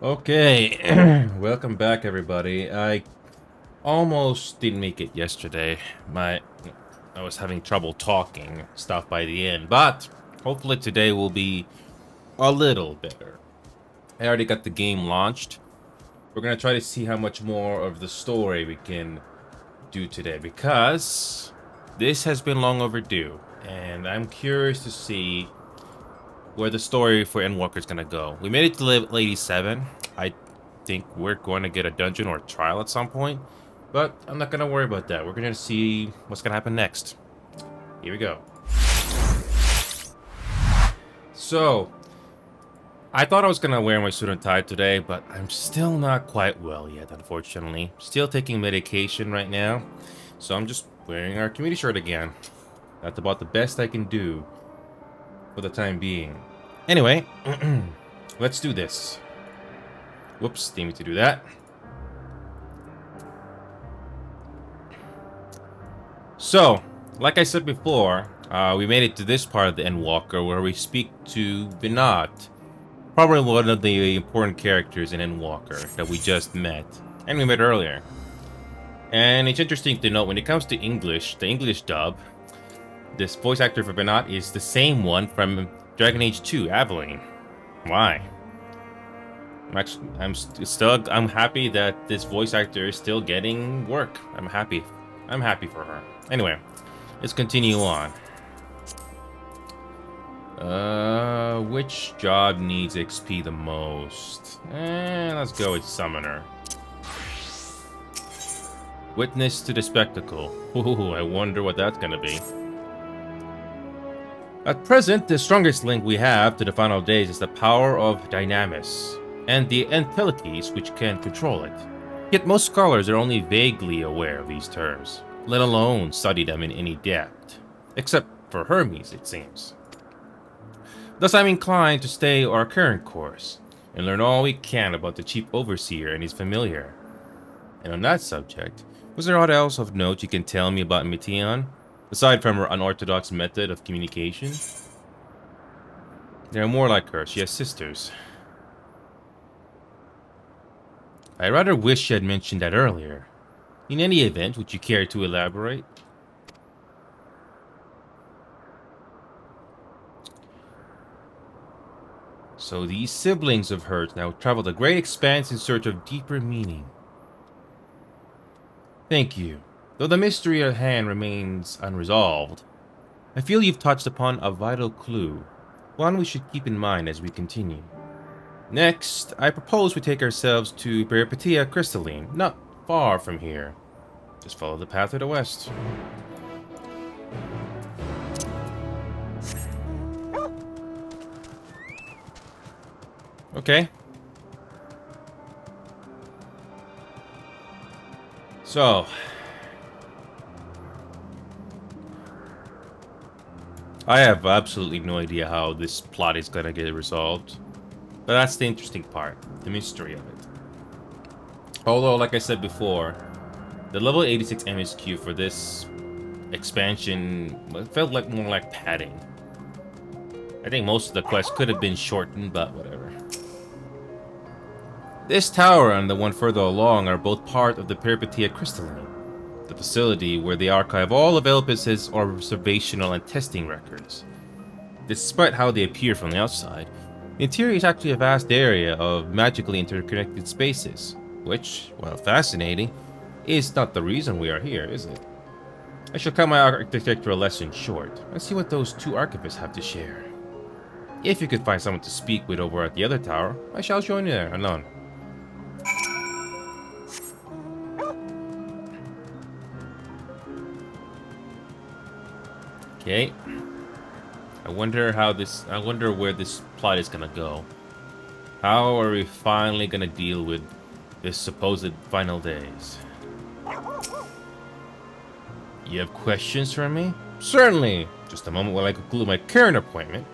Okay, welcome back everybody. I almost didn't make it yesterday. I was having trouble talking stuff by the end, but hopefully today will be a little better. I already got the game launched. We're gonna try to see how much more of the story we can do today because this has been long overdue, and I'm curious to see where the story for Endwalker is gonna go. We made it to level 87. I think we're going to get a dungeon or a trial at some point, but I'm not gonna worry about that. We're gonna see what's gonna happen next. Here we go. So, I thought I was gonna wear my suit and tie today, but I'm still not quite well yet, unfortunately. Still taking medication right now, so I'm just wearing our community shirt again. That's about the best I can do for the time being. Anyway, let's do this. Whoops, didn't mean to do that. So, like I said before, we made it to this part of the Endwalker where we speak to Vinod, probably one of the important characters in Endwalker that we just met, and we met earlier. And it's interesting to note when it comes to English, the English dub, this voice actor for Vinod is the same one from Dragon Age 2, Aveline. Why? I'm happy that this voice actor is still getting work. I'm happy. I'm happy for her. Anyway, let's continue on. Which job needs XP the most? Let's go with Summoner. Witness to the spectacle. Ooh, I wonder what that's gonna be. At present, the strongest link we have to the final days is the power of Dynamis, and the entities which can control it. Yet most scholars are only vaguely aware of these terms, let alone study them in any depth. Except for Hermes, it seems. Thus I'm inclined to stay our current course, and learn all we can about the Chief Overseer and his familiar. And on that subject, was there aught else of note you can tell me about Meteon, aside from her unorthodox method of communication? There are more like her, she has sisters. I rather wish she had mentioned that earlier. In any event, would you care to elaborate? So these siblings of hers now traveled a great expanse in search of deeper meaning. Thank you. Though the mystery at hand remains unresolved, I feel you've touched upon a vital clue, one we should keep in mind as we continue. Next, I propose we take ourselves to Peripatia Crystalline, not far from here. Just follow the path to the west. Okay. So, I have absolutely no idea how this plot is gonna get resolved. But that's the interesting part, the mystery of it. Although, like I said before, the level 86 MSQ for this expansion felt like more like padding. I think most of the quests could have been shortened, but whatever. This tower and the one further along are both part of the Peripatia Crystalline, the facility where they archive all of Elpis's observational and testing records. Despite how they appear from the outside, the interior is actually a vast area of magically interconnected spaces, which, while fascinating, is not the reason we are here, is it? I shall cut my architectural lesson short and see what those two archivists have to share. If you could find someone to speak with over at the other tower, I shall join you there alone. Okay. I wonder where this plot is gonna go. How are we finally gonna deal with this supposed final days? You have questions for me? Certainly! Just a moment while I conclude my current appointment.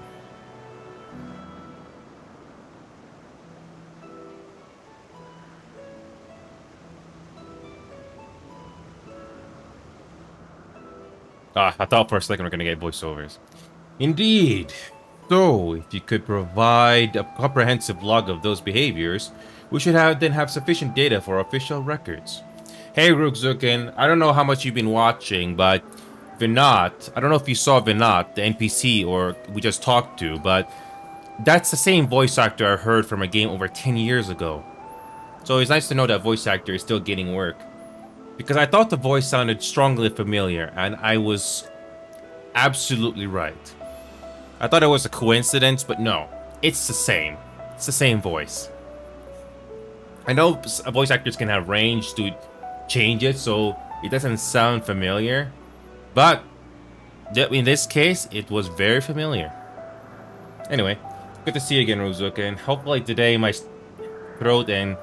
Ah, I thought for a second we are gonna get voiceovers. Indeed. So, if you could provide a comprehensive log of those behaviors, we should then have sufficient data for official records. Hey, Rukzukin, I don't know how much you've been watching, but Vinat, I don't know if you saw Vinat, the NPC, or we just talked to, but that's the same voice actor I heard from a game over 10 years ago. So it's nice to know that voice actor is still getting work. Because I thought the voice sounded strongly familiar, and I was absolutely right. I thought it was a coincidence, but no. It's the same. It's the same voice. I know voice actors can have range to change it so it doesn't sound familiar, but in this case, it was very familiar. Anyway, good to see you again, Rozuka, and hopefully today my throat and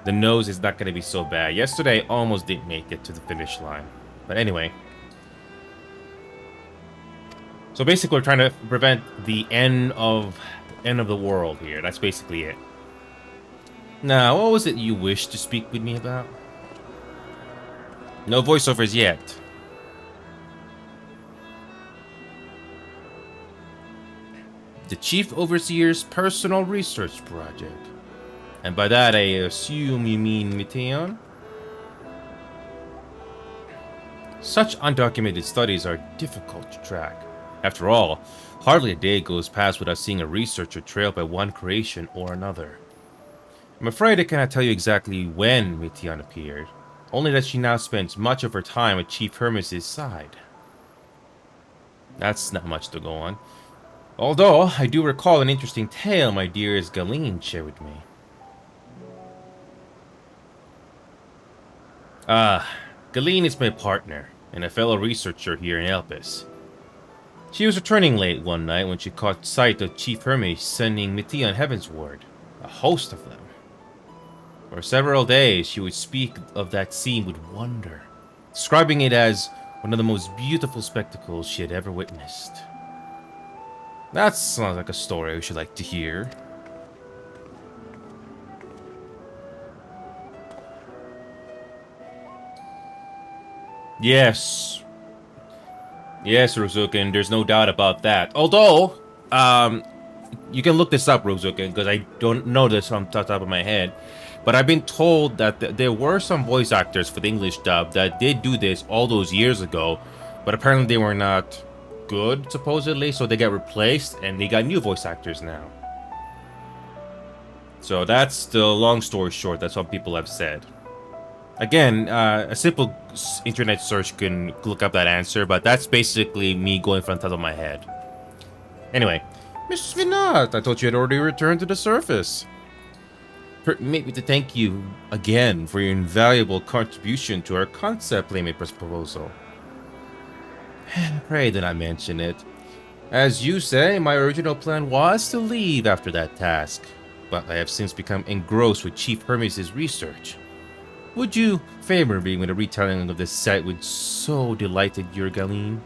the nose is not going to be so bad. Yesterday, I almost didn't make it to the finish line. But anyway. So basically, we're trying to prevent the end of the world here. That's basically it. Now, what was it you wished to speak with me about? No voiceovers yet. The Chief Overseer's personal research project. And by that, I assume you mean Miteon? Such undocumented studies are difficult to track. After all, hardly a day goes past without seeing a researcher trailed by one creation or another. I'm afraid I cannot tell you exactly when Miteon appeared, only that she now spends much of her time at Chief Hermes' side. That's not much to go on. Although, I do recall an interesting tale my dearest Galeen shared with me. Galeen is my partner, and a fellow researcher here in Elpis. She was returning late one night when she caught sight of Chief Hermes sending Miteon heavensward, a host of them. For several days, she would speak of that scene with wonder, describing it as one of the most beautiful spectacles she had ever witnessed. That sounds like a story we should like to hear. Yes. Yes, Rozukin, there's no doubt about that. Although, you can look this up, Rozukin, because I don't know this from the top of my head. But I've been told that there were some voice actors for the English dub that did do this all those years ago, but apparently they were not good, supposedly, so they got replaced, and they got new voice actors now. So that's the long story short, that's what people have said. Again, a simple internet search can look up that answer, but that's basically me going from the top of my head. Anyway, Mrs. Vinat, I thought you had already returned to the surface. Permit me to thank you again for your invaluable contribution to our concept playment proposal. Pray do not mention it. As you say, my original plan was to leave after that task, but I have since become engrossed with Chief Hermes' research. Would you favor me with a retelling of this sight which so delighted your Galeen?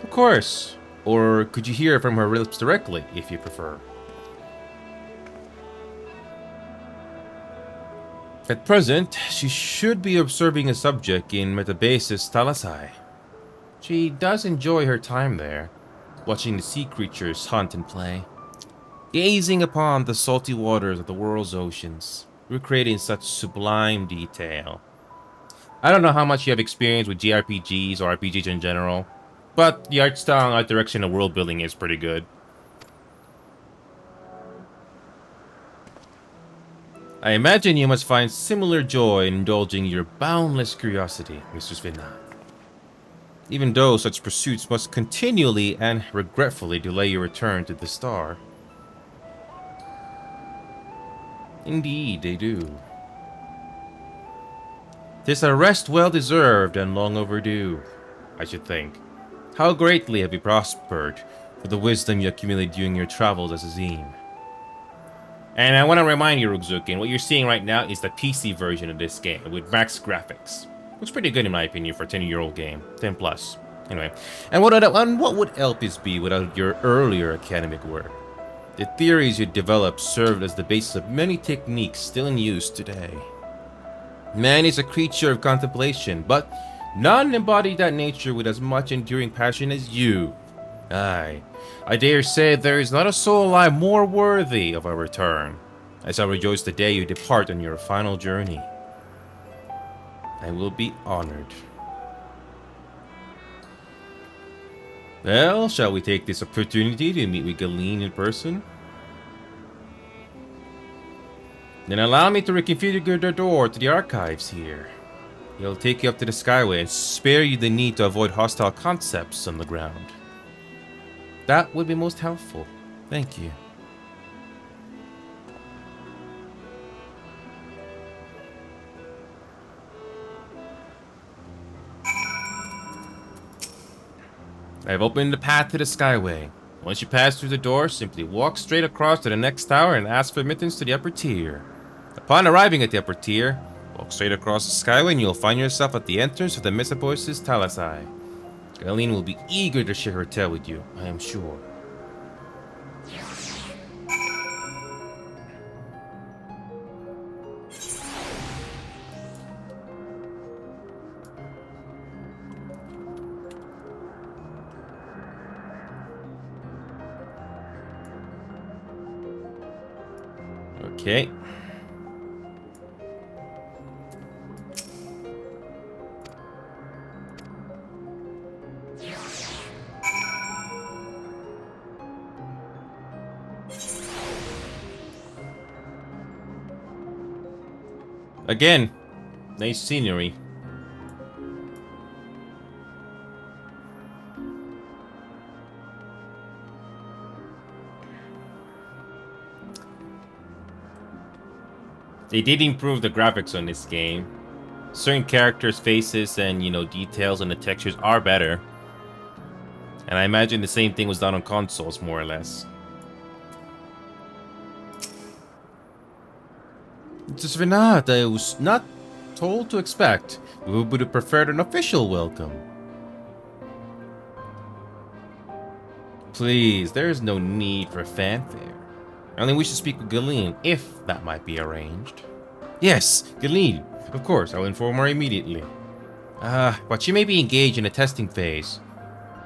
Of course. Or could you hear it from her lips directly, if you prefer? At present, she should be observing a subject in Metabasis Talasai. She does enjoy her time there, watching the sea creatures hunt and play, gazing upon the salty waters of the world's oceans, recreating such sublime detail. I don't know how much you have experience with JRPGs or RPGs in general, but the art style, art direction, and world building is pretty good. I imagine you must find similar joy in indulging your boundless curiosity, Mr. Svinna. Even though such pursuits must continually and regretfully delay your return to the star. Indeed, they do. 'Tis a rest well deserved and long overdue, I should think. How greatly have you prospered for the wisdom you accumulated during your travels as a zine. And I want to remind you, Rugzukin, what you're seeing right now is the PC version of this game with max graphics. Looks pretty good in my opinion for a 10-year-old game. 10 plus. Anyway, and what would Elpis be without your earlier academic work? The theories you developed served as the basis of many techniques still in use today. Man is a creature of contemplation, but none embody that nature with as much enduring passion as you. Aye, I dare say there is not a soul alive more worthy of a return, as I rejoice the day you depart on your final journey. I will be honored. Well, shall we take this opportunity to meet with Galeen in person? Then allow me to reconfigure the door to the archives here. It'll take you up to the Skyway and spare you the need to avoid hostile concepts on the ground. That would be most helpful. Thank you. I've opened the path to the Skyway. Once you pass through the door, simply walk straight across to the next tower and ask for admittance to the upper tier. Upon arriving at the upper tier, walk straight across the Skyway and you'll find yourself at the entrance of the Mesopolis Talasai. Galeen will be eager to share her tale with you, I am sure. Okay. Again, nice scenery. They did improve the graphics on this game. Certain characters' faces and, details on the textures are better. And I imagine the same thing was done on consoles, more or less. Just for not, I was not told to expect. We would have preferred an official welcome. Please, there is no need for fanfare. I only wish to speak with Galeen, if that might be arranged. Yes, Galeen. Of course, I'll inform her immediately. But she may be engaged in a testing phase.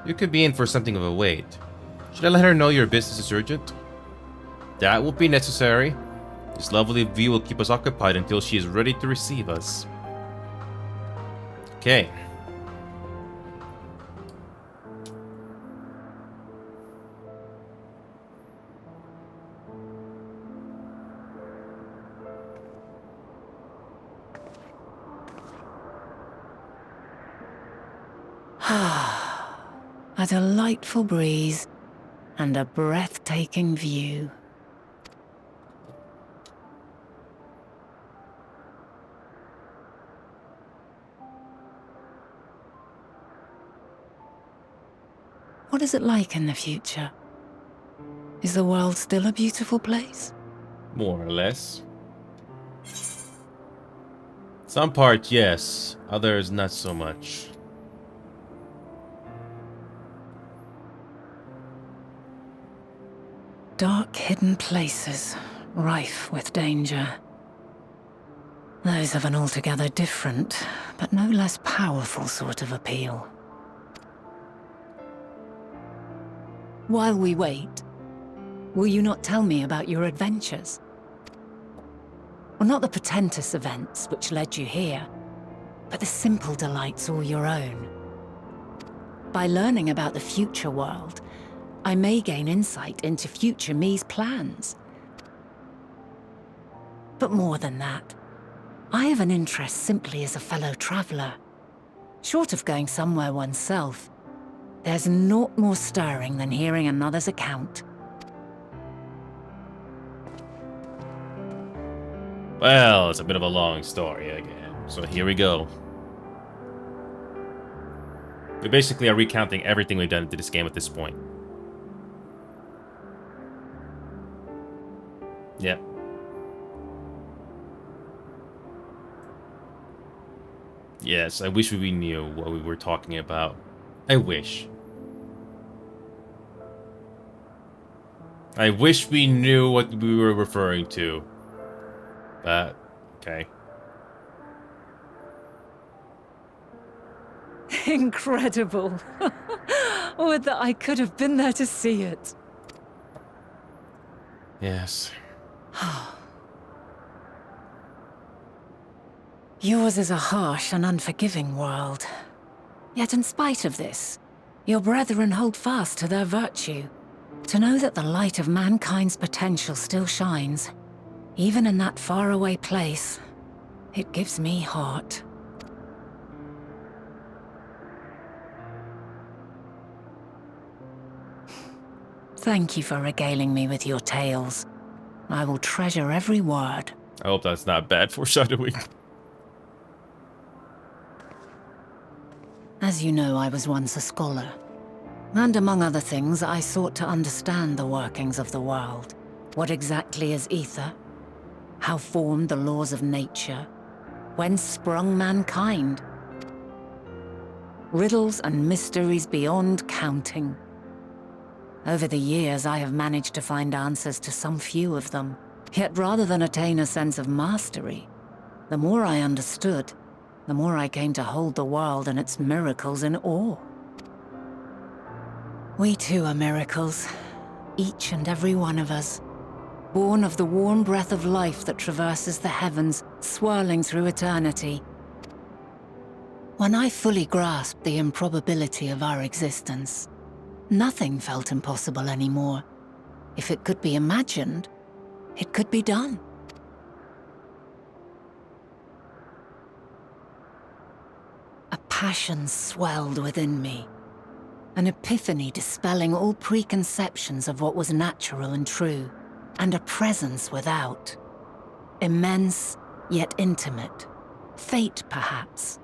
You could be in for something of a wait. Should I let her know your business is urgent? That will be necessary. This lovely view will keep us occupied until she is ready to receive us. Okay. A delightful breeze and a breathtaking view. What is it like in the future? Is the world still a beautiful place? More or less. Some parts, yes. Others, not so much. Dark, hidden places, rife with danger. Those have an altogether different, but no less powerful sort of appeal. While we wait, will you not tell me about your adventures? Well, not the portentous events which led you here, but the simple delights all your own. By learning about the future world, I may gain insight into future me's plans. But more than that, I have an interest simply as a fellow traveller. Short of going somewhere oneself, there's naught more stirring than hearing another's account. Well, it's a bit of a long story again, so here we go. We basically are recounting everything we've done to this game at this point. Yep. Yes, I wish we knew what we were talking about. I wish. I wish we knew what we were referring to. But, okay. Incredible. Would that I could have been there to see it. Yes. Yours is a harsh and unforgiving world. Yet in spite of this, your brethren hold fast to their virtue. To know that the light of mankind's potential still shines, even in that faraway place, it gives me heart. Thank you for regaling me with your tales. I will treasure every word. I hope that's not bad foreshadowing. As you know, I was once a scholar. And among other things, I sought to understand the workings of the world. What exactly is ether? How formed the laws of nature? Whence sprung mankind? Riddles and mysteries beyond counting. Over the years, I have managed to find answers to some few of them. Yet rather than attain a sense of mastery, the more I understood, the more I came to hold the world and its miracles in awe. We too are miracles, each and every one of us, born of the warm breath of life that traverses the heavens, swirling through eternity. When I fully grasped the improbability of our existence, nothing felt impossible anymore. If it could be imagined, it could be done. A passion swelled within me, an epiphany dispelling all preconceptions of what was natural and true, and a presence without. Immense, yet intimate. Fate, perhaps,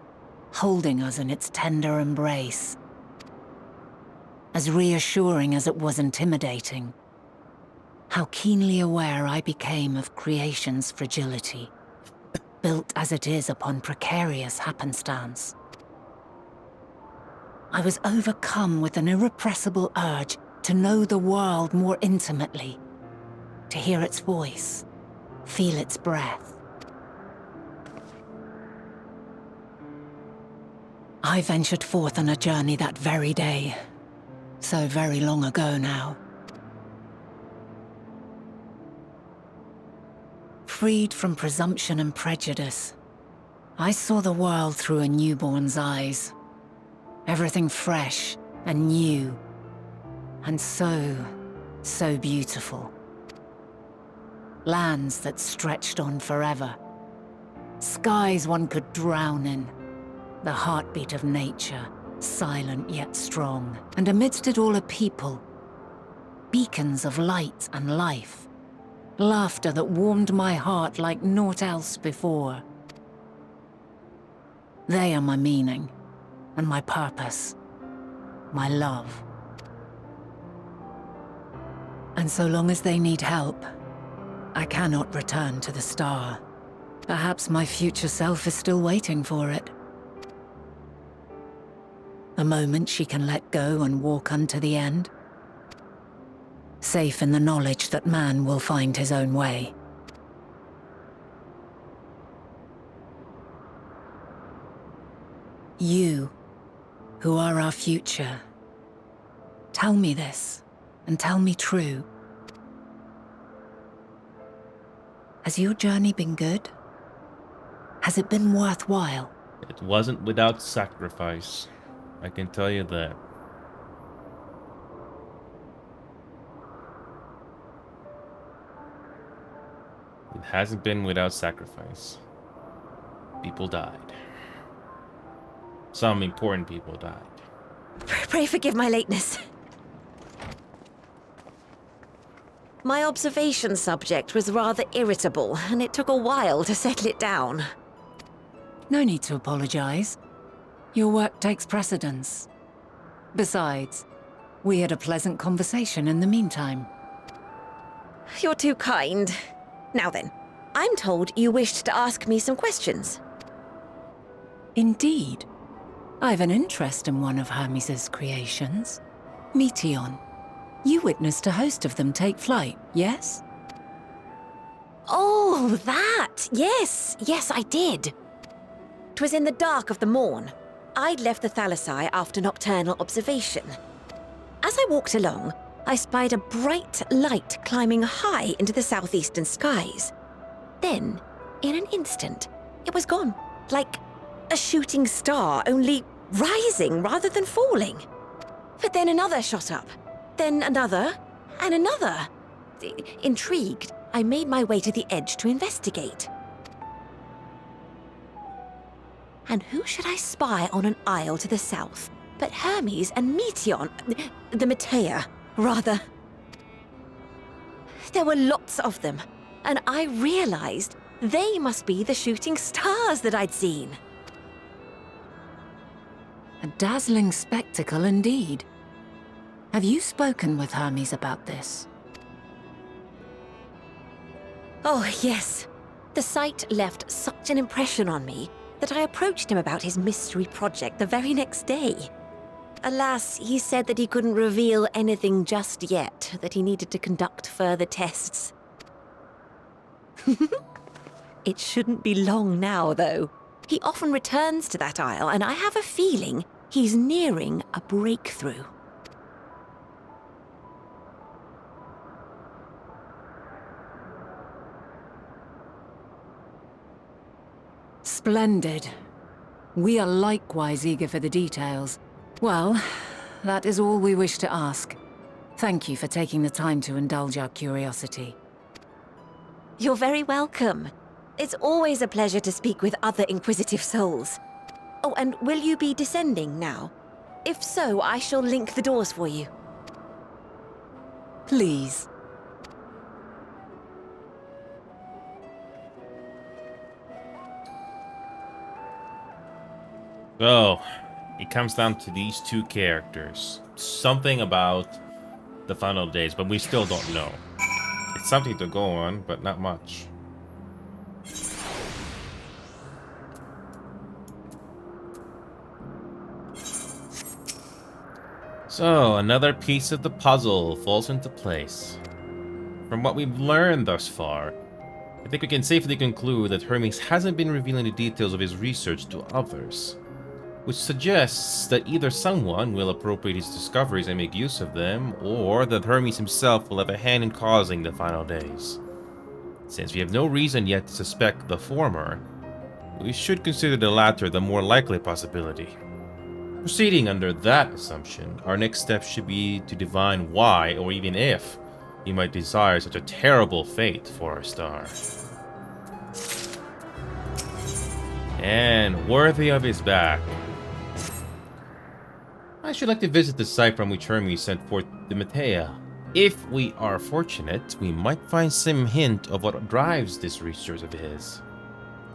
holding us in its tender embrace. As reassuring as it was intimidating. How keenly aware I became of creation's fragility, built as it is upon precarious happenstance. I was overcome with an irrepressible urge to know the world more intimately, to hear its voice, feel its breath. I ventured forth on a journey that very day, so very long ago now. Freed from presumption and prejudice, I saw the world through a newborn's eyes. Everything fresh and new, and so beautiful. Lands that stretched on forever. Skies one could drown in. The heartbeat of nature, silent yet strong. And amidst it all a people. Beacons of light and life. Laughter that warmed my heart like naught else before. They are my meaning, and my purpose, my love. And so long as they need help, I cannot return to the star. Perhaps my future self is still waiting for it. A moment she can let go and walk unto the end. Safe in the knowledge that man will find his own way. You, who are our future, tell me this, and tell me true. Has your journey been good? Has it been worthwhile? It wasn't without sacrifice. I can tell you that. It hasn't been without sacrifice. People died. Some important people died. Pray forgive my lateness. My observation subject was rather irritable, and it took a while to settle it down. No need to apologize. Your work takes precedence. Besides, we had a pleasant conversation in the meantime. You're too kind. Now then, I'm told you wished to ask me some questions. Indeed. I've an interest in one of Hermes' creations. Meteon. You witnessed a host of them take flight, yes? Oh, that! Yes, I did. 'Twas in the dark of the morn. I'd left the Thalassai after nocturnal observation. As I walked along, I spied a bright light climbing high into the southeastern skies. Then, in an instant, it was gone, like a shooting star, only rising rather than falling. But then another shot up, then another, and another. Intrigued, I made my way to the edge to investigate. And who should I spy on an isle to the south but Hermes and Meteon, the Metea, rather. There were lots of them, and I realized they must be the shooting stars that I'd seen. A dazzling spectacle indeed. Have you spoken with Hermes about this? Oh, yes. The sight left such an impression on me that I approached him about his mystery project the very next day. Alas, he said that he couldn't reveal anything just yet, that he needed to conduct further tests. It shouldn't be long now, though. He often returns to that isle, and I have a feeling he's nearing a breakthrough. Splendid. We are likewise eager for the details. Well, that is all we wish to ask. Thank you for taking the time to indulge our curiosity. You're very welcome. It's always a pleasure to speak with other inquisitive souls. Oh, and will you be descending now? If so, I shall link the doors for you. Please. So, it comes down to these two characters. Something about the final days, but we still don't know. It's something to go on, but not much. So, another piece of the puzzle falls into place. From what we've learned thus far, I think we can safely conclude that Hermes hasn't been revealing the details of his research to others, which suggests that either someone will appropriate his discoveries and make use of them, or that Hermes himself will have a hand in causing the final days. Since we have no reason yet to suspect the former, we should consider the latter the more likely possibility. Proceeding under that assumption, our next step should be to divine why, or even if, he might desire such a terrible fate for our star. And worthy of his back, I should like to visit the site from which Hermes sent forth the Metea. If we are fortunate, we might find some hint of what drives this research of his.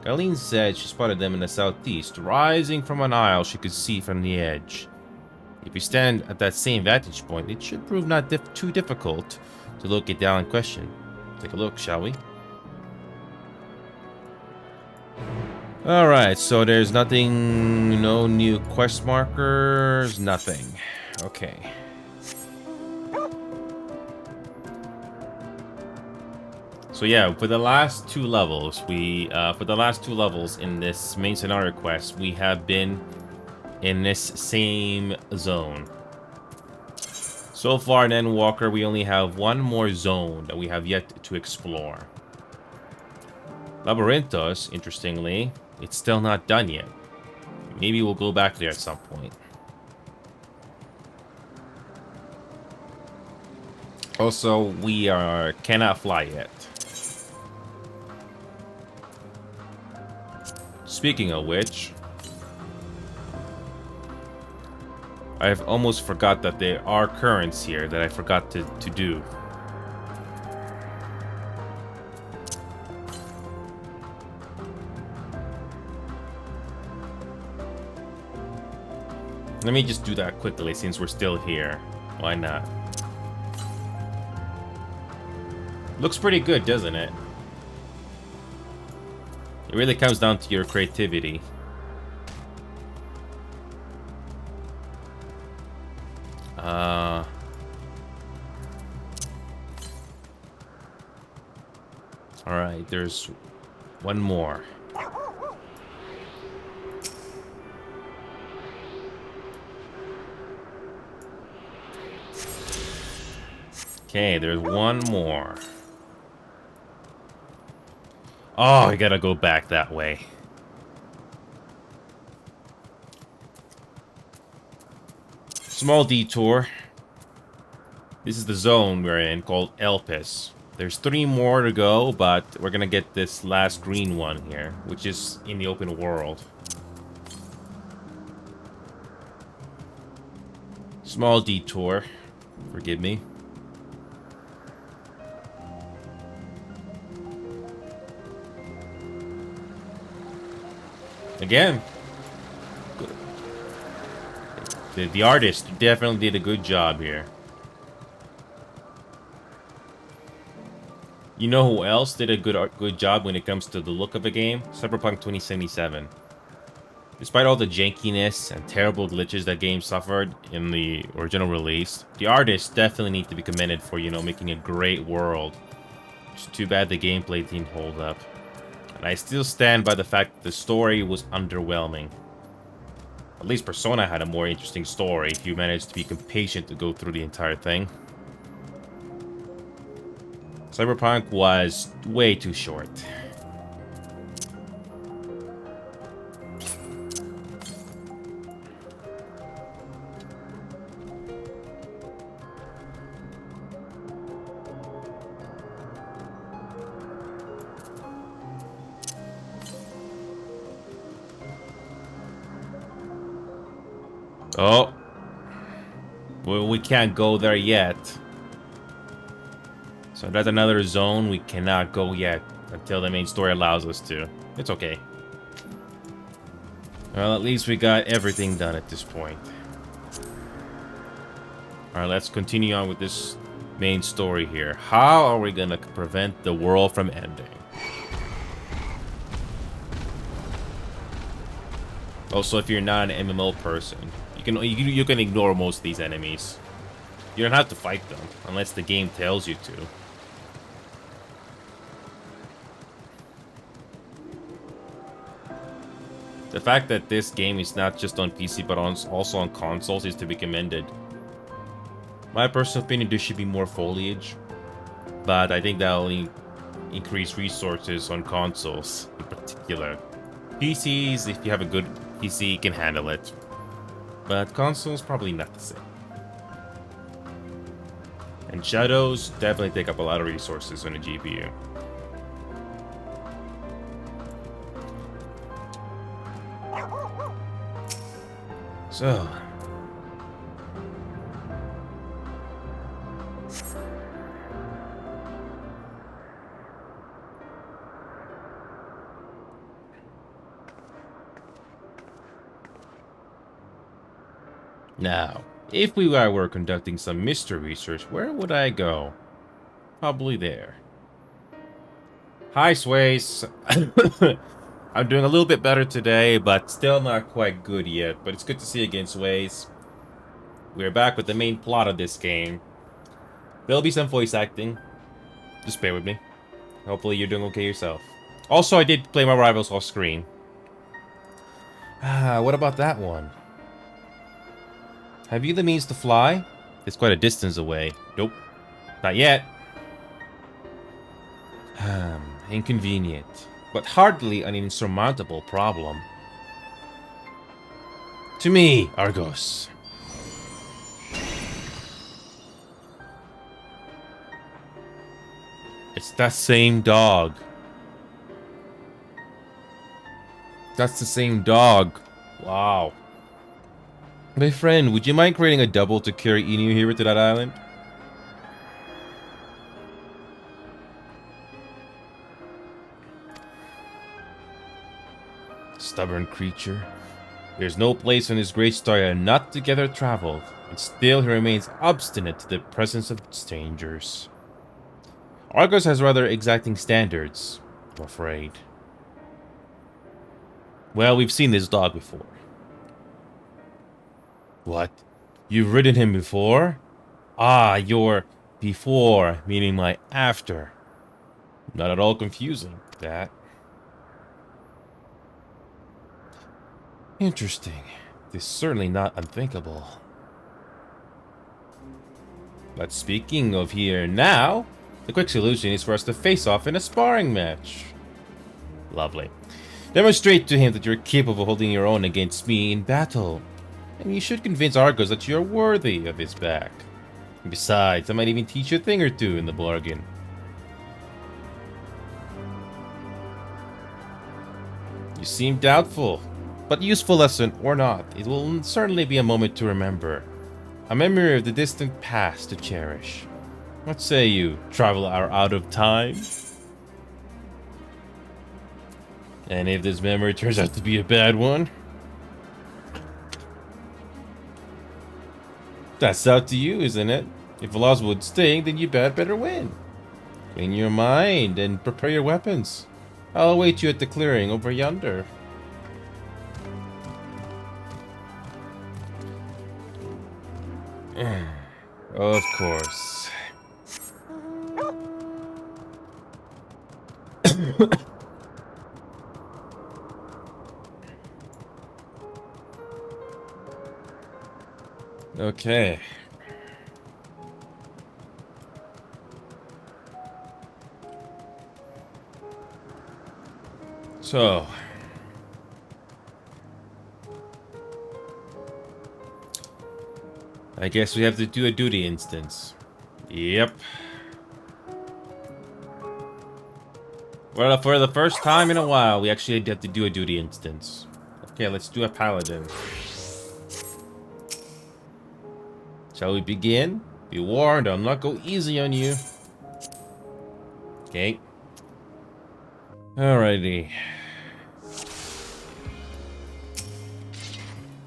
Colleen said she spotted them in the southeast, rising from an isle she could see from the edge. If we stand at that same vantage point, it should prove not too difficult to locate the island in question. Take a look, shall we? Alright, so there's nothing, no new quest markers, nothing. Okay. So yeah, for the last two levels, in this main scenario quest, we have been in this same zone. So far in Endwalker, we only have one more zone that we have yet to explore. Labyrinthos, interestingly, it's still not done yet. Maybe we'll go back there at some point. Also, we cannot fly yet. Speaking of which, I've almost forgot that there are currents here that I forgot to do. Let me just do that quickly since we're still here. Why not? Looks pretty good, doesn't it? It really comes down to your creativity. Alright, there's one more. Okay, there's one more. Oh, I gotta go back that way. Small detour. This is the zone we're in, called Elpis. There's 3 more to go, but we're gonna get this last green one here, which is in the open world. Small detour. Forgive me. Again. The artist definitely did a good job here. You know who else did a good job when it comes to the look of a game? Cyberpunk 2077. Despite all the jankiness and terrible glitches that game suffered in the original release, the artists definitely need to be commended for, you know, making a great world. It's too bad the gameplay didn't hold up. And I still stand by the fact that the story was underwhelming. At least Persona had a more interesting story if you managed to be patient to go through the entire thing. Cyberpunk was way too short. Oh. Well, we can't go there yet. So that's another zone we cannot go yet until the main story allows us to. It's okay. Well, at least we got everything done at this point. Alright, let's continue on with this main story here. How are we gonna prevent the world from ending? Also, if you're not an MMO person, you can ignore most of these enemies. You don't have to fight them unless the game tells you to. The fact that this game is not just on PC but also on consoles is to be commended. My personal opinion, there should be more foliage, but I think that'll increase resources on consoles in particular. PCs, if you have a good PC, can handle it, but consoles probably not the same. And shadows definitely take up a lot of resources on a GPU. So, now, if we were conducting some mystery research, where would I go? Probably there. Hi, Sways. I'm doing a little bit better today, but still not quite good yet. But it's good to see you again, Sways. We're back with the main plot of this game. There'll be some voice acting. Just bear with me. Hopefully you're doing okay yourself. Also, I did play my rivals off screen. What about that one? Have you the means to fly? It's quite a distance away. Nope. Not yet. Inconvenient, but hardly an insurmountable problem. To me, Argos. It's that same dog. That's the same dog. Wow. My friend, would you mind creating a double to carry Inu here to that island? Stubborn creature. There's no place on this great star I have not together traveled, and still he remains obstinate to the presence of strangers. Argos has rather exacting standards, I'm afraid. Well, we've seen this dog before. What? You've ridden him before? Ah, your before, meaning my after. Not at all confusing, that. Interesting. This is certainly not unthinkable. But speaking of here and now, the quick solution is for us to face off in a sparring match. Lovely. Demonstrate to him that you're capable of holding your own against me in battle. And you should convince Argos that you're worthy of his back. And besides, I might even teach you a thing or two in the bargain. You seem doubtful, but useful lesson or not, it will certainly be a moment to remember. A memory of the distant past to cherish. What say you, traveler out of time? And if this memory turns out to be a bad one? That's up to you, isn't it? If the laws would sting, then you better win. Clean your mind and prepare your weapons. I'll await you at the clearing over yonder. Of course. Okay. So, I guess we have to do a duty instance. Yep. Well, for the first time in a while, we actually have to do a duty instance. Okay, let's do a paladin. Shall we begin? Be warned, I'll not go easy on you. Okay. Alrighty.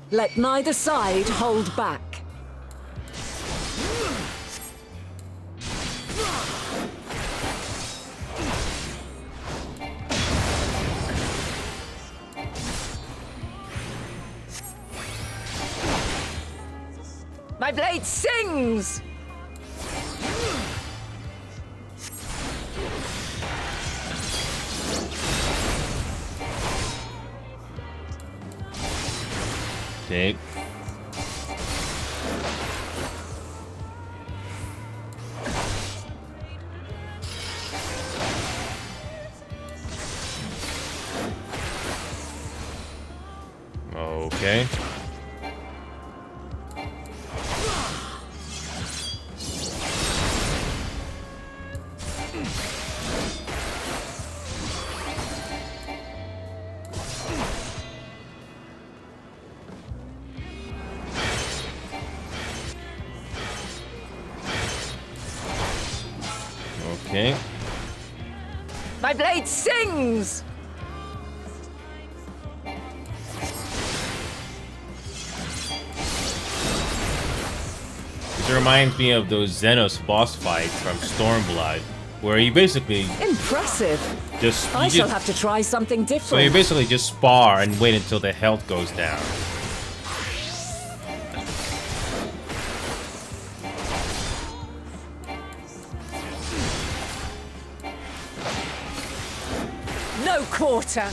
Let neither side hold back. My blade sings! Okay. Okay. Okay. My blade sings! This reminds me of those Xenos boss fights from Stormblood, where you basically Impressive. just... I shall have to try something So you different. basically just spar and wait until the health goes down. No quarter.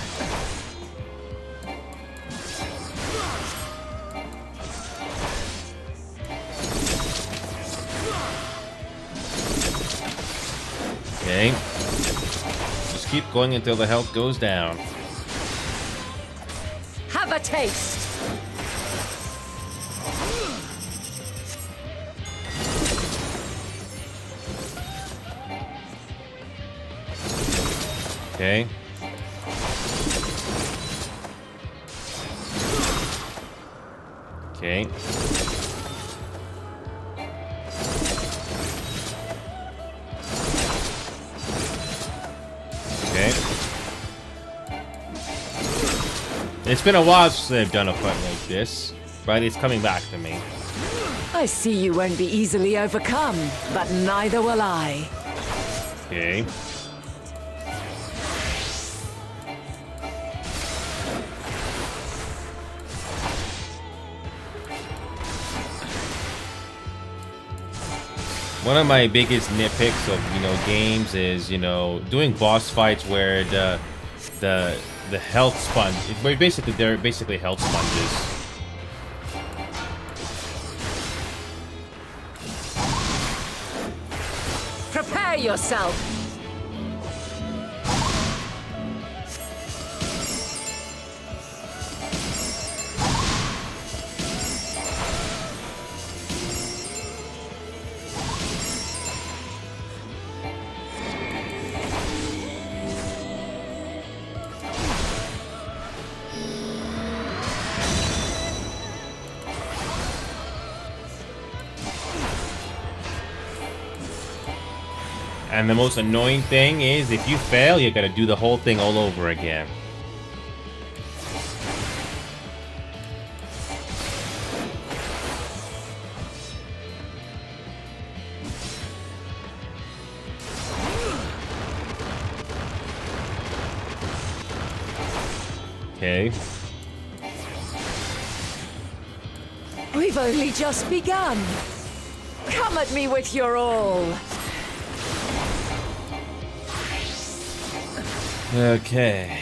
Okay. Just keep going until the health goes down. Have a taste. Okay. Okay. Okay. It's been a while since they've done a fight like this, but it's coming back to me. I see you won't be easily overcome, but neither will I. Okay. One of my biggest nitpicks of, games is, doing boss fights where the health sponge, they're basically health sponges. yourself! And the most annoying thing is, if you fail, you gotta do the whole thing all over again. Okay. We've only just begun. Come at me with your all. Okay.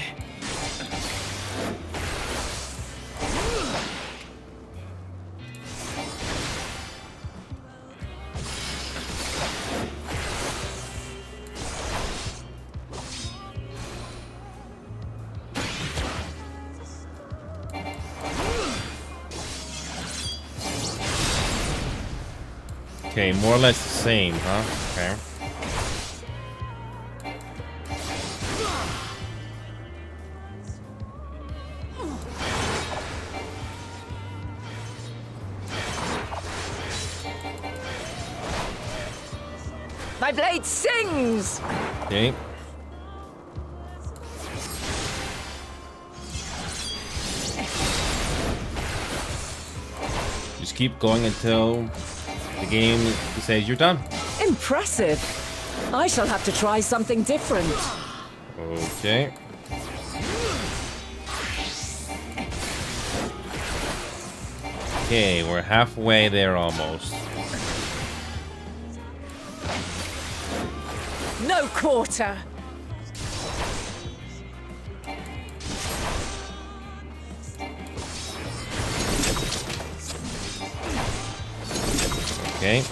Okay, more or less the same, huh? Okay. My blade sings! Okay. Just keep going until the game says you're done. Impressive. I shall have to try something different. Okay. Okay, we're halfway there almost. No quarter. Okay.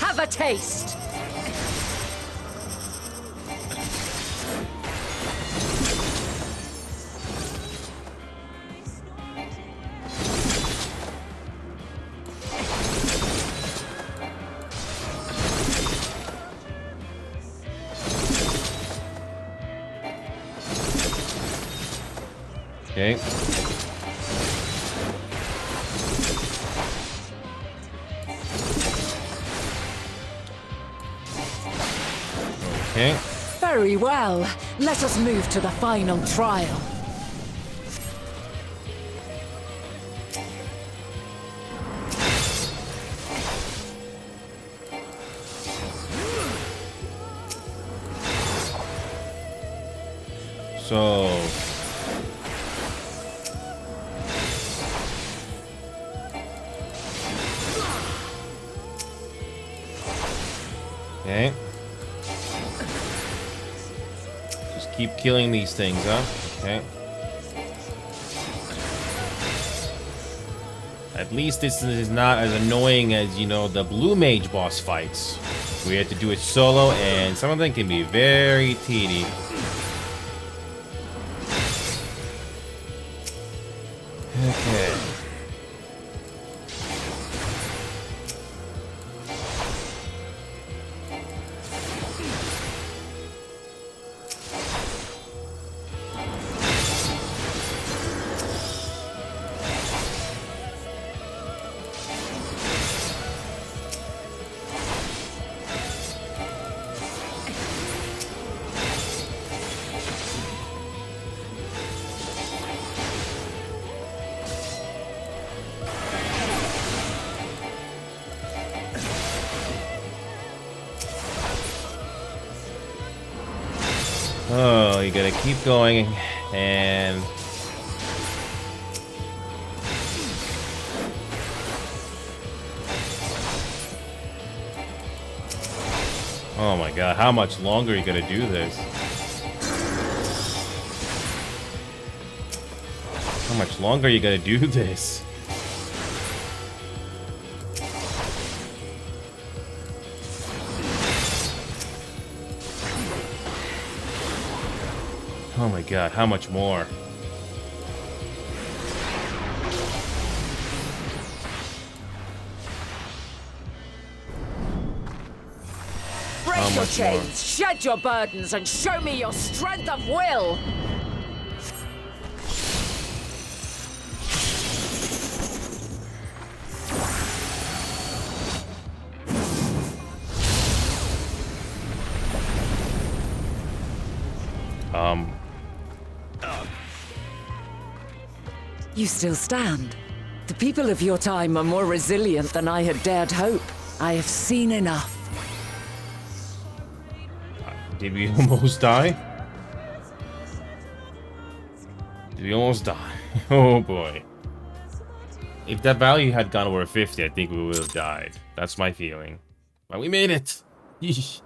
Have a taste. Okay. Okay. Very well. Let us move to the final trial. So... Okay. Just keep killing these things, huh? Okay. At least this is not as annoying as, you know, the Blue Mage boss fights. We had to do it solo, and some of them can be very tedious. Okay. Oh, you gotta keep going, and... Oh my god, how much longer are you gonna do this? How much longer are you gonna do this? Oh my god, how much more? Break your much more? chains, shed your burdens, and show me your strength of will! You still stand. The people of your time are more resilient than I had dared hope. I have seen enough. Did we almost die? Did we almost die? Oh boy. If that value had gone over 50, I think we would have died. That's my feeling. But we made it! Yeesh.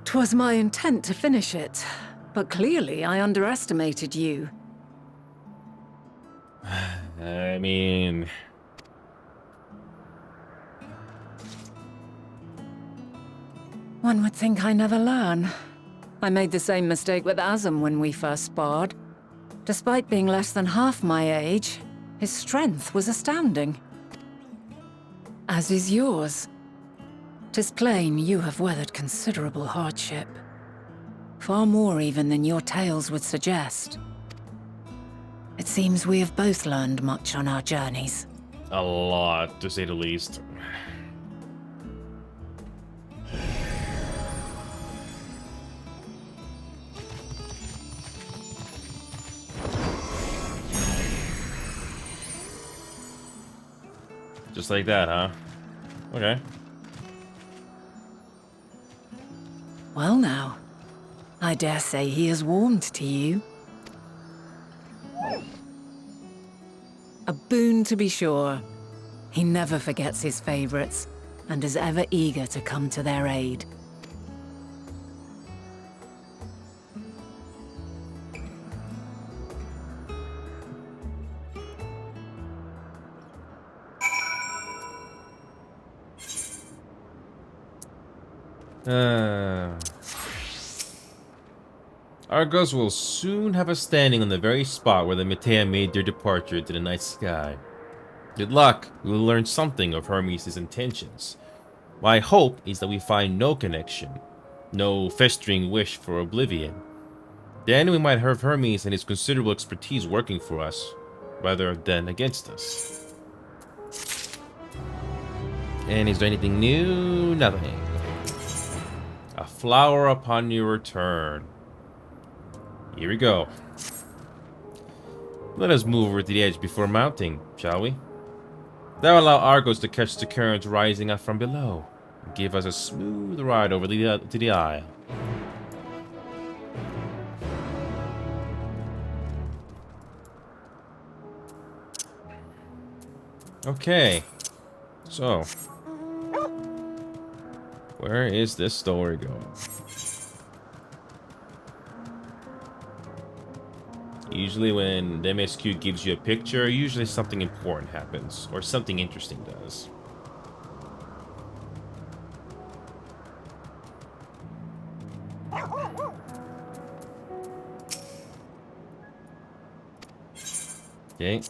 'Twas my intent to finish it, but clearly I underestimated you. I mean... One would think I never learn. I made the same mistake with Azam when we first sparred. Despite being less than half my age, his strength was astounding. As is yours. 'Tis plain you have weathered considerable hardship. Far more even than your tales would suggest. It seems we have both learned much on our journeys. A lot, to say the least. Just like that, huh? Okay. Well now, I dare say he has warmed to you. A boon to be sure. He never forgets his favorites, and is ever eager to come to their aid. Argos will soon have us standing on the very spot where the Metea made their departure to the night sky. Good luck, we will learn something of Hermes' intentions. My hope is that we find no connection, no festering wish for oblivion. Then we might have Hermes and his considerable expertise working for us, rather than against us. And is there anything new? Nothing. A flower upon your return. Here we go. Let us move over to the edge before mounting, shall we? That will allow Argos to catch the current rising up from below, and give us a smooth ride over to the isle. Okay, so where is this story going? Usually when the MSQ gives you a picture, usually something important happens, or something interesting does. Okay.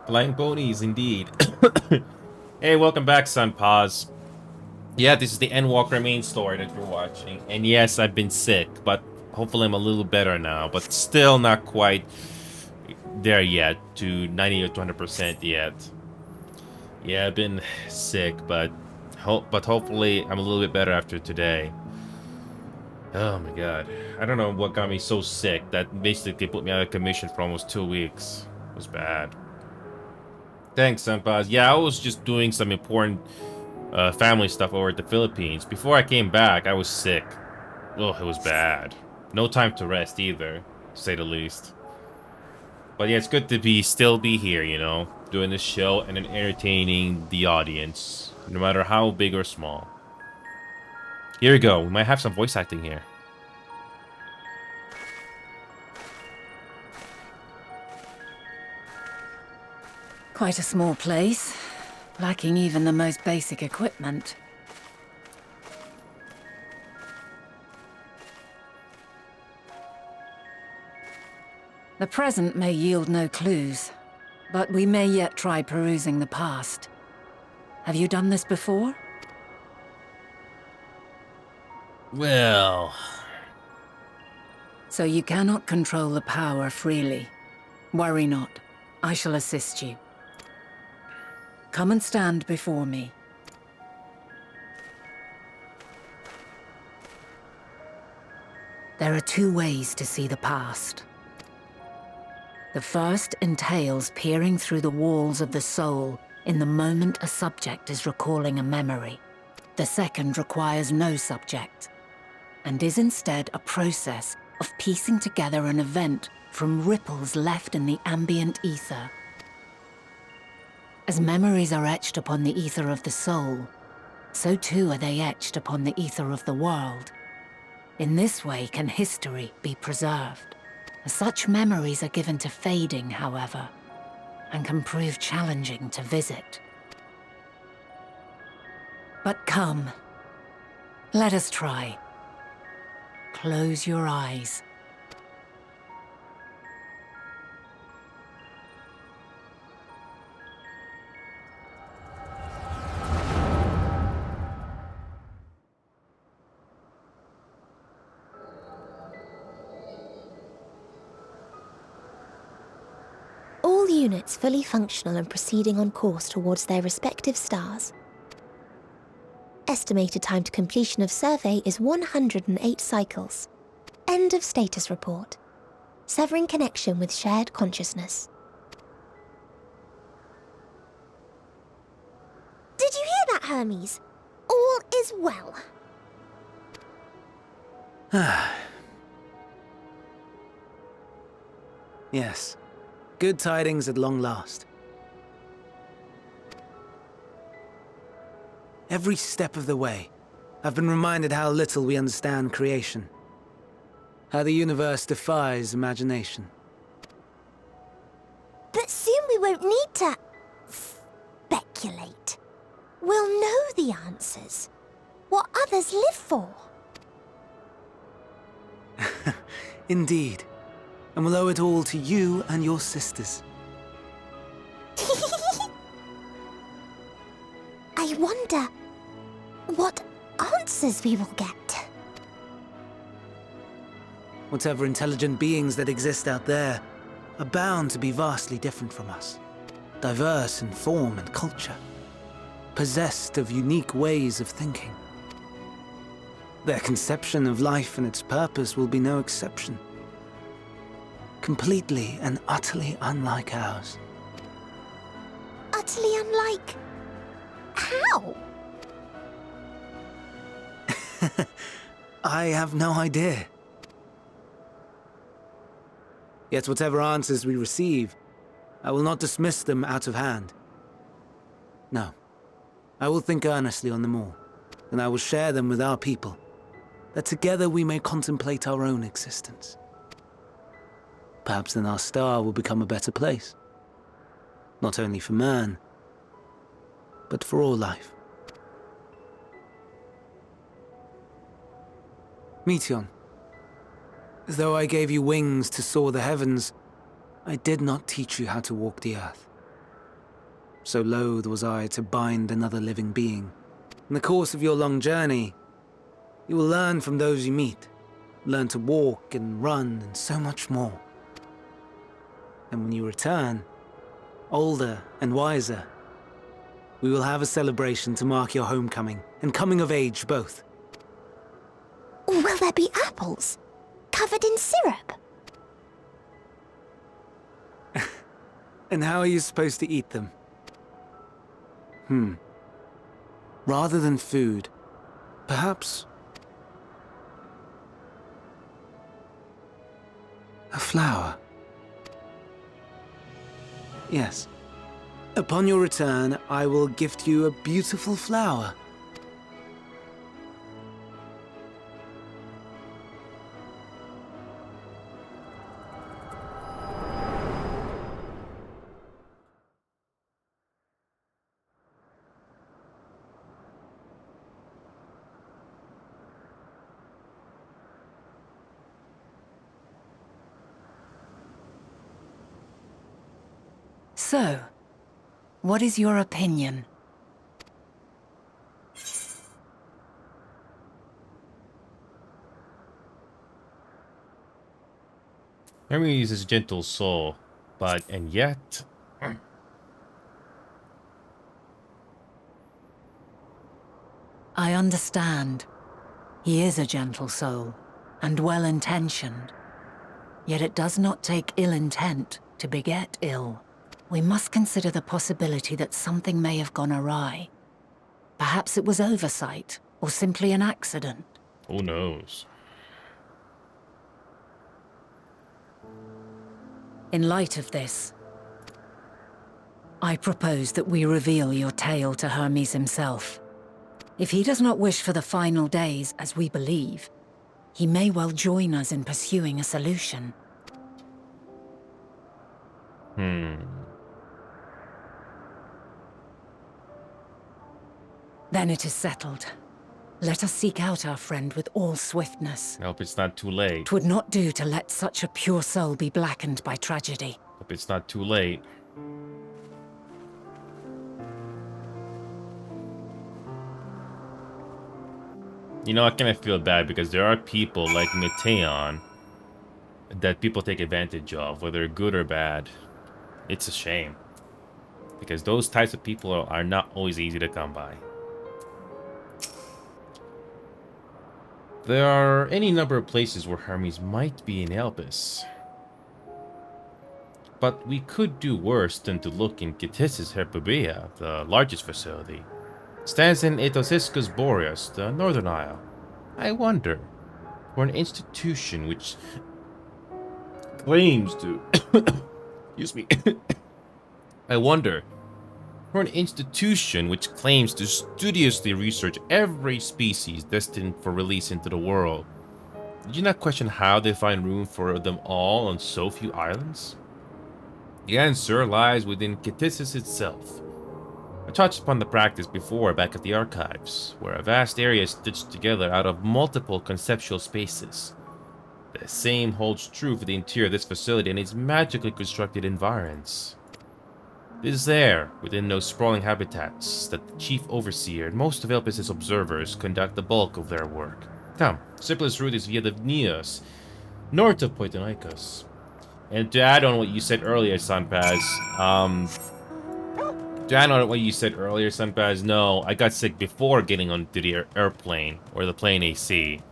Flying ponies, indeed. Hey, welcome back, Sunpaws. Yeah, this is the Endwalker main story that you're watching. And yes, I've been sick, but hopefully I'm a little better now. But still not quite there yet, to 90 or 200% yet. Yeah, I've been sick, but hopefully I'm a little bit better after today. Oh my god. I don't know what got me so sick that basically put me out of commission for almost 2 weeks. It was bad. Thanks, Senpai. Yeah, I was just doing some important family stuff over at the Philippines. Before I came back, I was sick. Oh, it was bad. No time to rest either, to say the least. But yeah, it's good to still be here, you know, doing this show and then entertaining the audience. no matter how big or small. Here we go. We might have some voice acting here. Quite a small place, lacking even the most basic equipment. The present may yield no clues, but we may yet try perusing the past. Have you done this before? Well... So you cannot control the power freely. Worry not. I shall assist you. Come and stand before me. There are two ways to see the past. The first entails peering through the walls of the soul in the moment a subject is recalling a memory. The second requires no subject, and is instead a process of piecing together an event from ripples left in the ambient ether. As memories are etched upon the ether of the soul, so too are they etched upon the ether of the world. In this way can history be preserved. Such memories are given to fading, however, and can prove challenging to visit. But come, let us try. Close your eyes. All units fully functional and proceeding on course towards their respective stars. Estimated time to completion of survey is 108 cycles. End of status report. Severing connection with shared consciousness. Did you hear that, Hermes? All is well. Yes. Good tidings at long last. Every step of the way, I've been reminded how little we understand creation. How the universe defies imagination. But soon we won't need to speculate. We'll know the answers. What others live for. Indeed. And we'll owe it all to you and your sisters. I wonder what answers we will get. Whatever intelligent beings that exist out there are bound to be vastly different from us. Diverse in form and culture. Possessed of unique ways of thinking. Their conception of life and its purpose will be no exception. Completely and utterly unlike ours. Utterly unlike... how? I have no idea. Yet whatever answers we receive, I will not dismiss them out of hand. No. I will think earnestly on them all, and I will share them with our people, that together we may contemplate our own existence. Perhaps then our star will become a better place. Not only for man, but for all life. Meteon, though I gave you wings to soar the heavens, I did not teach you how to walk the earth. So loath was I to bind another living being. In the course of your long journey, you will learn from those you meet, learn to walk and run and so much more. And when you return, older and wiser, we will have a celebration to mark your homecoming and coming of age both. Will there be apples? Covered in syrup? And how are you supposed to eat them? Rather than food, perhaps a flower. Yes, Upon your return, I will gift you a beautiful flower. So, what is your opinion? Hermes is a gentle soul, and yet... I understand. He is a gentle soul, and well-intentioned. Yet it does not take ill intent to beget ill. We must consider the possibility that something may have gone awry. Perhaps it was oversight, or simply an accident. Who knows? In light of this, I propose that we reveal your tale to Hermes himself. If he does not wish for the final days, as we believe, he may well join us in pursuing a solution. Then it is settled. Let us seek out our friend with all swiftness. I hope it's not too late. 'Twould not do to let such a pure soul be blackened by tragedy. Hope it's not too late. You know, I kind of feel bad because there are people like Meteon that people take advantage of, whether good or bad. It's a shame. Because those types of people are not always easy to come by. There are any number of places where Hermes might be in Elpis. But we could do worse than to look in Kitis's Herpubia, the largest facility. It stands in Etosiscus Boreas, the northern isle. I wonder, for an institution which claims to... Excuse me. I wonder, for an institution which claims to studiously research every species destined for release into the world, did you not question how they find room for them all on so few islands? The answer lies within Kitissus itself. I touched upon the practice before back at the archives, where a vast area is stitched together out of multiple conceptual spaces. The same holds true for the interior of this facility and its magically constructed environs. It is there, within those sprawling habitats, that the chief overseer and most of Elpis' observers conduct the bulk of their work. Come, simplest route is via the Neos, north of Poitonikos. And to add on what you said earlier, Sunpaz, no, I got sick before getting onto the airplane, or the plane AC.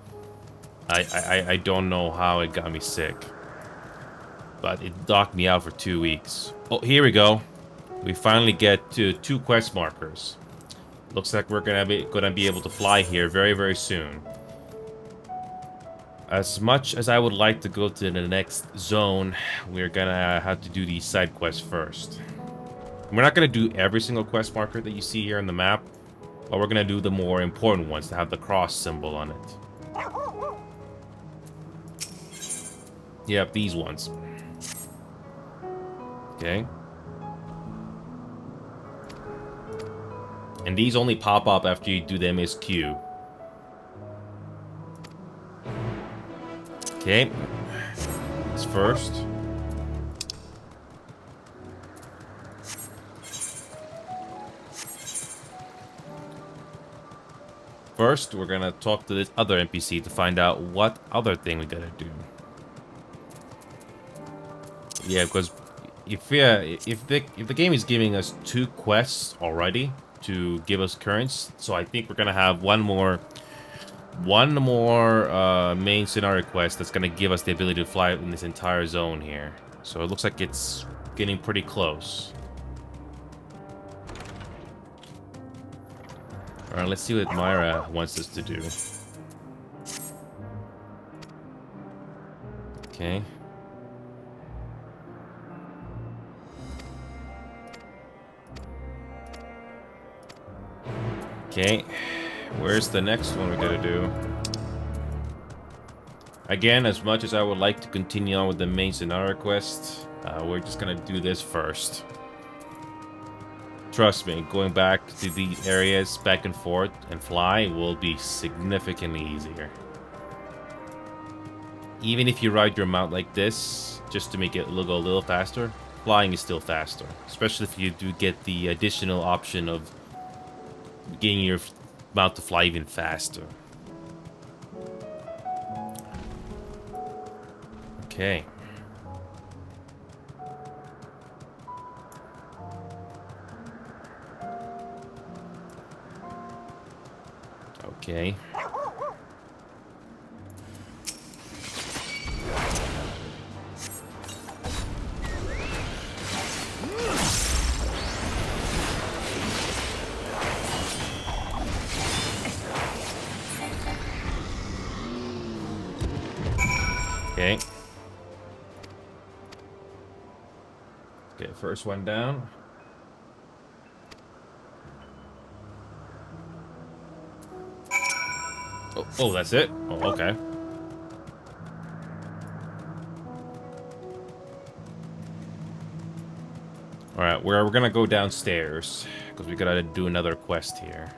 I don't know how it got me sick. But it knocked me out for 2 weeks. Oh, here we go. We finally get to 2 quest markers. Looks like we're gonna be able to fly here very, very soon. As much as I would like to go to the next zone, we're gonna have to do these side quests first. We're not gonna do every single quest marker that you see here on the map, but we're gonna do the more important ones that have the cross symbol on it. Yep, these ones. Okay. And these only pop up after you do the MSQ. Okay. This first. First, we're gonna talk to this other NPC to find out what other thing we gotta do. Yeah, because if the game is giving us 2 quests already to give us currents, so I think we're gonna have one more main scenario quest that's gonna give us the ability to fly in this entire zone here. So it looks like it's getting pretty close. Alright, let's see what Myra wants us to do. Okay. Okay, where's the next one we gotta do? Again, as much as I would like to continue on with the main scenario quest, we're just gonna do this first. Trust me, going back to these areas back and forth and fly will be significantly easier. Even if you ride your mount like this, just to make it go a little faster, flying is still faster. Especially if you do get the additional option of getting your mount to fly even faster. Okay. Okay. Okay. Okay, first one down. Oh, that's it? Oh, okay. Alright, we're gonna go downstairs, because we gotta do another quest here.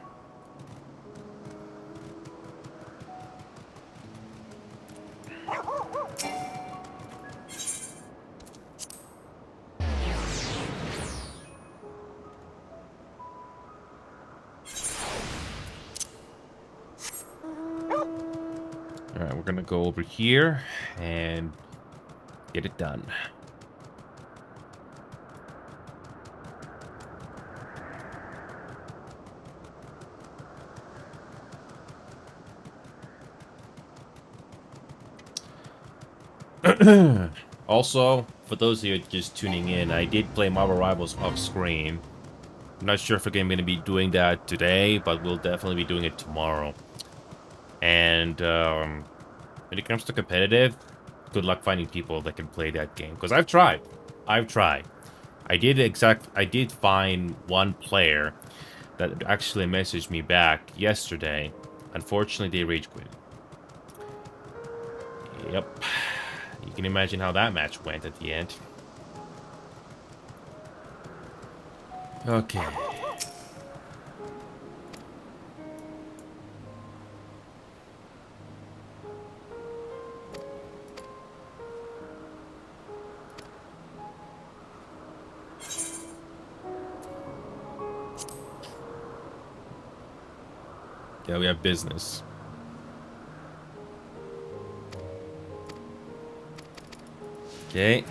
Alright, we're gonna go over here and get it done. Also, for those of you just tuning in, I did play Marvel Rivals off screen. I'm not sure if I'm going to be doing that today, but we'll definitely be doing it tomorrow. And when it comes to competitive, good luck finding people that can play that game. Because I've tried. I did find one player that actually messaged me back yesterday. Unfortunately, they rage quit. Yep. You can imagine how that match went at the end. Okay. Yeah, we have business. Okay.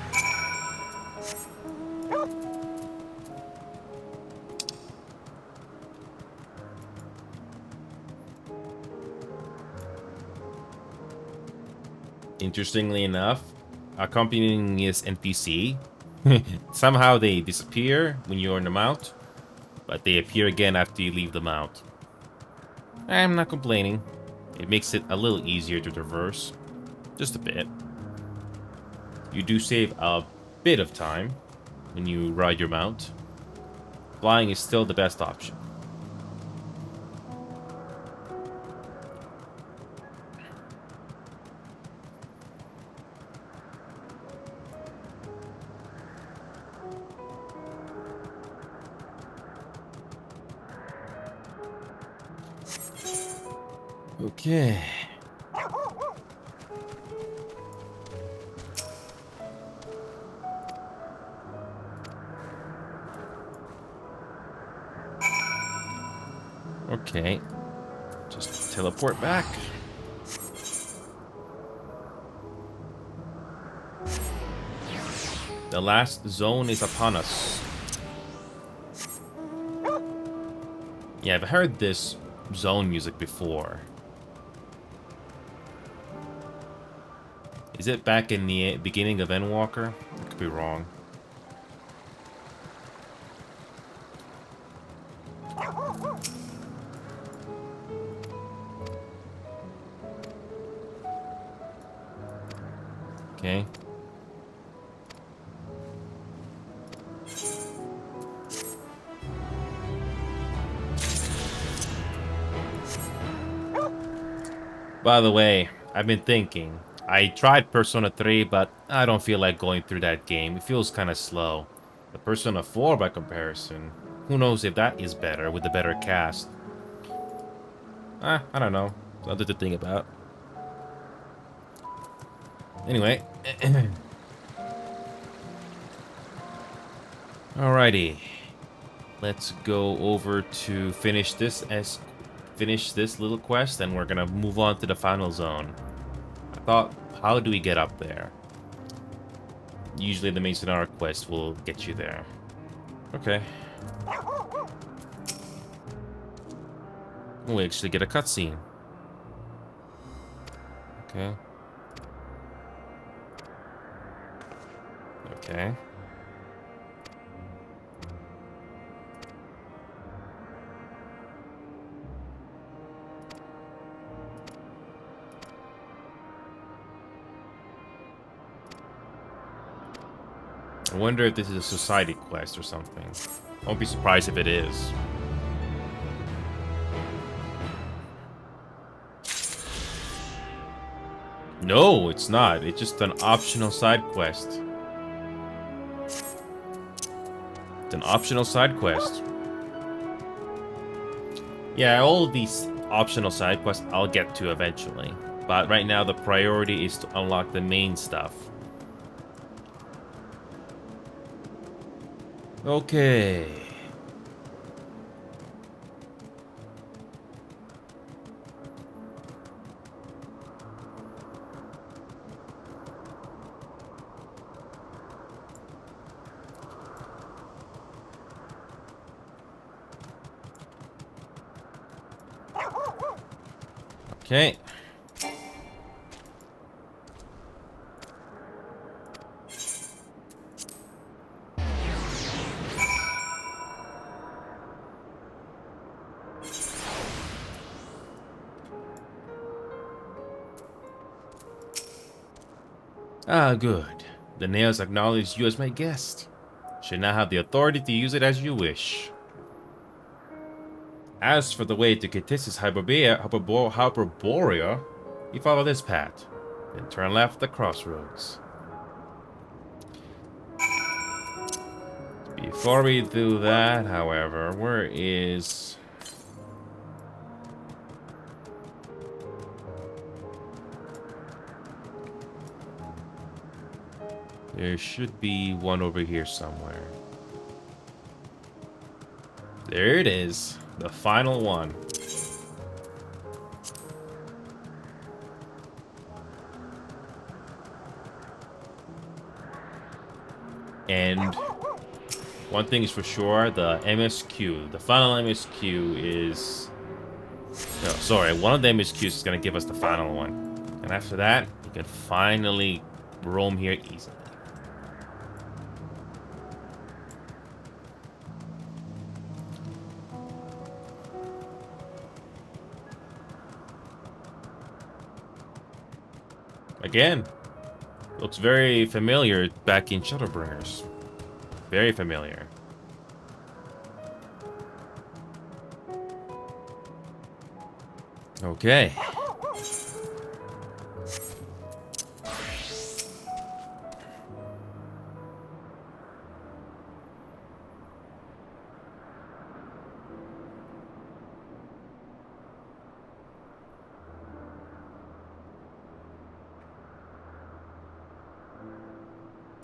Interestingly enough, accompanying this NPC, somehow they disappear when you're on the mount, but they appear again after you leave the mount. I'm not complaining. It makes it a little easier to traverse. Just a bit. You do save a bit of time when you ride your mount. Flying is still the best option. Okay. Okay. Just teleport back. The last zone is upon us. Yeah, I've heard this zone music before. Is it back in the beginning of Endwalker? I could be wrong. Okay. By the way, I've been thinking. I tried Persona 3, but I don't feel like going through that game. It feels kind of slow. The Persona 4, by comparison, who knows if that is better with a better cast. I don't know. Something to think about. Anyway. Alrighty. Let's go over to finish this little quest, and we're gonna move on to the final zone. I thought, how do we get up there? Usually the main scenario quest will get you there. Okay. We actually get a cutscene. Okay. Okay. I wonder if this is a society quest or something. I won't be surprised if it is. No, it's not. It's just an optional side quest. It's an optional side quest. Yeah, all of these optional side quests I'll get to eventually. But right now the priority is to unlock the main stuff. Okay. Okay. Ah, good. The nails acknowledge you as my guest. Should now have the authority to use it as you wish. As for the way to Kittis' Hyperborea, you follow this path, then turn left at the crossroads. Before we do that, however, where is... There should be one over here somewhere. There it is. The final one. And one thing is for sure, the MSQ, the final MSQ is... No, sorry, one of the MSQs is going to give us the final one. And after that, you can finally roam here easily. Again, looks very familiar back in Shadowbringers. Very familiar. Okay.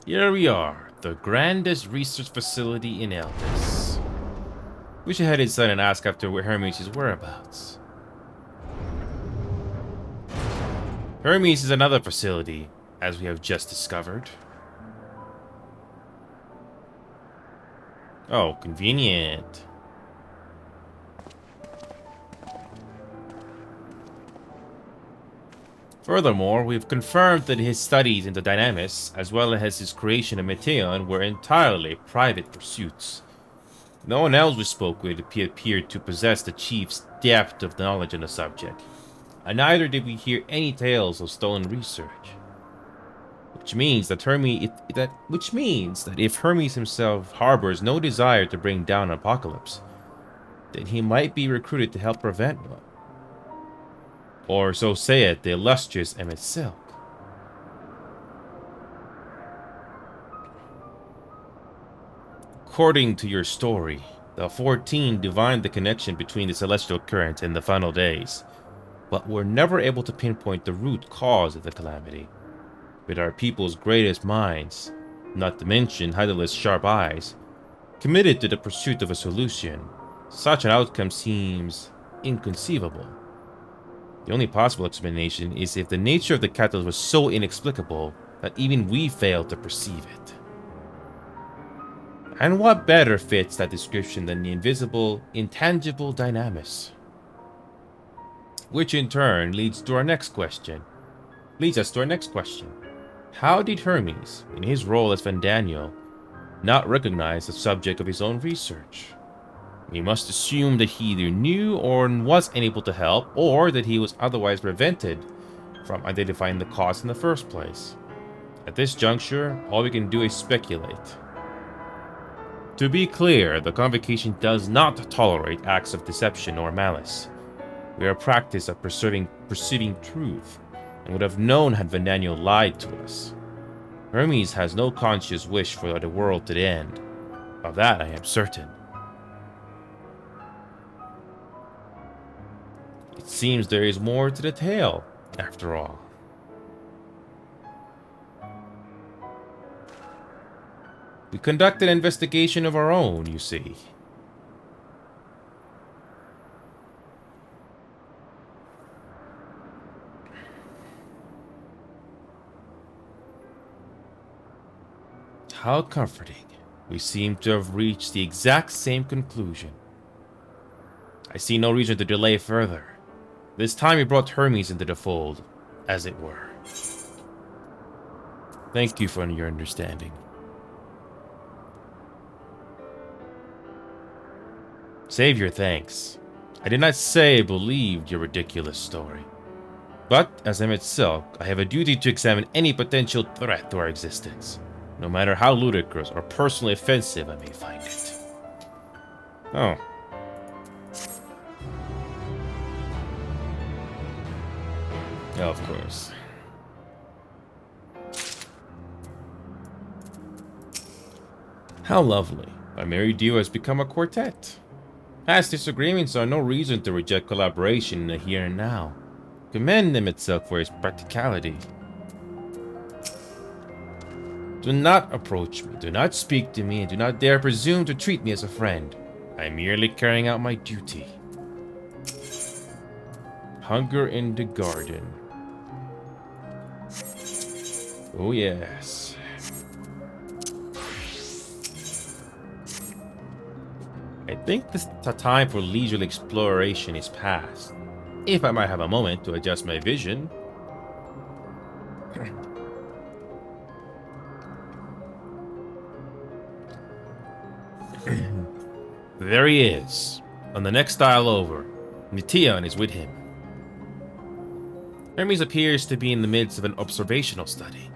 Here we are, the grandest research facility in Eldis. We should head inside and ask after Hermes' whereabouts. Hermes is another facility, as we have just discovered. Oh, convenient. Furthermore, we've confirmed that his studies into Dynamis, as well as his creation of Meteon, were entirely private pursuits. No one else we spoke with appeared to possess the chief's depth of knowledge on the subject, and neither did we hear any tales of stolen research. Which means that if Hermes himself harbors no desire to bring down an apocalypse, then he might be recruited to help prevent one. Or so saith the illustrious Emmett Silk. According to your story, the 14 divined the connection between the celestial current and the final days, but were never able to pinpoint the root cause of the calamity. With our people's greatest minds, not to mention Hydalis' sharp eyes, committed to the pursuit of a solution, such an outcome seems inconceivable. The only possible explanation is if the nature of the catalyst was so inexplicable that even we failed to perceive it. And what better fits that description than the invisible, intangible dynamis? Which in turn leads us to our next question. How did Hermes, in his role as Vandaniel, not recognize the subject of his own research? We must assume that he either knew or was unable to help, or that he was otherwise prevented from identifying the cause in the first place. At this juncture, all we can do is speculate. To be clear, the Convocation does not tolerate acts of deception or malice. We are practiced at perceiving truth, and would have known had Vandaniel lied to us. Hermes has no conscious wish for the world to end. Of that I am certain. It seems there is more to the tale, after all. We conducted an investigation of our own, you see. How comforting. We seem to have reached the exact same conclusion. I see no reason to delay further. This time we brought Hermes into the fold, as it were. Thank you for your understanding. Save your thanks. I did not say I believed your ridiculous story. But, as Emmett Silk, I have a duty to examine any potential threat to our existence, no matter how ludicrous or personally offensive I may find it. Oh. Of course. How lovely. Our merry duo has become a quartet. Past disagreements are no reason to reject collaboration in the here and now. Commend him itself for his practicality. Do not approach me, do not speak to me, and do not dare presume to treat me as a friend. I am merely carrying out my duty. Hunger in the garden. Oh yes. I think the time for leisurely exploration is past. If I might have a moment to adjust my vision. There he is, on the next dial over. Nitian is with him. Hermes appears to be in the midst of an observational study,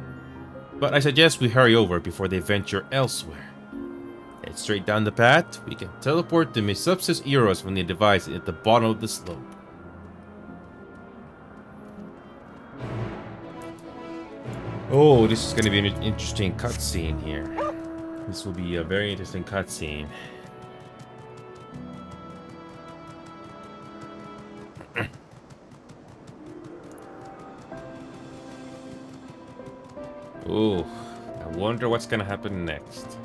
but I suggest we hurry over before they venture elsewhere. Head straight down the path, we can teleport the Mesopsis Eros from the device at the bottom of the slope. Oh, this is going to be an interesting cutscene here. This will be a very interesting cutscene. Oh, I wonder what's going to happen next.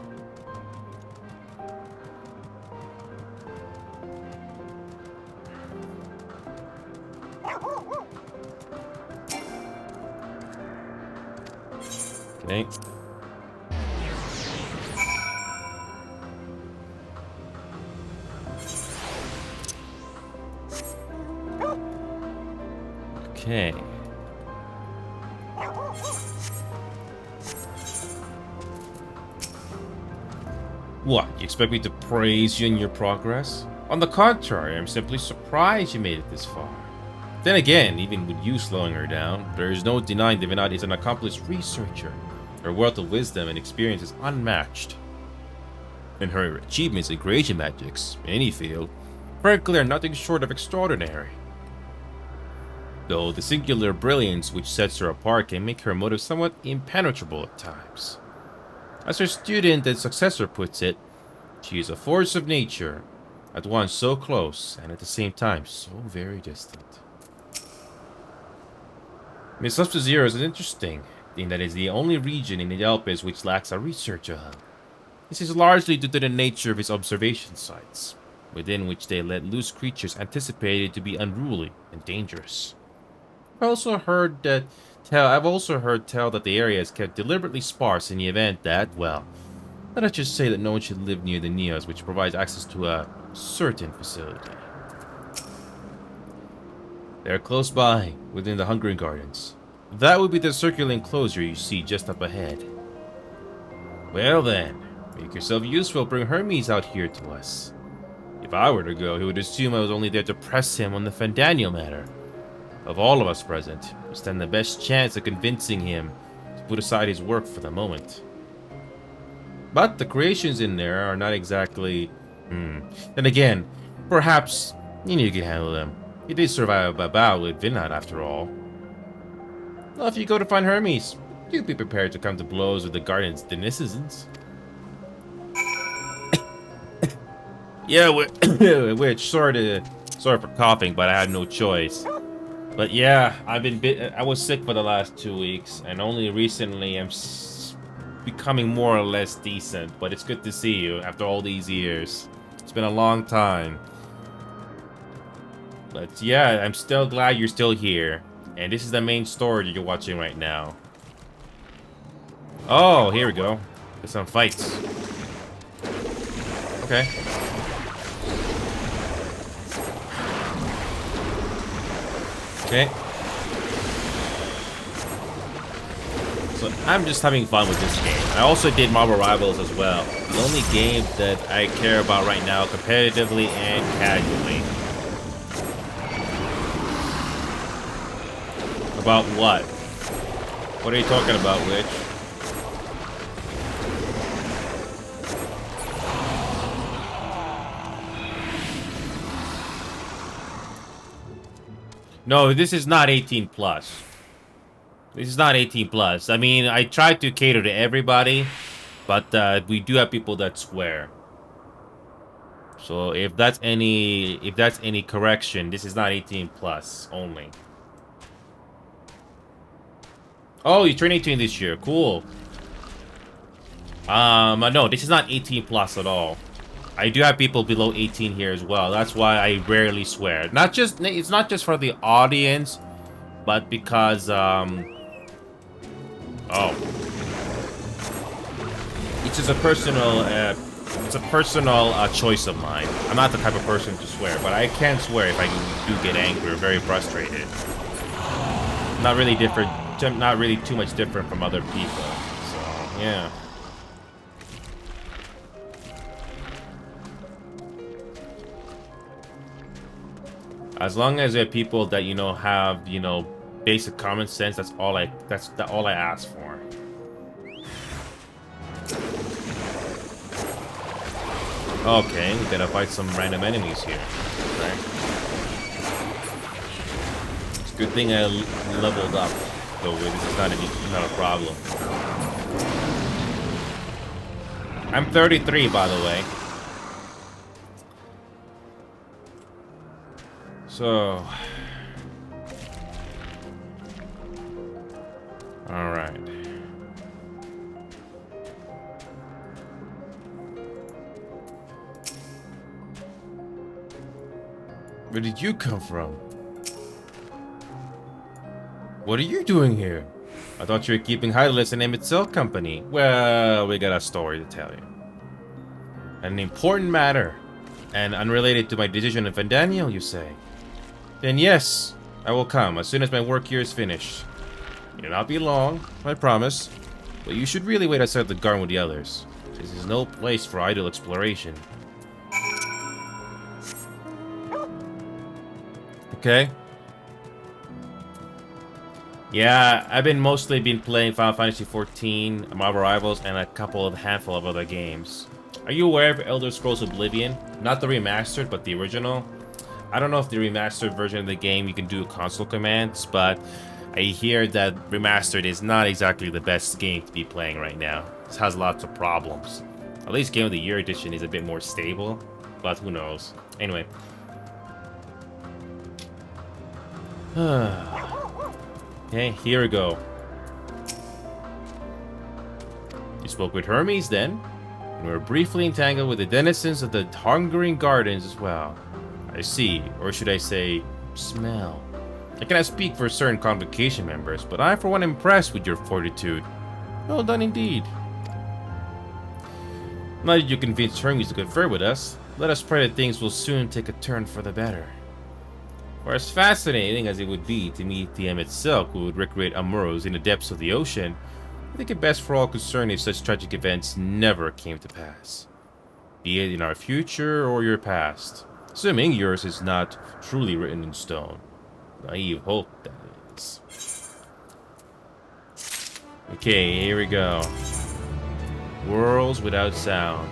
Okay. Okay. What, you expect me to praise you in your progress? On the contrary, I'm simply surprised you made it this far. Then again, even with you slowing her down, there is no denying Divinati is an accomplished researcher. Her wealth of wisdom and experience is unmatched. And her achievements in creation magics, in any field, frankly are nothing short of extraordinary. though the singular brilliance which sets her apart can make her motive somewhat impenetrable at times. As her student and successor puts it, she is a force of nature, at once so close and at the same time so very distant. Miss Sub-Zero is interesting, in that it is the only region in the Alpes which lacks a research hub. This is largely due to the nature of its observation sites, within which they let loose creatures anticipated to be unruly and dangerous. I've also heard tell that the area is kept deliberately sparse in the event that, well, let us just say that no one should live near the Neos, which provides access to a certain facility. They are close by, within the Hungering Gardens. That would be the circular enclosure you see just up ahead. Well then, make yourself useful, bring Hermes out here to us. If I were to go, he would assume I was only there to press him on the Fandaniel matter. Of all of us present, we stand the best chance of convincing him to put aside his work for the moment. But the creations in there are not exactly... Then again, perhaps you can handle them. He did survive a bout with Vinod after all. Well, if you go to find Hermes, do be prepared to come to blows with the garden's denizens. Yeah, which sorry for coughing, but I had no choice. But yeah, I was sick for the last 2 weeks, and only recently I'm becoming more or less decent. But it's good to see you after all these years. It's been a long time. But yeah, I'm still glad you're still here. And this is the main story that you're watching right now. Oh, here we go. There's some fights. Okay. Okay. So I'm just having fun with this game. I also did Marvel Rivals as well. The only game that I care about right now, competitively and casually. About what? What are you talking about, Witch? No, this is not 18 plus. This is not 18 plus. I mean, I try to cater to everybody, but we do have people that swear. So if that's any correction, this is not 18 plus only. Oh, you turned 18 this year. Cool. No, this is not 18 plus at all. I do have people below 18 here as well. That's why I rarely swear. It's not just for the audience, but because it's just a personal choice of mine. I'm not the type of person to swear, but I can swear if I do get angry or very frustrated. Not really different. Not really too much different from other people. So yeah. As long as there are people that have basic common sense, that's all I ask for. Okay, we gotta fight some random enemies here. Okay. It's a good thing I leveled up, though. This is not a problem. I'm 33, by the way. So, all right. Where did you come from? What are you doing here? I thought you were keeping Hylas and Emmett Cell company. Well, we got a story to tell you. An important matter, and unrelated to my decision in Fandaniel, you say? Then yes, I will come as soon as my work here is finished. It'll not be long, I promise, but you should really wait outside the garden with the others. This is no place for idle exploration. Okay. Yeah, I've mostly been playing Final Fantasy XIV, Marvel Rivals, and a handful of other games. Are you aware of Elder Scrolls Oblivion? Not the remastered, but the original? I don't know if the remastered version of the game you can do console commands, but I hear that remastered is not exactly the best game to be playing right now. It has lots of problems. At least Game of the Year edition is a bit more stable, but who knows. Anyway. Okay, here we go. You spoke with Hermes then, and were briefly entangled with the denizens of the Hungering Gardens as well. I see, or should I say, smell. I cannot speak for certain convocation members, but I for one am impressed with your fortitude. Well done indeed. Now that you convinced Hermes to confer with us, let us pray that things will soon take a turn for the better. For as fascinating as it would be to meet the Emmet Silk who would recreate Amuros in the depths of the ocean, I think it best for all concerned if such tragic events never came to pass. Be it in our future or your past, assuming yours is not truly written in stone. Naive hope, that is. Okay, here we go. Worlds without sound.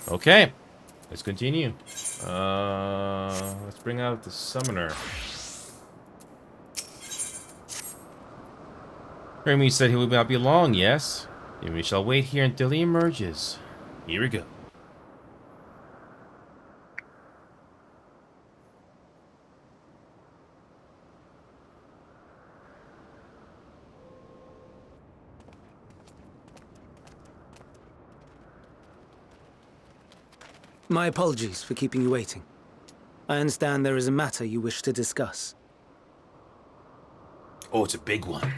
Okay, let's continue. Let's bring out the summoner. Hermes said he would not be long, yes? Then we shall wait here until he emerges. Here we go. My apologies for keeping you waiting. I understand there is a matter you wish to discuss. Oh, it's a big one.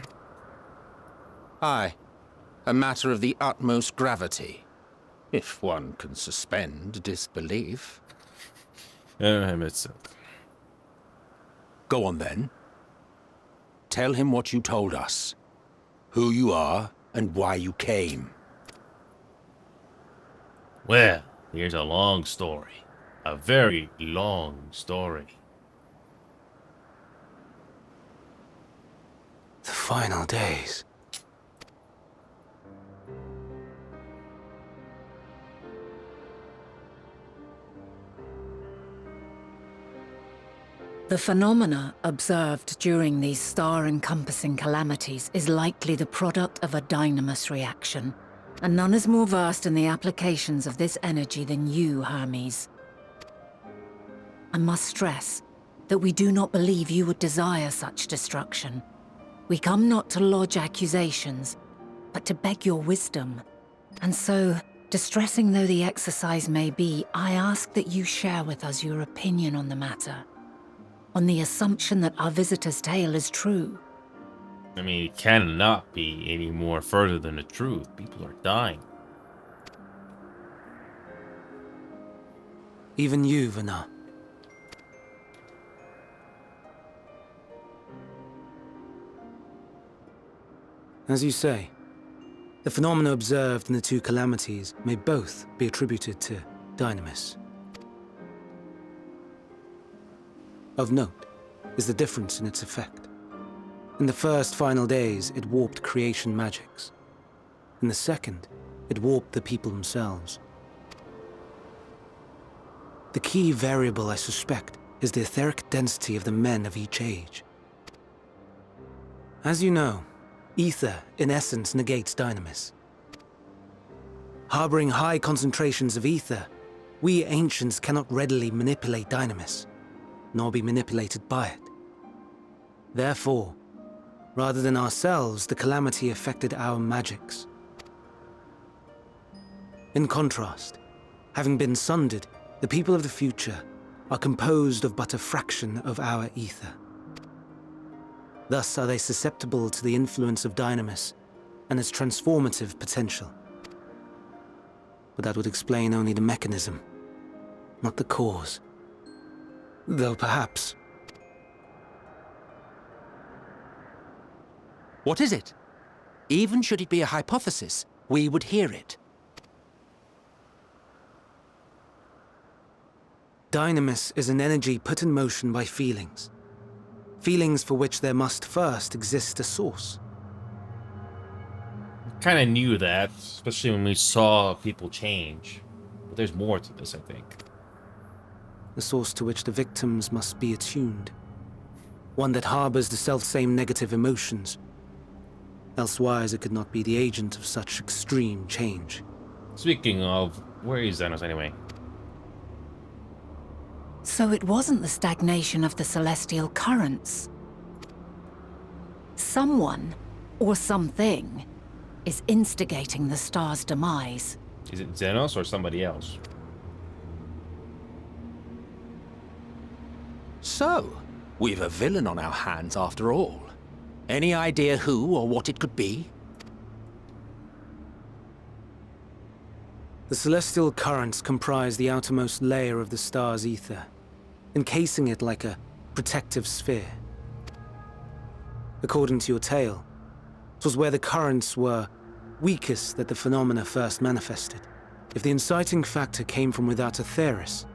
Aye. A matter of the utmost gravity. If one can suspend disbelief. It's Go on then. Tell him what you told us. Who you are and why you came. well, here's a long story. A very long story. The final days. The phenomena observed during these star-encompassing calamities is likely the product of a dynamis reaction, and none is more versed in the applications of this energy than you, Hermes. I must stress that we do not believe you would desire such destruction. We come not to lodge accusations, but to beg your wisdom. And so, distressing though the exercise may be, I ask that you share with us your opinion on the matter, on the assumption that our visitor's tale is true. I mean, it cannot be any more further than the truth. People are dying. Even you, Vana. As you say, the phenomena observed in the two calamities may both be attributed to dynamis. Of note is the difference in its effect. In the first final days, it warped creation magics. In the second, it warped the people themselves. The key variable, I suspect, is the etheric density of the men of each age. As you know, ether, in essence, negates dynamis. Harboring high concentrations of ether, we ancients cannot readily manipulate dynamis, nor be manipulated by it. Therefore, rather than ourselves, the calamity affected our magics. In contrast, having been sundered, the people of the future are composed of but a fraction of our ether. Thus are they susceptible to the influence of dynamis and its transformative potential. But that would explain only the mechanism, not the cause. Though perhaps... What is it? Even should it be a hypothesis, we would hear it. Dynamis is an energy put in motion by feelings. Feelings for which there must first exist a source. Kind of knew that, especially when we saw people change. But there's more to this, I think. a source to which the victims must be attuned. One that harbors the self-same negative emotions. Elsewise, it could not be the agent of such extreme change. Speaking of, where is Xenos anyway? So it wasn't the stagnation of the celestial currents. Someone, or something, is instigating the star's demise. Is it Xenos or somebody else? So, we've a villain on our hands after all. Any idea who or what it could be? The celestial currents comprise the outermost layer of the star's ether, encasing it like a protective sphere. According to your tale, it was where the currents were weakest that the phenomena first manifested. If the inciting factor came from without Aetheris,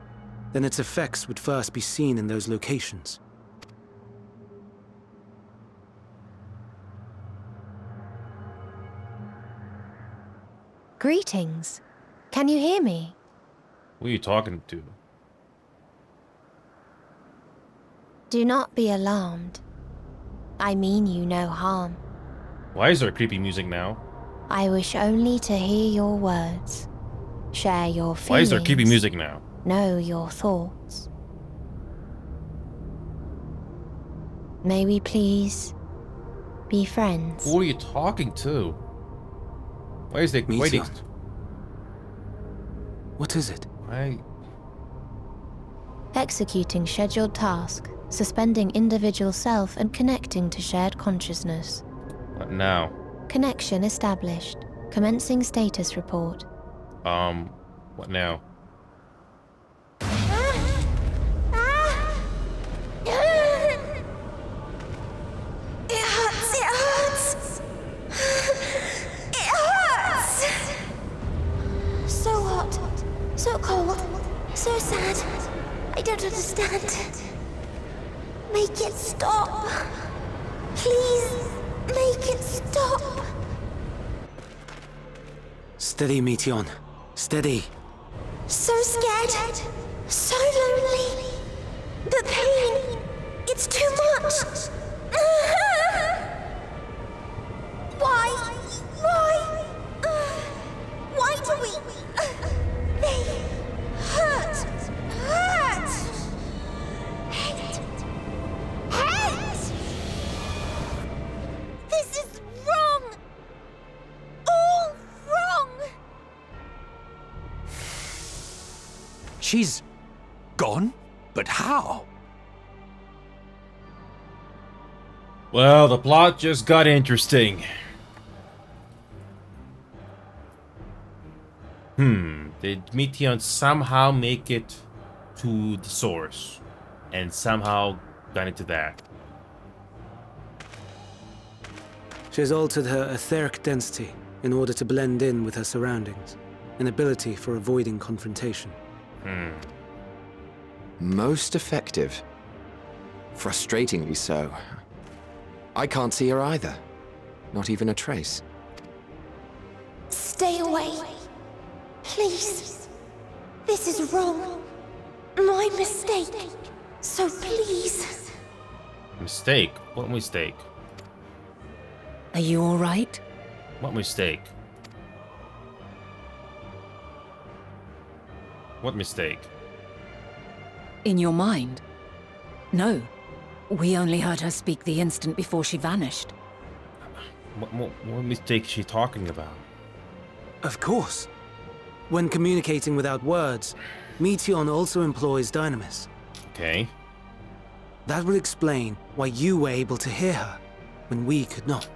then its effects would first be seen in those locations. Greetings. Can you hear me? Who are you talking to? Do not be alarmed. I mean you no harm. Why is there creepy music now? I wish only to hear your words, share your feelings. Why is there creepy music now? Know your thoughts. May we please be friends? Who are you talking to? Why is they Me waiting? too. What is it? Why? Executing scheduled task, suspending individual self and connecting to shared consciousness. What now? Connection established. Commencing status report. What now? So hot, so cold, so sad. I don't understand. Make it stop. Please, make it stop. Steady, Meteon. Steady. So scared, so lonely. The pain, it's too much. Why? Why do we? They hurt. Hate. This is wrong. All wrong. She's gone? But how? Well, the plot just got interesting. Did Meteon somehow make it to the source? And somehow got into that? She has altered her etheric density in order to blend in with her surroundings, an ability for avoiding confrontation. Most effective. Frustratingly so. I can't see her either. Not even a trace. Stay away. Please. This is wrong. My mistake. So please. Mistake? What mistake? Are you all right? What mistake? What mistake? In your mind? No. We only heard her speak the instant before she vanished. What mistake is she talking about? Of course. When communicating without words, Meteon also employs Dynamis. Okay. That will explain why you were able to hear her, when we could not.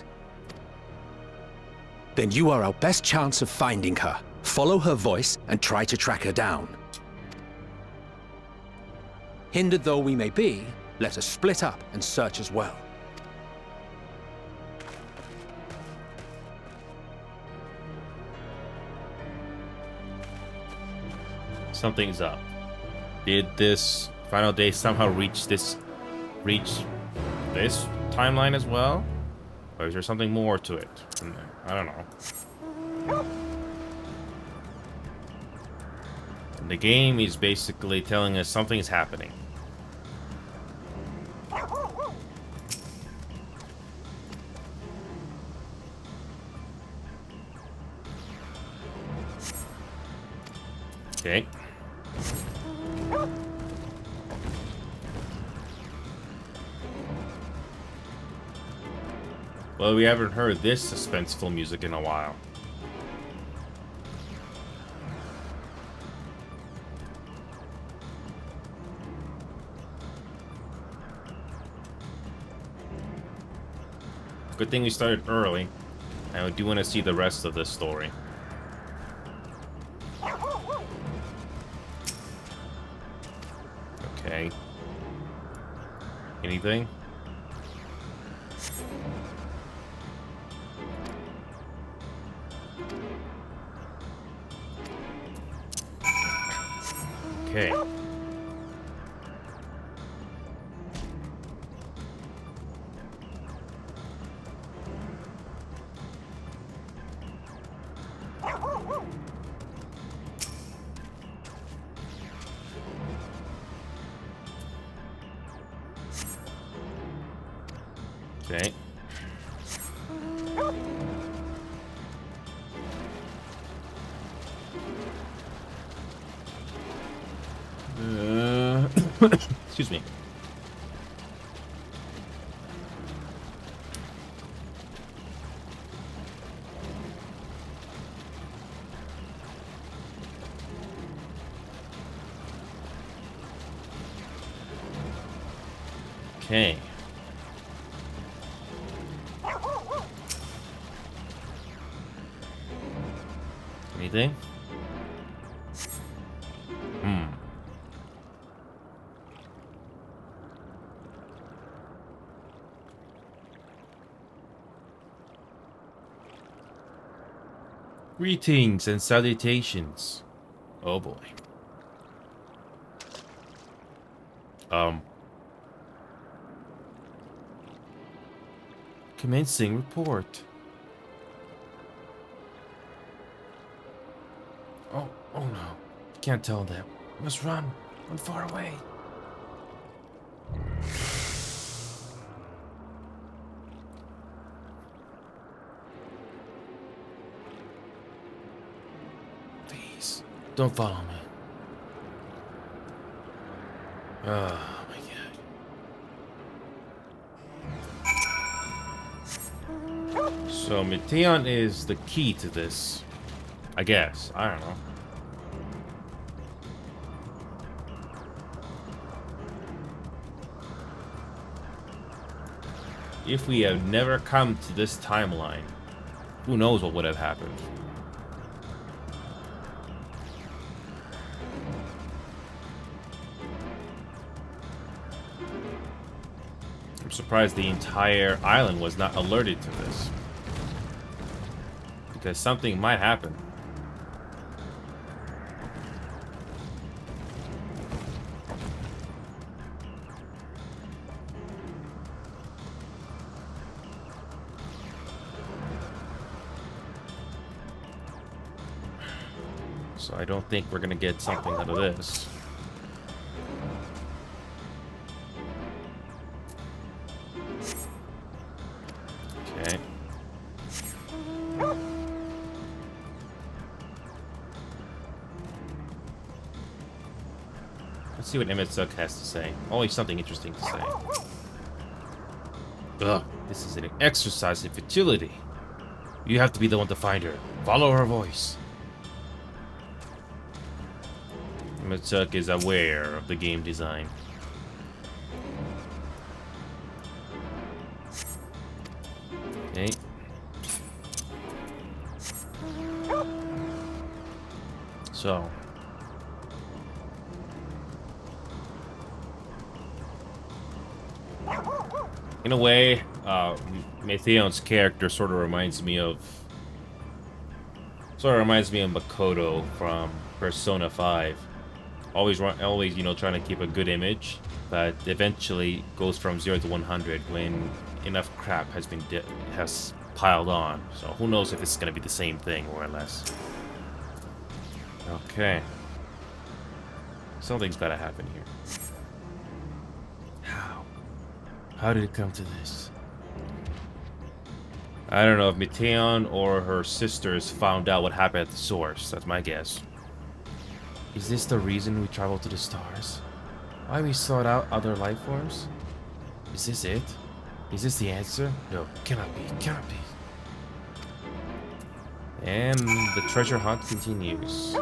Then you are our best chance of finding her. Follow her voice and try to track her down. Hindered though we may be, let us split up and search as well. Something's up. Did this final day somehow reach this timeline as well? Or is there something more to it? I don't know. The game is basically telling us something is happening. Okay. Well, we haven't heard this suspenseful music in a while. Good thing we started early. I do want to see the rest of this story. Okay. Anything? Okay. Okay. Excuse me. Okay. Anything? Greetings and salutations. Oh boy. Commencing report. Oh no. Can't tell them. Must run. Run far away. Please, don't follow me. Oh my god. So Meteon is the key to this. I guess. I don't know. If we had never come to this timeline, who knows what would have happened. I'm surprised the entire island was not alerted to this. Because something might happen. So I don't think we're gonna get something out of this. Okay. Let's see what Emetsuk has to say. Always something interesting to say. Ugh, this is an exercise in futility. You have to be the one to find her. Follow her voice. Emetsuk is aware of the game design. Okay. So. In a way, Meteon's character sort of reminds me of Makoto from Persona 5. Always, you know, trying to keep a good image, but eventually goes from 0 to 100 when enough crap has piled on. So who knows if it's gonna be the same thing, more or less. Okay. Something's gotta happen here. How? How did it come to this? I don't know if Meteon or her sisters found out what happened at the source. That's my guess. Is this the reason we traveled to the stars? Why we sought out other life forms? Is this it? Is this the answer? No, cannot be, cannot be. And the treasure hunt continues.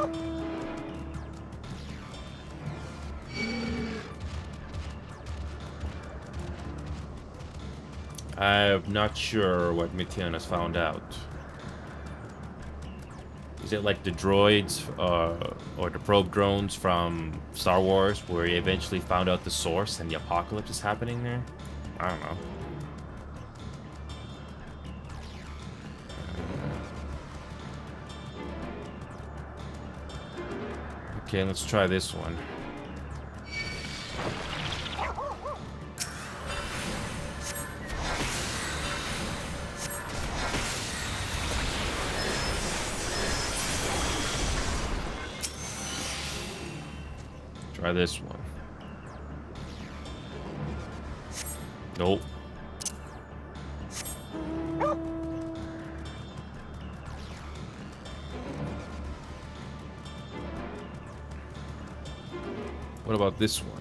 I'm not sure what Meteon has found out. Is it like the droids or the probe drones from Star Wars, where he eventually found out the source and the apocalypse is happening there? I don't know. Okay, let's try this one. Try this one. Nope. What about this one?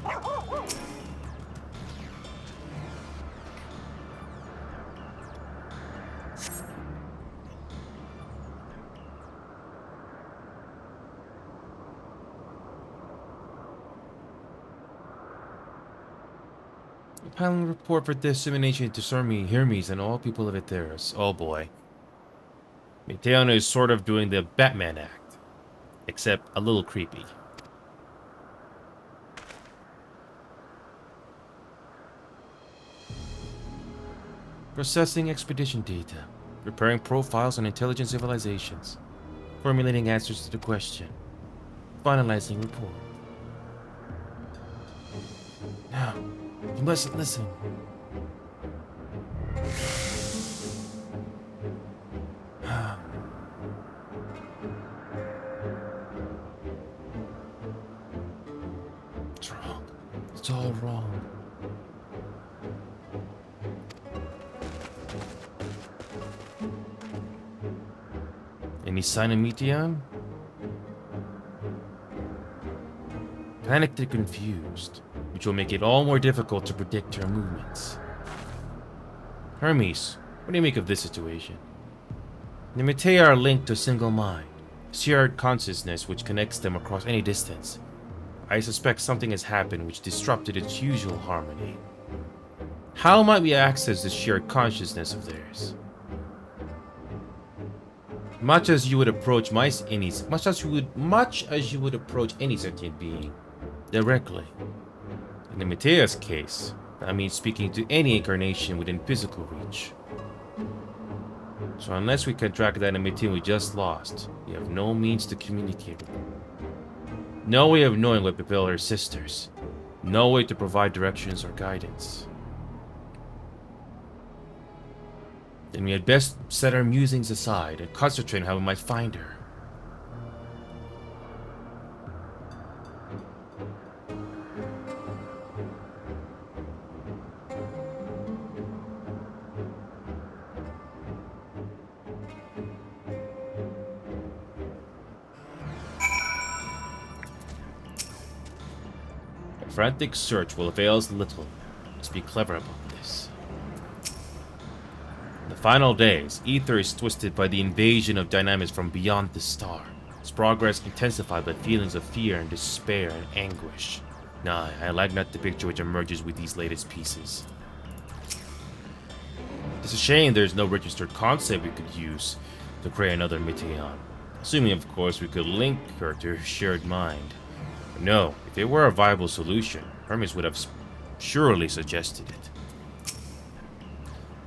Compelling report for dissemination to Hermes and all people of Etheris. Oh boy. Meteona is sort of doing the Batman act, except a little creepy. Processing expedition data. Preparing profiles on intelligent civilizations. Formulating answers to the question. Finalizing report. Now, you must listen. It's wrong. It's all wrong. Any sign of Meteon? Panicked and confused, which will make it all more difficult to predict her movements. Hermes, what do you make of this situation? The Metea are linked to a single mind, a shared consciousness which connects them across any distance. I suspect something has happened which disrupted its usual harmony. How might we access this shared consciousness of theirs? Much as you would approach any sentient being directly. In the Metea's case, that means speaking to any incarnation within physical reach. So unless we can track down the Metea we just lost, we have no means to communicate with them. No way of knowing what befell her sisters. No way to provide directions or guidance. Then we had best set our musings aside and concentrate on how we might find her. A frantic search will avail us little. Let's be clever about this. In the final days, Ether is twisted by the invasion of dynamics from beyond the star. Its progress intensified by feelings of fear and despair and anguish. Nah, I like not the picture which emerges with these latest pieces. It's a shame there's no registered concept we could use to create another Meteon. Assuming, of course, we could link her to her shared mind. But no, if it were a viable solution, Hermes would have surely suggested it.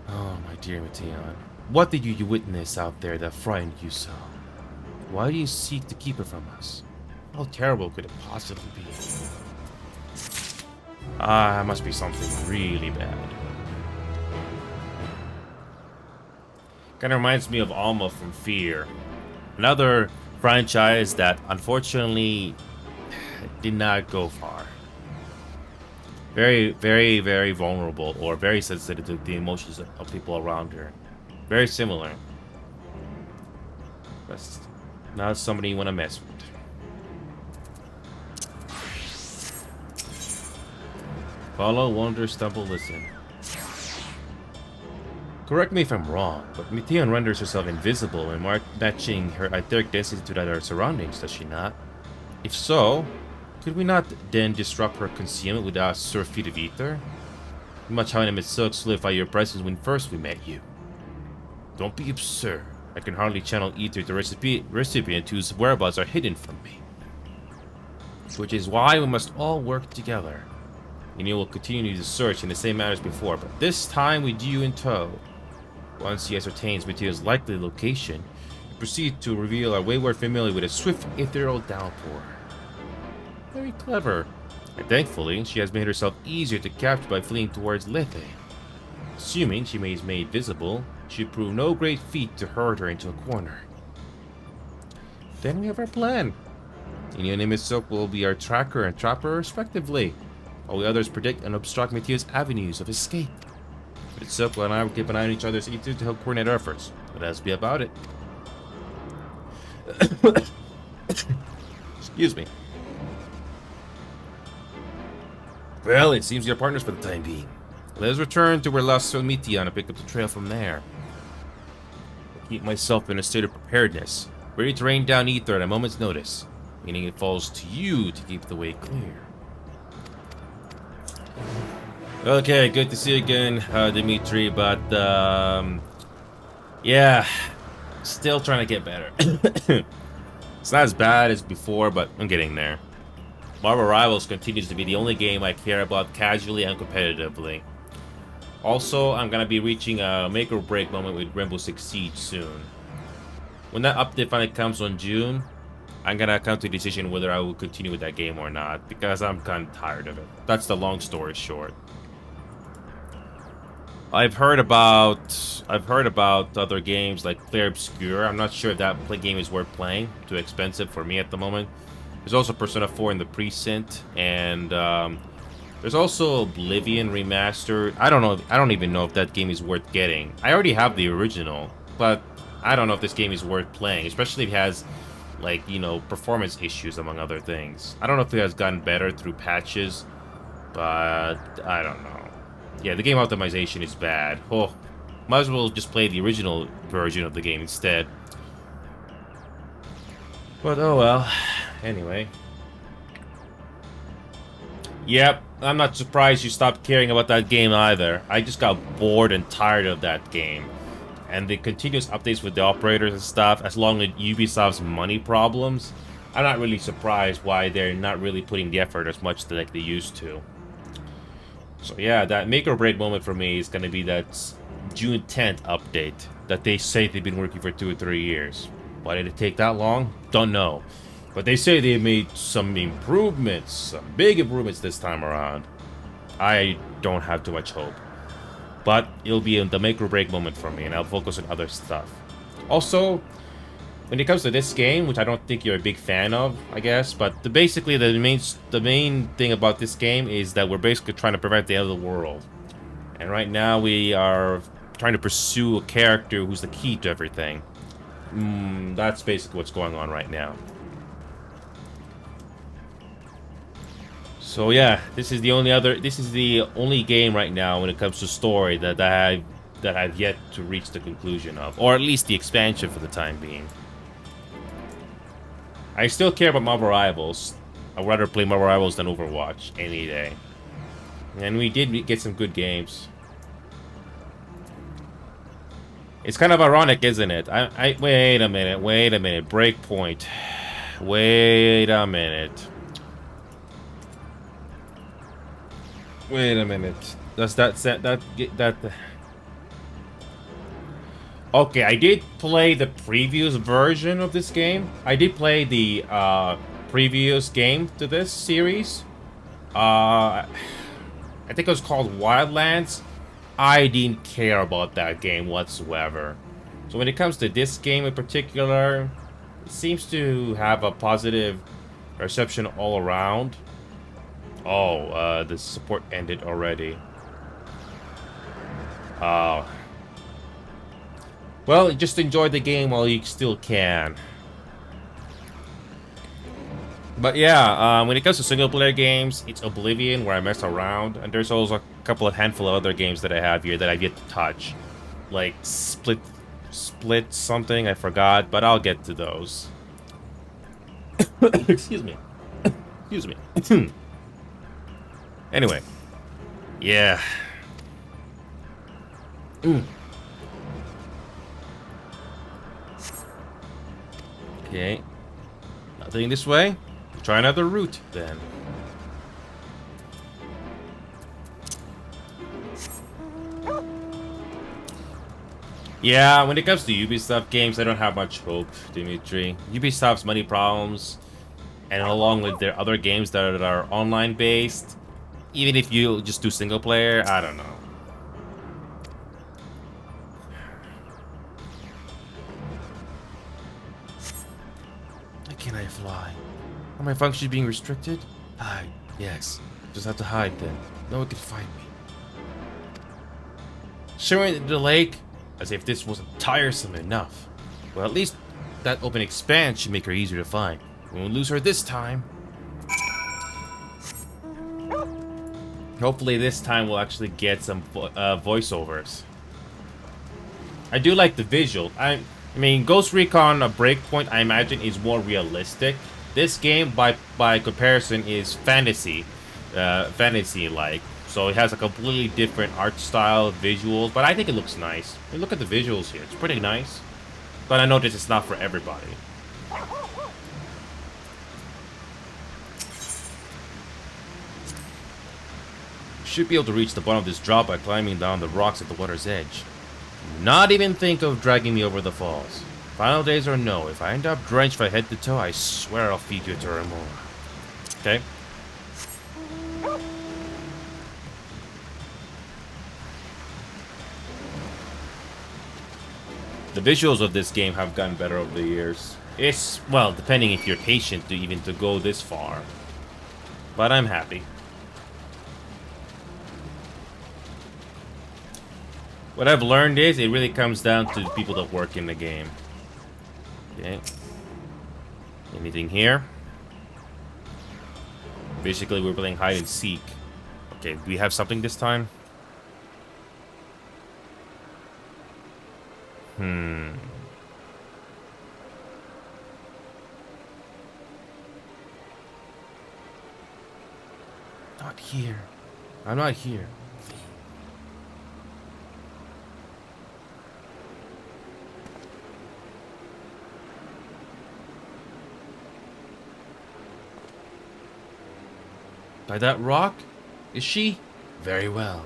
Oh, my dear Meteon, what did you witness out there that frightened you so? Why do you seek to keep it from us? How terrible could it possibly be? It must be something really bad. Kinda reminds me of Alma from Fear. Another franchise that unfortunately did not go far. Very, very, very vulnerable, or very sensitive to the emotions of people around her. Very similar. That's not somebody you want to mess with. Follow, wonder, stumble, listen. Correct me if I'm wrong, but Meteon renders herself invisible and matching her etheric density to that of her surroundings, does she not? If so, could we not then disrupt her concealment with our surf feet of ether? Much how it silk solidify your presence when first we met you. Don't be absurd. I can hardly channel ether to recipient whose whereabouts are hidden from me. Which is why we must all work together. And you will continue to search in the same manner as before, but this time with you in tow. Once he ascertains Meteor's likely location, we proceed to reveal our wayward familiar with a swift ethereal downpour. Very clever. And thankfully, she has made herself easier to capture by fleeing towards Lethe. Assuming she is made visible, it should prove no great feat to herd her into a corner. Then we have our plan. Inian and Mitsuko will be our tracker and trapper respectively. All the others predict and obstruct Meteor's avenues of escape. Mitsuko and I will keep an eye on each other's ether to help coordinate our efforts. But that's be about it. Excuse me. Well, it seems you're partners for the time being. Let's return to where last saw Meteon and pick up the trail from there. I'll keep myself in a state of preparedness, ready to rain down ether at a moment's notice, meaning it falls to you to keep the way clear. Okay, good to see you again, Dimitri, but, yeah, still trying to get better. It's not as bad as before, but I'm getting there. Marvel Rivals continues to be the only game I care about casually and competitively. Also, I'm gonna be reaching a make or break moment with Rainbow Six Siege soon. When that update finally comes on June, I'm gonna come to a decision whether I will continue with that game or not, because I'm kind of tired of it. That's the long story short. I've heard about other games like Clair Obscur. I'm not sure if that game is worth playing. Too expensive for me at the moment. There's also Persona 4 in the Precinct, and there's also Oblivion Remastered. I don't even know if that game is worth getting. I already have the original, but I don't know if this game is worth playing, especially if it has, like, you know, performance issues among other things. I don't know if it has gotten better through patches, but I don't know. Yeah, the game optimization is bad. Oh, might as well just play the original version of the game instead. But oh well. Anyway. Yep, I'm not surprised you stopped caring about that game either. I just got bored and tired of that game. And the continuous updates with the operators and stuff, as long as Ubisoft's money problems, I'm not really surprised why they're not really putting the effort as much like they used to. So yeah, that make or break moment for me is going to be that June 10th update that they say they've been working for 2 or 3 years. Why did it take that long? Don't know. But they say they made some improvements, some big improvements this time around. I don't have too much hope. But it'll be the make or break moment for me, and I'll focus on other stuff. Also, when it comes to this game, which I don't think you're a big fan of, I guess, but basically the main thing about this game is that we're basically trying to prevent the end of the world. And right now we are trying to pursue a character who's the key to everything. That's basically what's going on right now. So yeah, this is the only game right now when it comes to story that I've yet to reach the conclusion of, or at least the expansion for the time being. I still care about Marvel Rivals. I'd rather play Marvel Rivals than Overwatch any day. And we did get some good games. It's kind of ironic, isn't it? Wait a minute. Breakpoint. Wait a minute. Wait a minute. Does that set that? Okay, I did play the previous version of this game. I did play the previous game to this series. I think it was called Wildlands. I didn't care about that game whatsoever. So when it comes to this game in particular, it seems to have a positive Reception all around. Oh, the support ended already. Oh. Well, just enjoy the game while you still can. But yeah, when it comes to single-player games, it's Oblivion where I mess around, and there's also a couple of handful of other games that I have here that I've yet to touch, like Split something, I forgot, but I'll get to those. Excuse me. Excuse me. Anyway, yeah. Okay. Nothing this way. Try another route then. Yeah, when it comes to Ubisoft games, I don't have much hope, Dimitri. Ubisoft's money problems, and along with their other games that are online based, even if you just do single player, I don't know. Why can't I fly? Are my functions being restricted? Hide. Yes. Just have to hide then. No one can find me. Shimmering into the lake, as if this wasn't tiresome enough. Well, at least that open expanse should make her easier to find. We won't lose her this time. Hopefully this time we'll actually get some voiceovers. I do like the visual. I mean, Ghost Recon Breakpoint, I imagine, is more realistic. This game, by comparison, is fantasy-like. So it has a completely different art style, visuals, but I think it looks nice. I mean, look at the visuals here; it's pretty nice. But I know this is not for everybody. You should be able to reach the bottom of this drop by climbing down the rocks at the water's edge. Not even think of dragging me over the falls. Final days or no, if I end up drenched from head to toe, I swear I'll feed you to Remora. Okay? The visuals of this game have gotten better over the years. It's, well, depending if you're patient to even to go this far. But I'm happy. What I've learned is it really comes down to the people that work in the game. Okay. Anything here? Basically, we're playing hide and seek. Okay, do we have something this time? Not here. I'm not here. By that rock? Is she? Very well.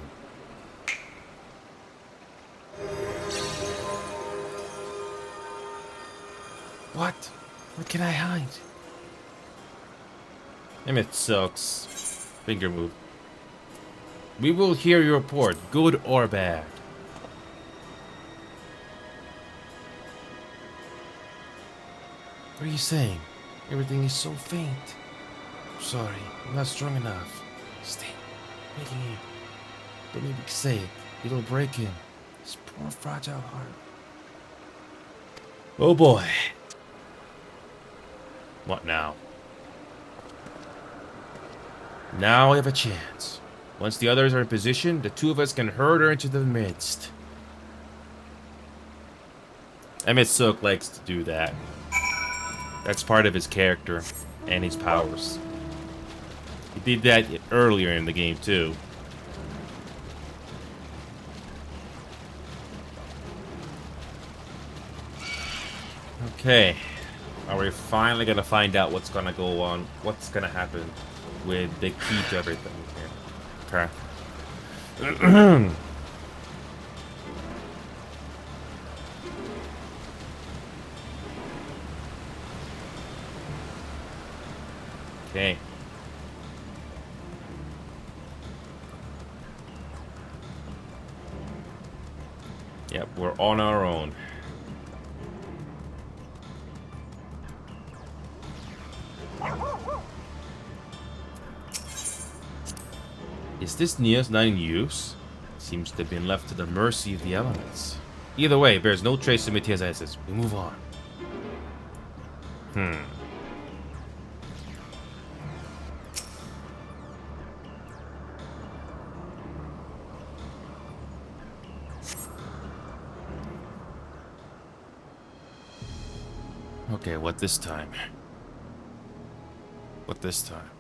What? What can I hide? It sucks. Finger move. We will hear your report, good or bad. What are you saying? Everything is so faint. Sorry, I'm not strong enough. Stay making it. Don't make me say it. It'll break him. His poor fragile heart. Oh boy. What now? Now I have a chance. Once the others are in position, the two of us can herd her into the midst. Emmett Sook likes to do that. That's part of his character and his powers. He did that earlier in the game too. Okay. Are we finally gonna find out what's gonna go on? What's gonna happen with the key to everything here? Okay. Okay. Yep, we're on our own. Is this Neos not in use? Seems to have been left to the mercy of the elements. Either way, bears no trace of Mitia's essence. We move on. Okay, what this time? What this time?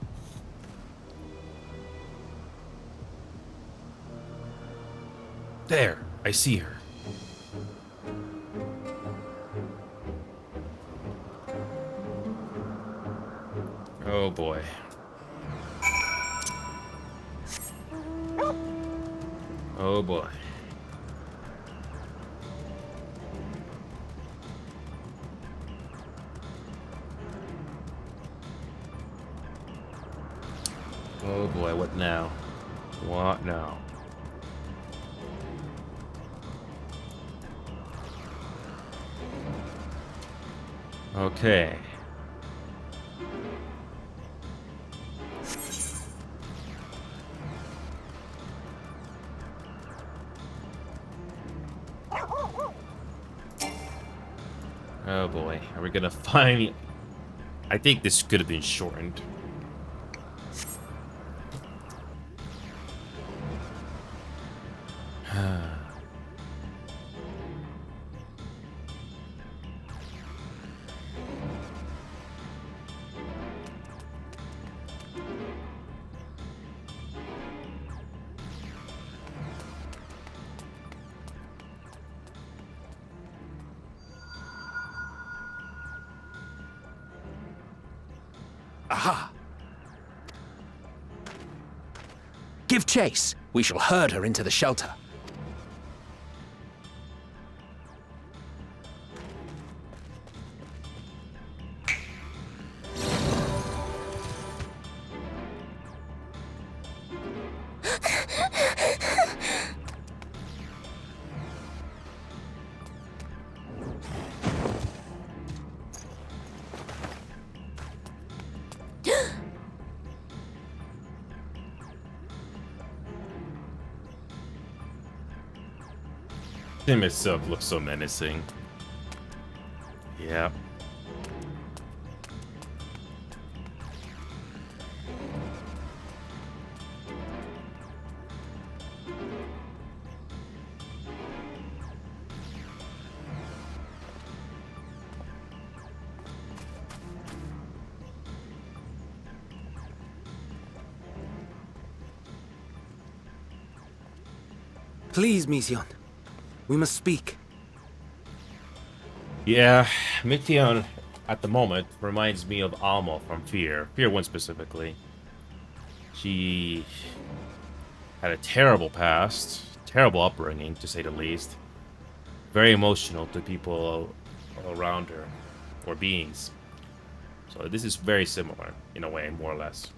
There, I see her. Oh boy. Oh boy. Oh boy, what now? What now? Okay. Oh boy, are we gonna finally... I think this could have been shortened. Aha! Give chase. We shall herd her into the shelter. Him itself looks so menacing. Yeah. Please, Mission. We must speak. Yeah, Mition at the moment reminds me of Alma from Fear. Fear 1 specifically. She had a terrible past, terrible upbringing to say the least. Very emotional to people around her, or beings. So this is very similar, in a way, more or less.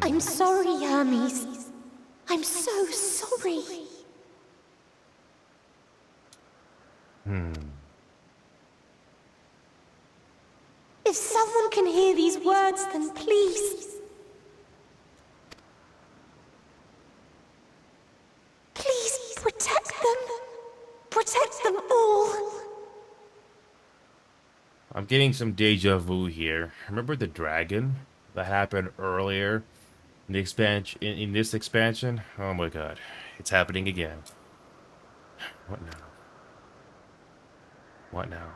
I'm sorry, Hermes. I'm so sorry. If someone can hear these words, then please. Please protect them. Protect them all. I'm getting some deja vu here. Remember the dragon that happened earlier in the expansion? In this expansion? Oh my god, it's happening again. What now? What now?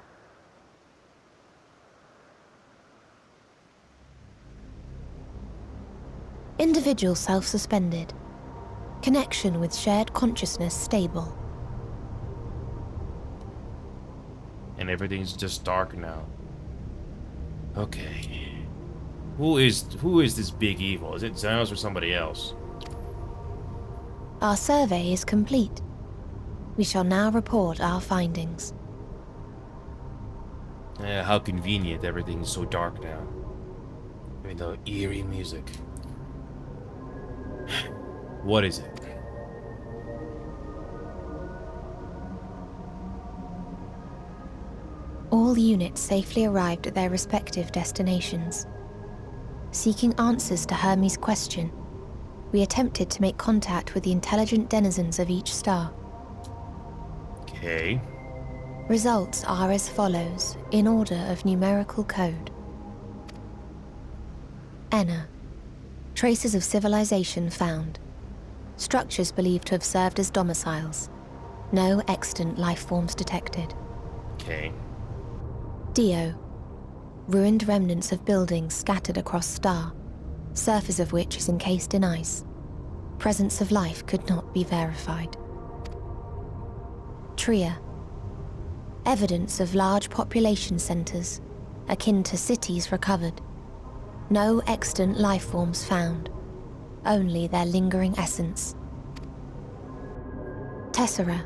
Individual self-suspended. Connection with shared consciousness stable. And everything's just dark now. Okay. Who is this big evil? Is it Xenos or somebody else? Our survey is complete. We shall now report our findings. How convenient everything is so dark now. Even though eerie music. What is it? All units safely arrived at their respective destinations. Seeking answers to Hermes' question, we attempted to make contact with the intelligent denizens of each star. Okay. Results are as follows, in order of numerical code. Enna. Traces of civilization found. Structures believed to have served as domiciles. No extant life forms detected. Okay. Dio. Ruined remnants of buildings scattered across star, surface of which is encased in ice. Presence of life could not be verified. Tria. Evidence of large population centers, akin to cities recovered. No extant life forms found, only their lingering essence. Tessera.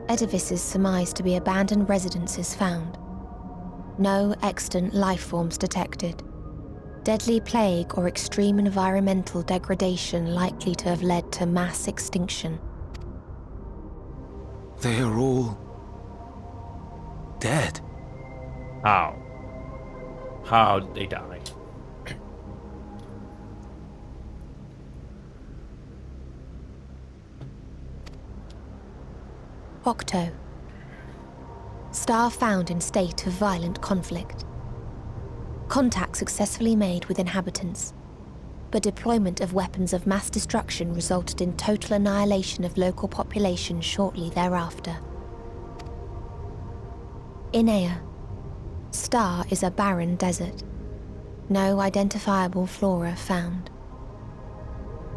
Edifices surmised to be abandoned residences found. No extant life forms detected. Deadly plague or extreme environmental degradation likely to have led to mass extinction. They are all dead. How? How did they die? Octo. Star found in state of violent conflict. Contact successfully made with inhabitants, but deployment of weapons of mass destruction resulted in total annihilation of local population shortly thereafter. Inea. Star is a barren desert. No identifiable flora found.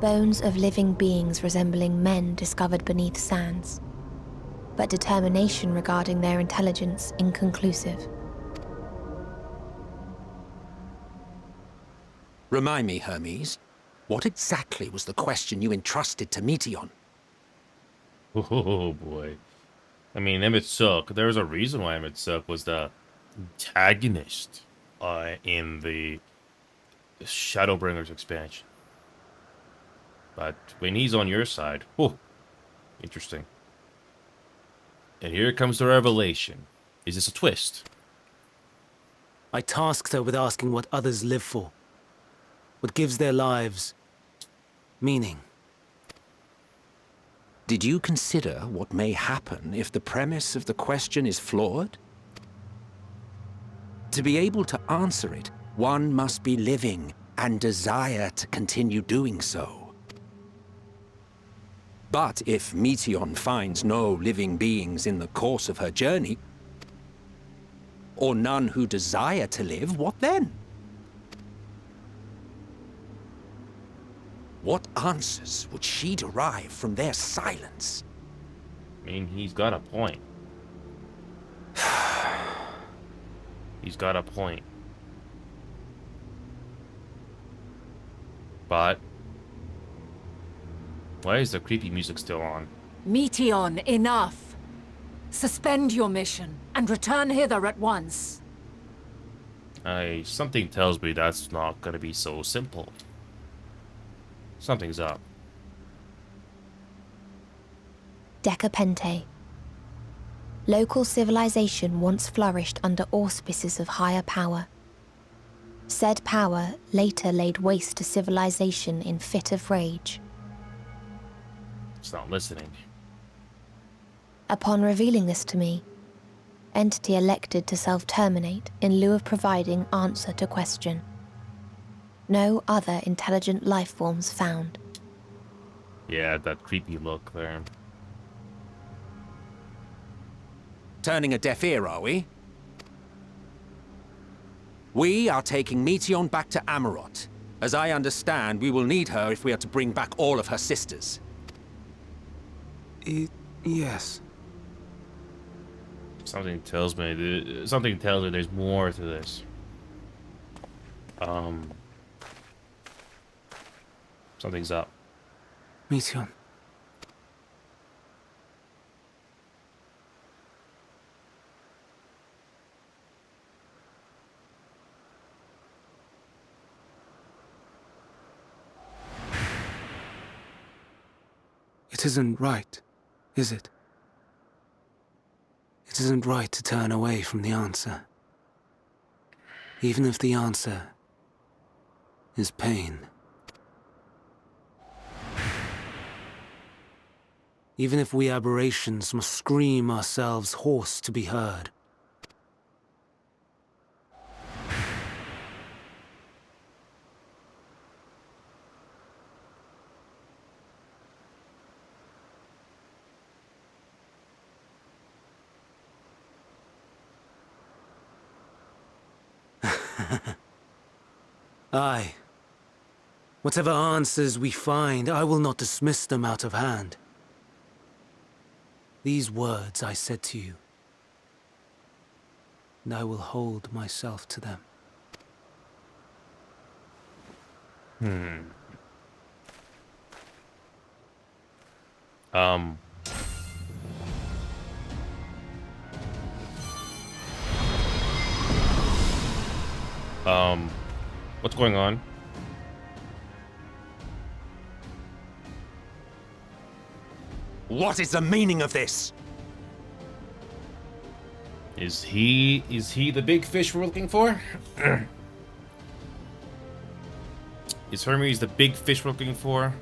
Bones of living beings resembling men discovered beneath sands, but determination regarding their intelligence inconclusive. Remind me, Hermes, what exactly was the question you entrusted to Meteon? Oh boy. I mean, Emmett Sook. There's a reason why Emmett Sook was the antagonist in the Shadowbringers expansion. But when he's on your side, whew, interesting. And here comes the revelation. Is this a twist? I tasked her with asking what others live for. What gives their lives meaning. Did you consider what may happen if the premise of the question is flawed? To be able to answer it, one must be living and desire to continue doing so. But if Meteon finds no living beings in the course of her journey, or none who desire to live, what then? What answers would she derive from their silence? I mean, he's got a point. He's got a point. But why is the creepy music still on? Meteon, enough! Suspend your mission and return hither at once. Something tells me that's not gonna be so simple. Something's up. Decapente. Local civilization once flourished under auspices of higher power. Said power later laid waste to civilization in fit of rage. It's not listening. Upon revealing this to me, entity elected to self-terminate in lieu of providing answer to question. No other intelligent life forms found. Yeah, that creepy look there. Turning a deaf ear, are we? We are taking Meteon back to Amarot. As I understand, we will need her if we are to bring back all of her sisters. Yes. Something tells me there's more to this. Something's up. Meteon. isn't right, is it? It isn't right to turn away from the answer. Even if the answer is pain. Even if we aberrations must scream ourselves hoarse to be heard. Aye. Whatever answers we find, I will not dismiss them out of hand. These words I said to you, and I will hold myself to them. Um. What's going on? What is the meaning of this? Is he the big fish we're looking for? Is Hermes the big fish we're looking for?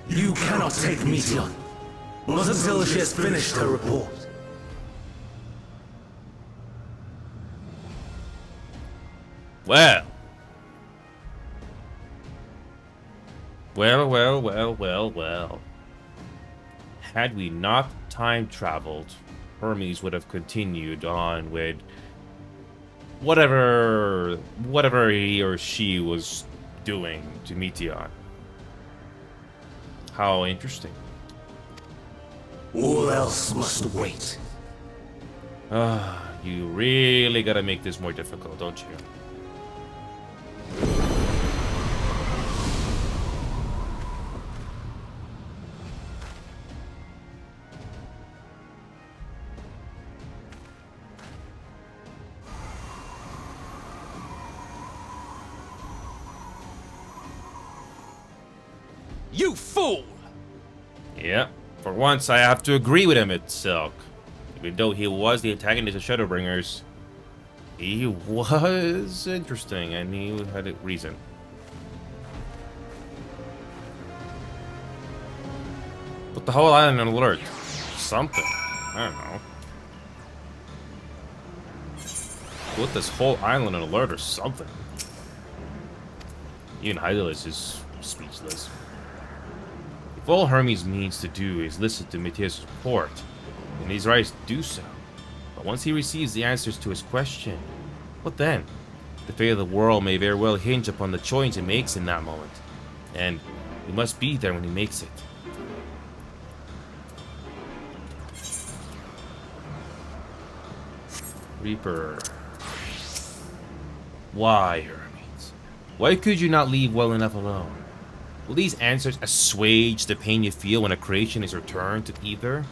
You cannot take Meteon. Not until she has finished her report. Well. Well. Had we not time traveled, Hermes would have continued on with whatever he or she was doing to Meteon. How interesting. All else must wait. You really gotta make this more difficult, don't you? You fool! Yeah, for once I have to agree with him at Silk. Even though he was the antagonist of Shadowbringers, he was interesting and he had a reason. Put the whole island on alert. Something. I don't know. Put this whole island on alert or something. Even Hydalis is speechless. If all Hermes means to do is listen to Meteor's report, then he's right to do so. But once he receives the answers to his question, what then? The fate of the world may very well hinge upon the choice he makes in that moment. And he must be there when he makes it. Reaper. Why, Hermes? Why could you not leave well enough alone? Will these answers assuage the pain you feel when a creation is returned to ether?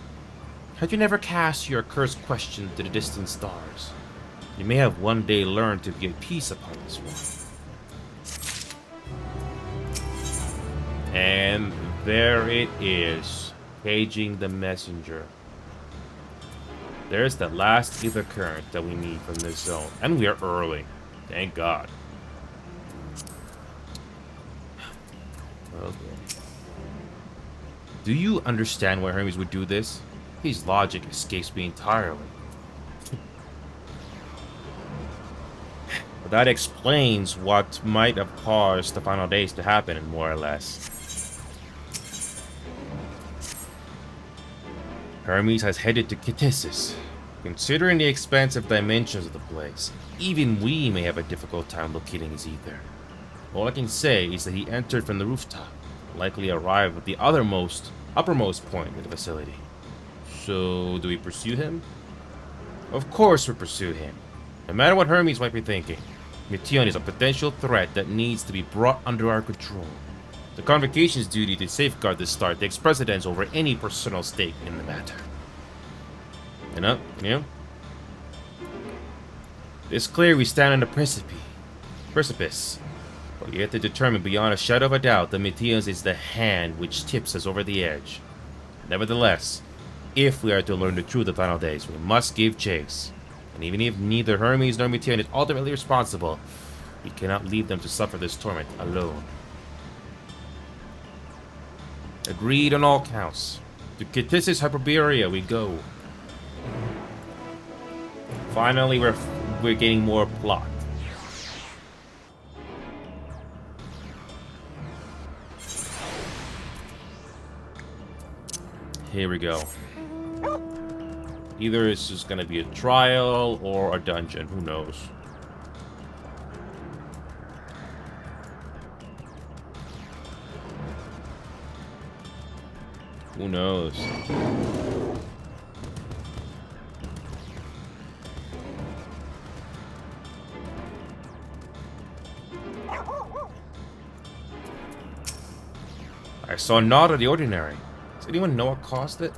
Had you never cast your accursed question to the distant stars, you may have one day learned to be at peace upon this one. And there it is, paging the messenger. There's the last ether current that we need from this zone, and we are early. Thank God. Okay. Do you understand why Hermes would do this? His logic escapes me entirely. But that explains what might have caused the final days to happen, more or less. Hermes has headed to Kitissus. Considering the expansive dimensions of the place, even we may have a difficult time locating his ether. All I can say is that he entered from the rooftop, and likely arrived at the uppermost point of the facility. So, do we pursue him? Of course we pursue him. No matter what Hermes might be thinking, Meteon is a potential threat that needs to be brought under our control. The Convocation's duty to safeguard this star takes precedence over any personal stake in the matter. You know? It's clear we stand on the precipice. But you have to determine beyond a shadow of a doubt that Matthias is the hand which tips us over the edge. Nevertheless, if we are to learn the truth of final days, we must give chase. And even if neither Hermes nor Matthias is ultimately responsible, we cannot leave them to suffer this torment alone. Agreed on all counts. To Kittisis Hyperborea we go. Finally, we're getting more plot. Here we go. Either it's just gonna be a trial or a dungeon, who knows. Who knows? I saw not of the ordinary. Does anyone know what caused it?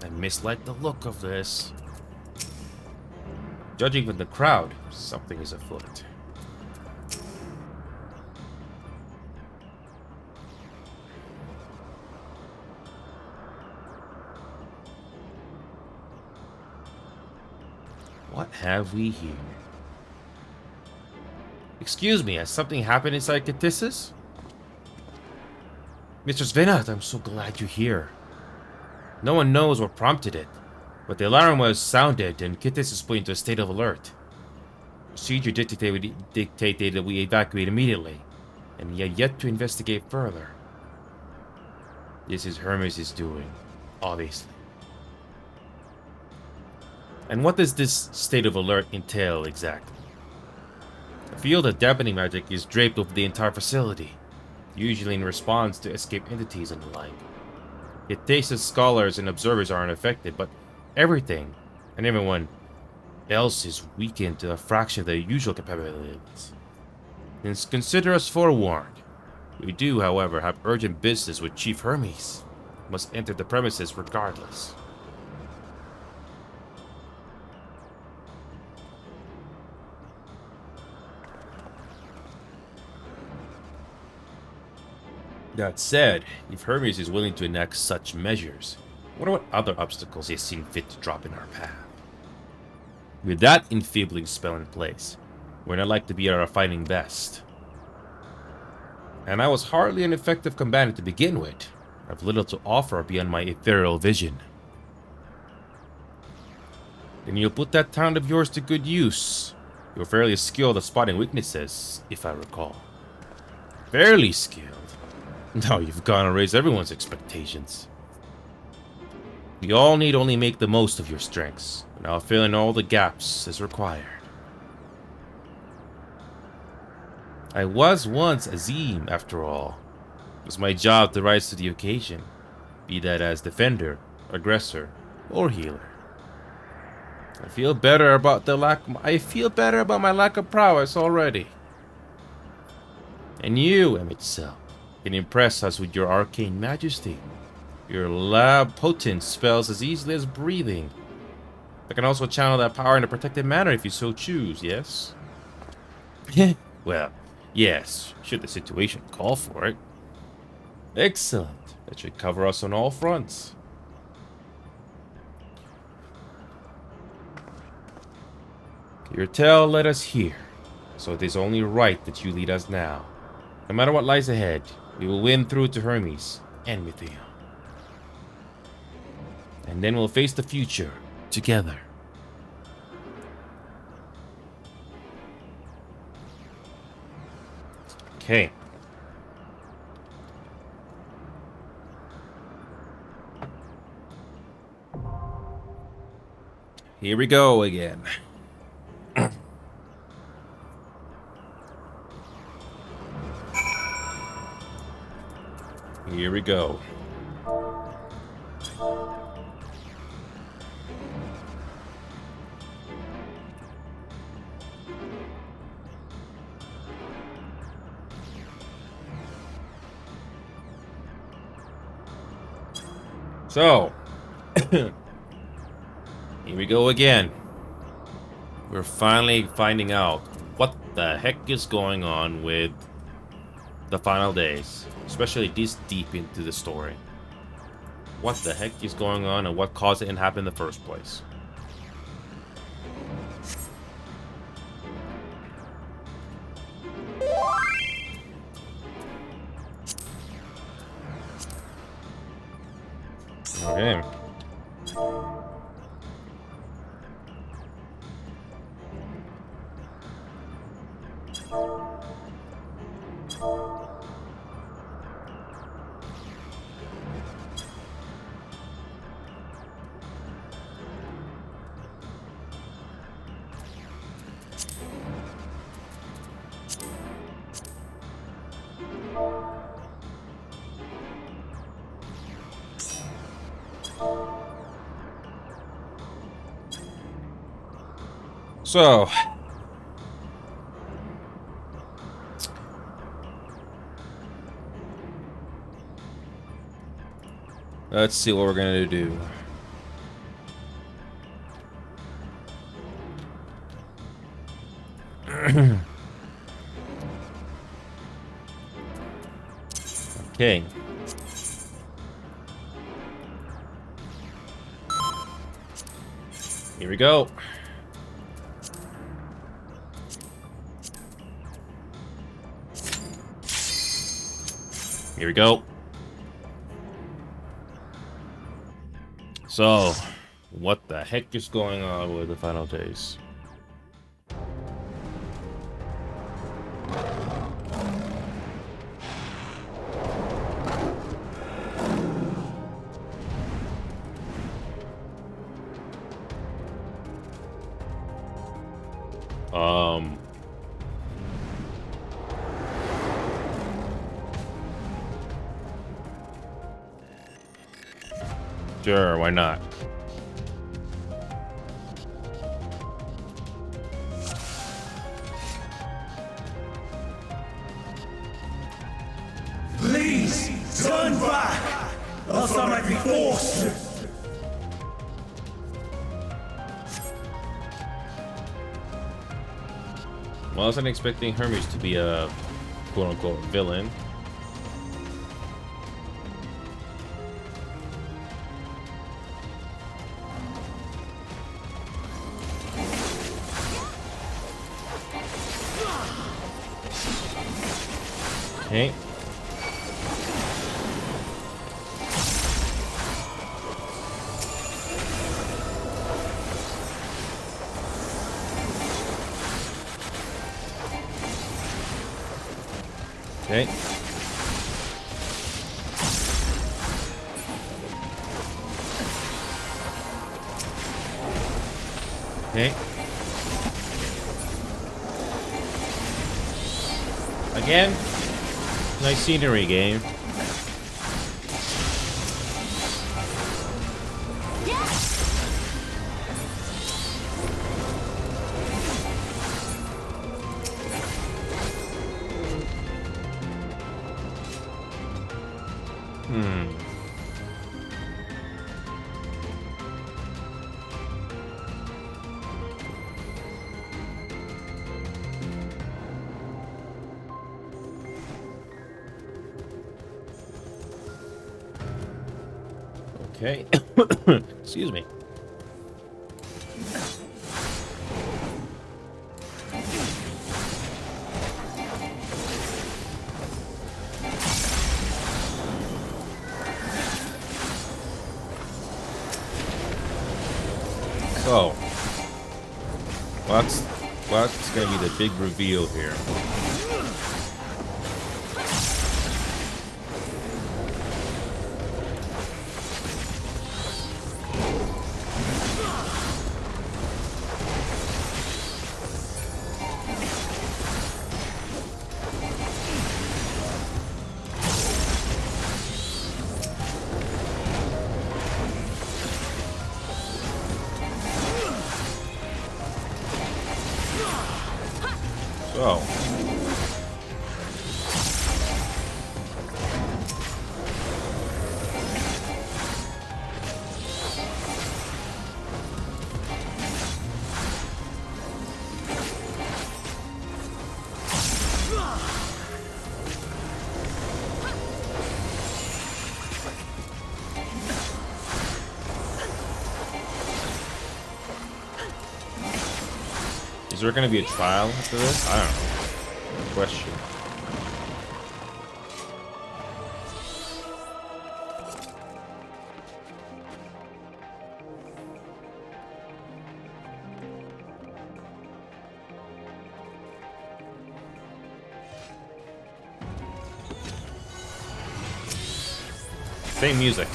I mislike the look of this. Judging from the crowd, something is afoot. What have we here? Excuse me, has something happened inside Kittisis? Mr. Svenat, I'm so glad you're here. No one knows what prompted it, but the alarm was sounded and Kittis is put into a state of alert. Procedure dictated that we evacuate immediately, and we have yet to investigate further. This is Hermes' doing, obviously. And what does this state of alert entail exactly? A field of dampening magic is draped over the entire facility, usually in response to escape entities and the like. Kittisis scholars and observers are unaffected, but everything and everyone else is weakened to a fraction of their usual capabilities. Consider us forewarned. We do, however, have urgent business with Chief Hermes. We must enter the premises regardless. That said, if Hermes is willing to enact such measures, what other obstacles he has seen fit to drop in our path? With that enfeebling spell in place, we're not like to be at our fighting best. And I was hardly an effective combatant to begin with. I have little to offer beyond my ethereal vision. Then you'll put that talent of yours to good use. You're fairly skilled at spotting weaknesses, if I recall. Fairly skilled? Now you've gone and raised everyone's expectations. We all need only make the most of your strengths, and I'll fill in all the gaps as required. I was once Azim, after all. It was my job to rise to the occasion, be that as defender, aggressor, or healer. I feel better about my lack of prowess already. And you, Emitzel, can impress us with your arcane majesty. Your lab potent spells as easily as breathing. I can also channel that power in a protected manner if you so choose, yes? Well, yes, should the situation call for it. Excellent. That should cover us on all fronts. Your tale led us here, so it is only right that you lead us now. No matter what lies ahead, we will win through to Hermes and with you. And then we'll face the future together. Okay. Here we go again. Here we go. So, here we go again. We're finally finding out what the heck is going on with the final days, especially this deep into the story. What the heck is going on and what caused it to happen in the first place? Okay. So, let's see what we're gonna do. Okay. Here we go. Here we go. So, what the heck is going on with the final days? Sure, why not? Please, turn back, else I might be forced. Well, I wasn't expecting Hermes to be a quote-unquote villain. Okay. Okay. Okay. Again? Nice scenery game. Okay. Excuse me. So, what's gonna be the big reveal here? So, Is there gonna be a trial after this? I don't know. Good question. Same music.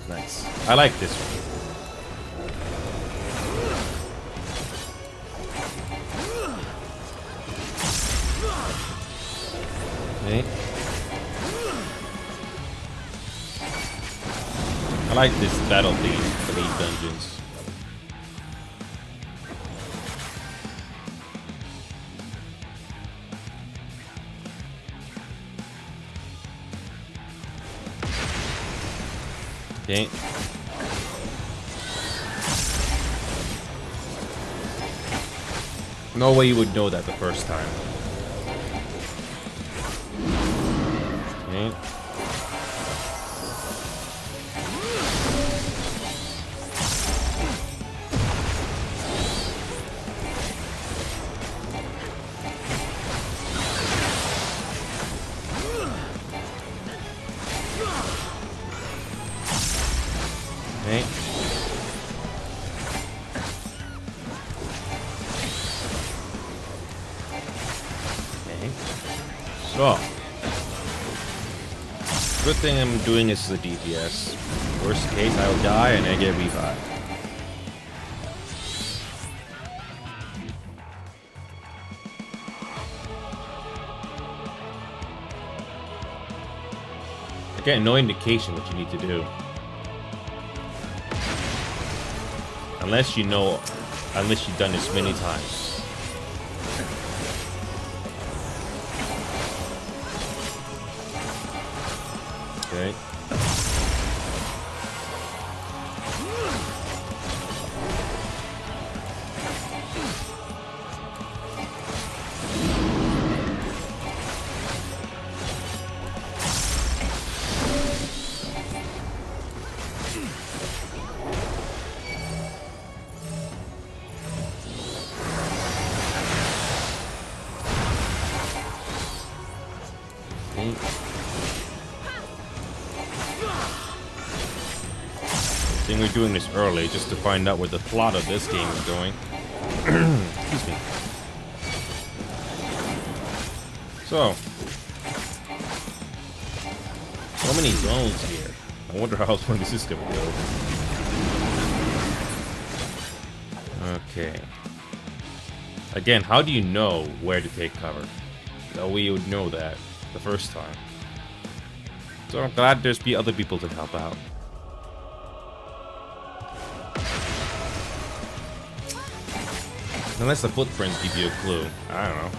Nice. I like this one. Okay. I like this battle theme for these dungeons. Okay. No way you would know that the first time. Okay. Okay. Okay. So, good thing I'm doing this as a DPS. Worst case, I will die and I get revived. I get no indication what you need to do. Unless you know, unless you've done this many times. Okay. Okay. I think we're doing this early just to find out where the plot of this game is going. Excuse me. So many zones here. I wonder how long this is gonna go. Okay. Again, how do you know where to take cover? No way you would know that the first time. So I'm glad there's other people to help out. Unless the footprints give you a clue. I don't know.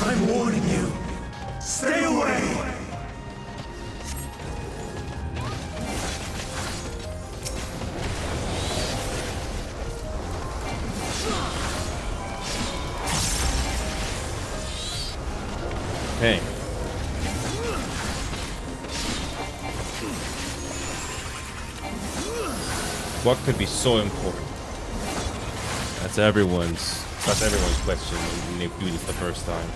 I'm warning you. Stay away! Hey. What could be so important? That's everyone's question when they do this the first time.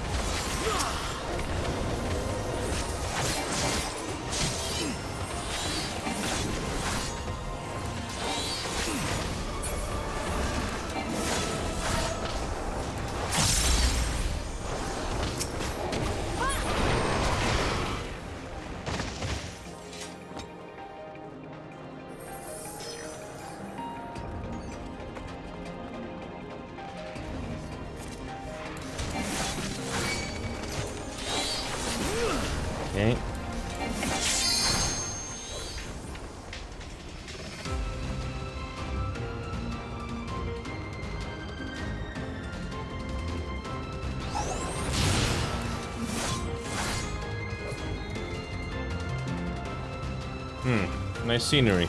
nice scenery.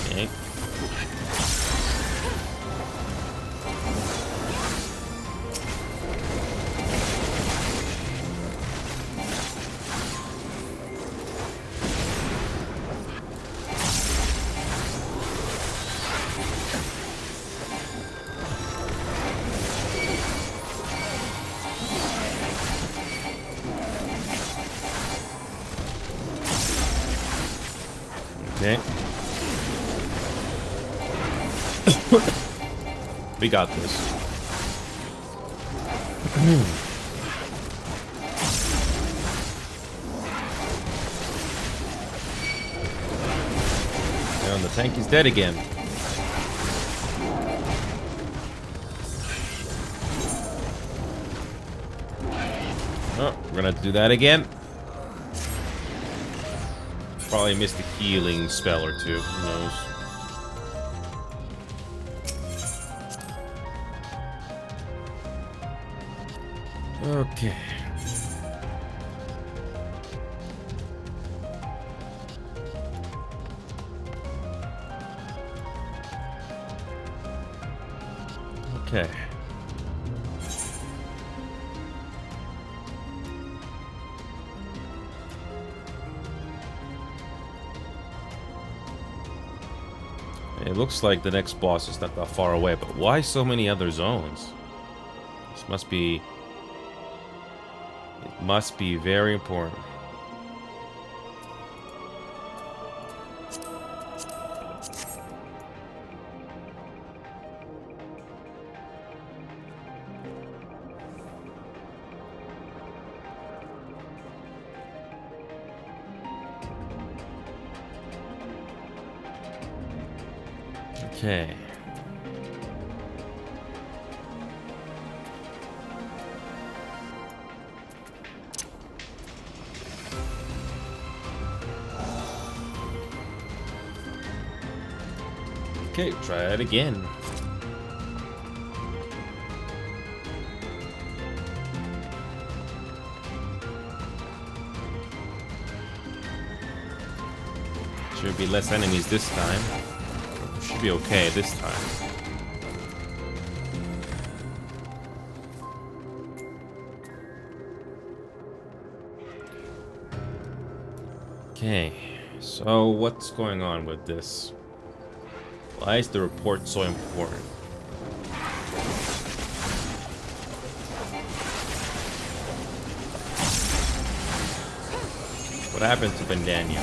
Okay. Okay. We got this. And the tank is dead again. Oh, we're gonna have to do that again. Probably missed a healing spell or two. Who knows? Okay. Okay. It looks like the next boss is not that far away, but why so many other zones? This must be... It must be very important. Okay. Okay, try it again. Should be less enemies this time. Should be okay this time. Okay, so what's going on with this? Why is the report so important? What happened to Bandania?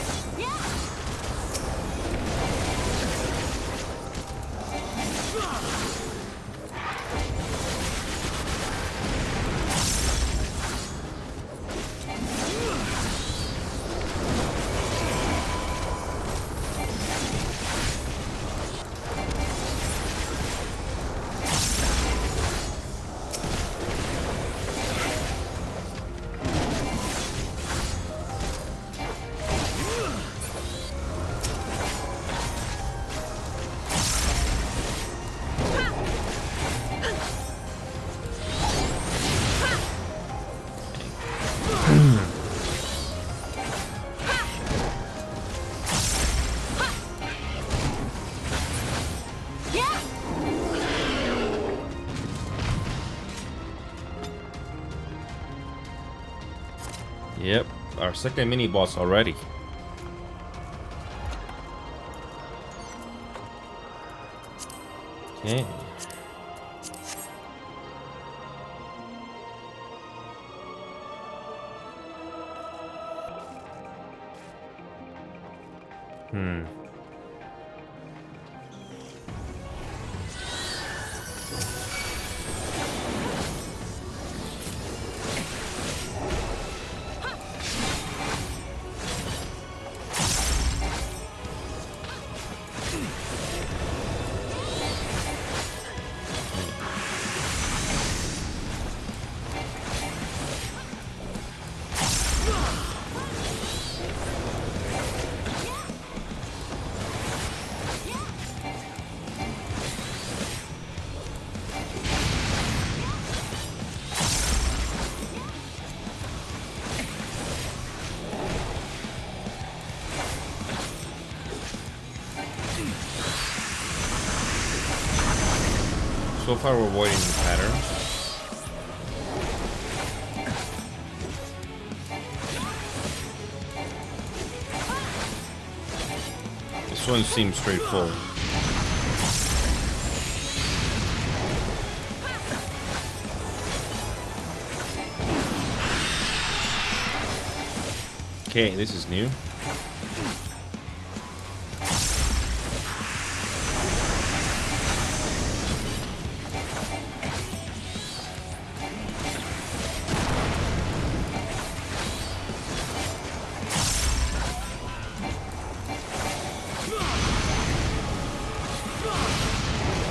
Yep, our second mini boss already. Okay. So far, we're avoiding the patterns. This one seems straightforward. Okay, this is new.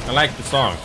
I like the song.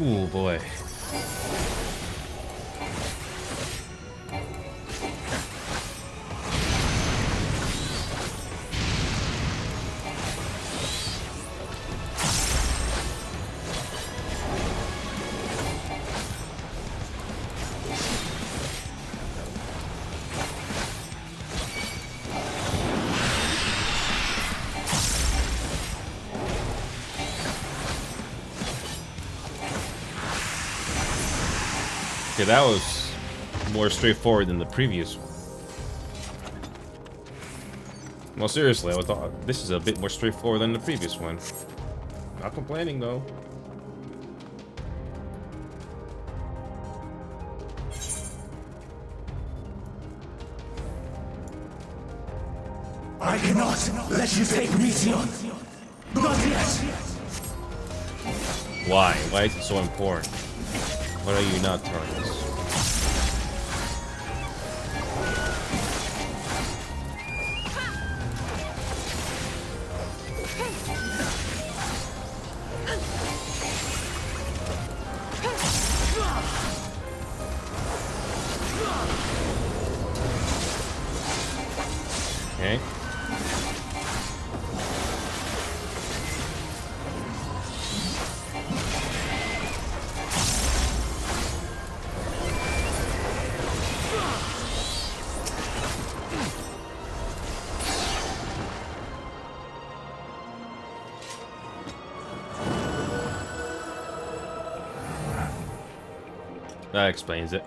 Ooh, boy. Okay, that was more straightforward than the previous one. Well, seriously, I thought this is a bit more straightforward than the previous one. Not complaining, though. I cannot let you take Meteor. Not yet. Why? Why is it so important? What are you not telling us? Okay. That explains it.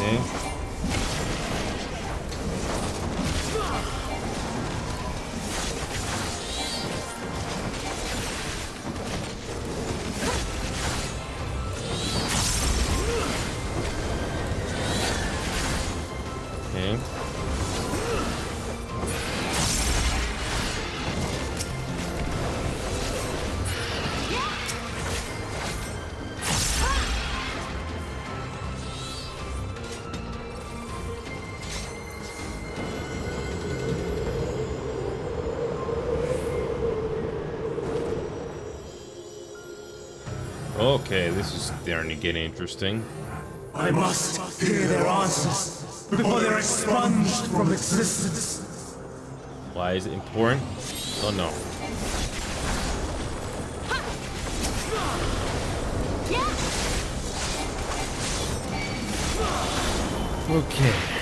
Okay. Okay. Okay, this is starting to get interesting. I must hear their answers before they're expunged from existence. Why is it important? Oh no. Okay.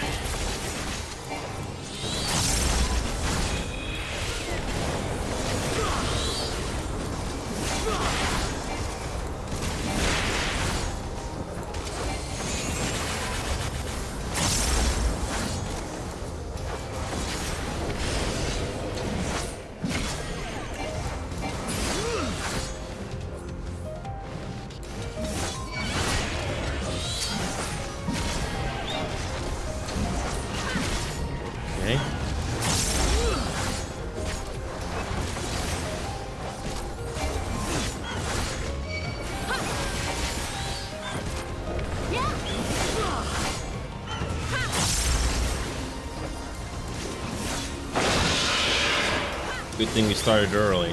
Good thing we started early,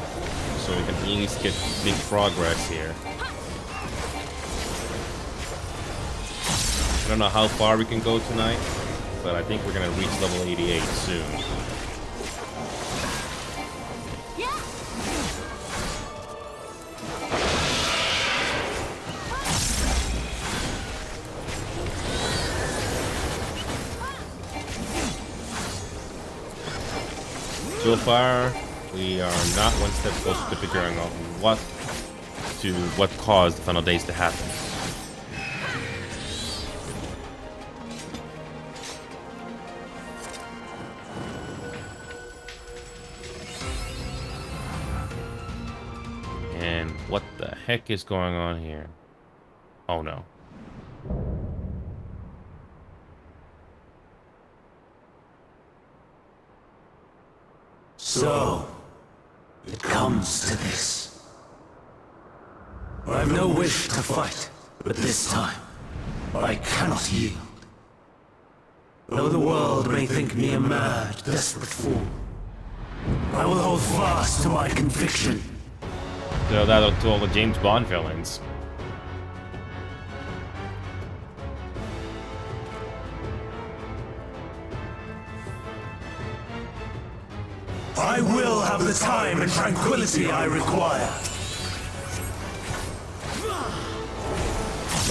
so we can at least get big progress here. I don't know how far we can go tonight, but I think we're gonna reach level 88 soon. So far, we are not one step closer to figuring out what caused the final days to happen. And what the heck is going on here? Oh no. So, it comes to this. I've no wish to fight, but this time, I cannot yield. Though the world may think me a mad, desperate fool, I will hold fast to my conviction. So that'll to all the James Bond villains. I will have the time and tranquility I require.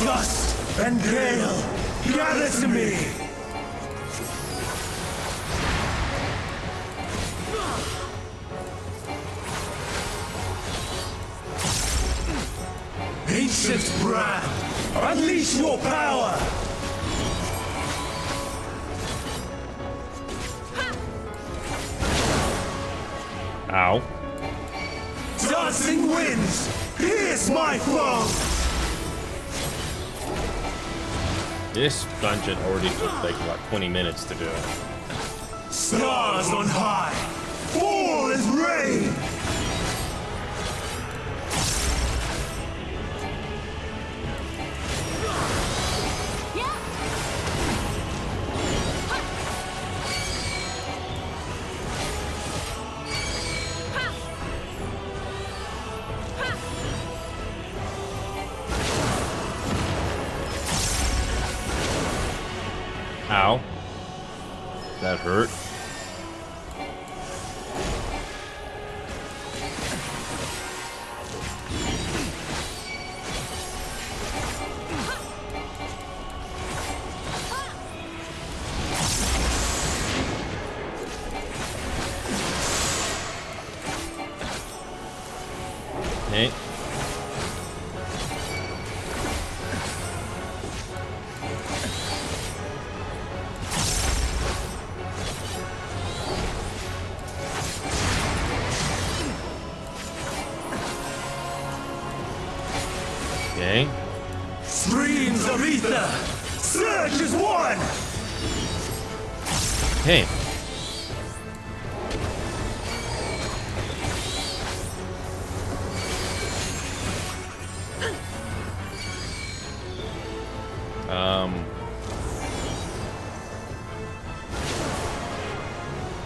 Gust and gale, gather to me! Ancient brand, unleash your power! Ow. Dancing winds, pierce my foe! This dungeon already took like about 20 minutes to do. Stars on high, fall as rain! Ow. That hurt. Okay. Okay. Streams of ether, surge as one! Hey.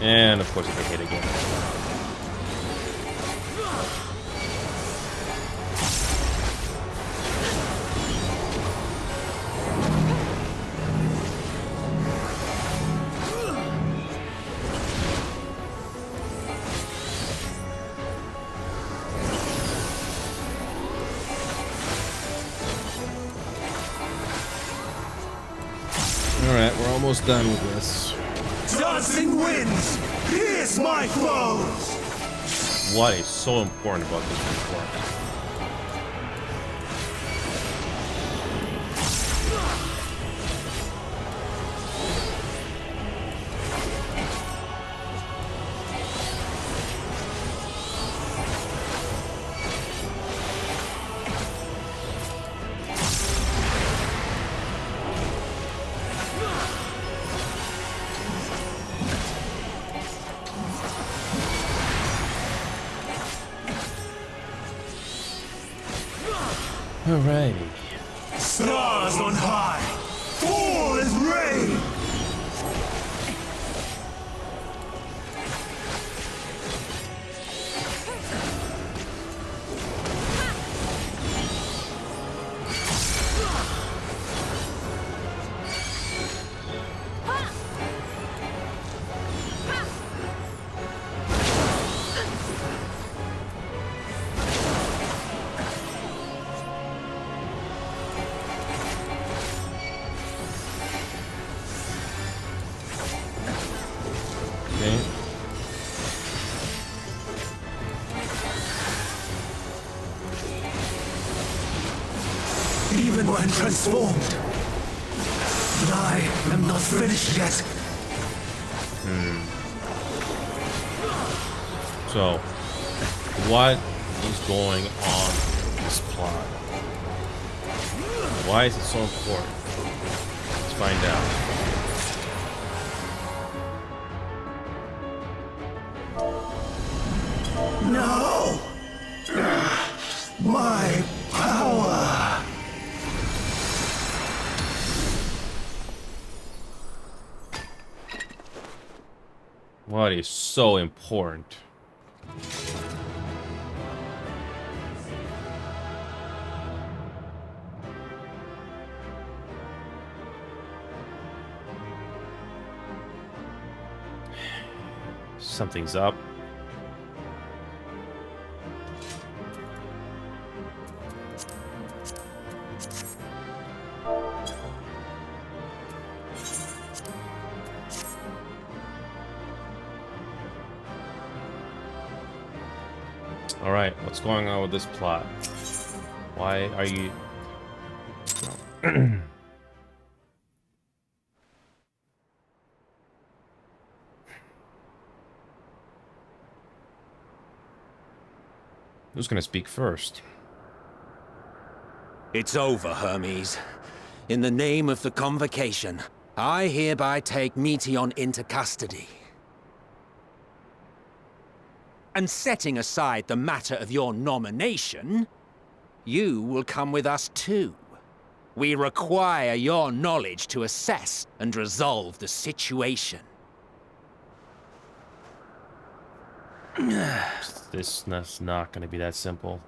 And of course if I hit again. Alright, we're almost done with this. Dancing winds, pierce my foes! What is so important about this report? Alrighty. Stars on high, fall as rain! even when transformed. But I am not finished yet. So, what is going on in this plot? Why is it so important? Let's find out. No! My power! What is so important? Something's up. All right, what's going on with this plot? Why are you... Who's gonna speak first? It's over, Hermes. In the name of the Convocation, I hereby take Meteion into custody. And setting aside the matter of your nomination, you will come with us too. We require your knowledge to assess and resolve the situation. This is not gonna be that simple.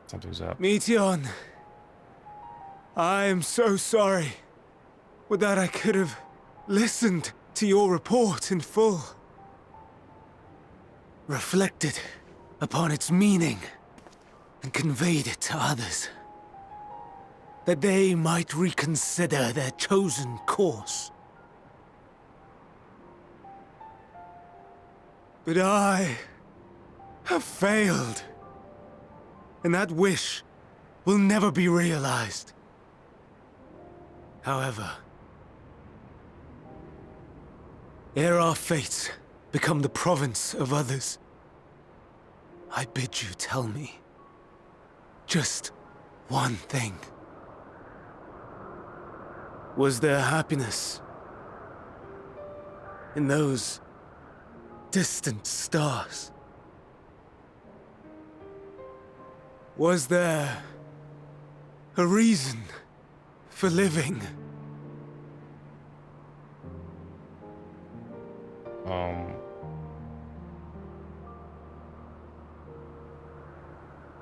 Something's up. Meteion, I am so sorry. Would that I could have listened to your report in full. Reflected upon its meaning and conveyed it to others. That they might reconsider their chosen course. But I have failed. And that wish will never be realized. However, ere our fates become the province of others, I bid you tell me just one thing. Was there happiness in those distant stars? Was there a reason for living?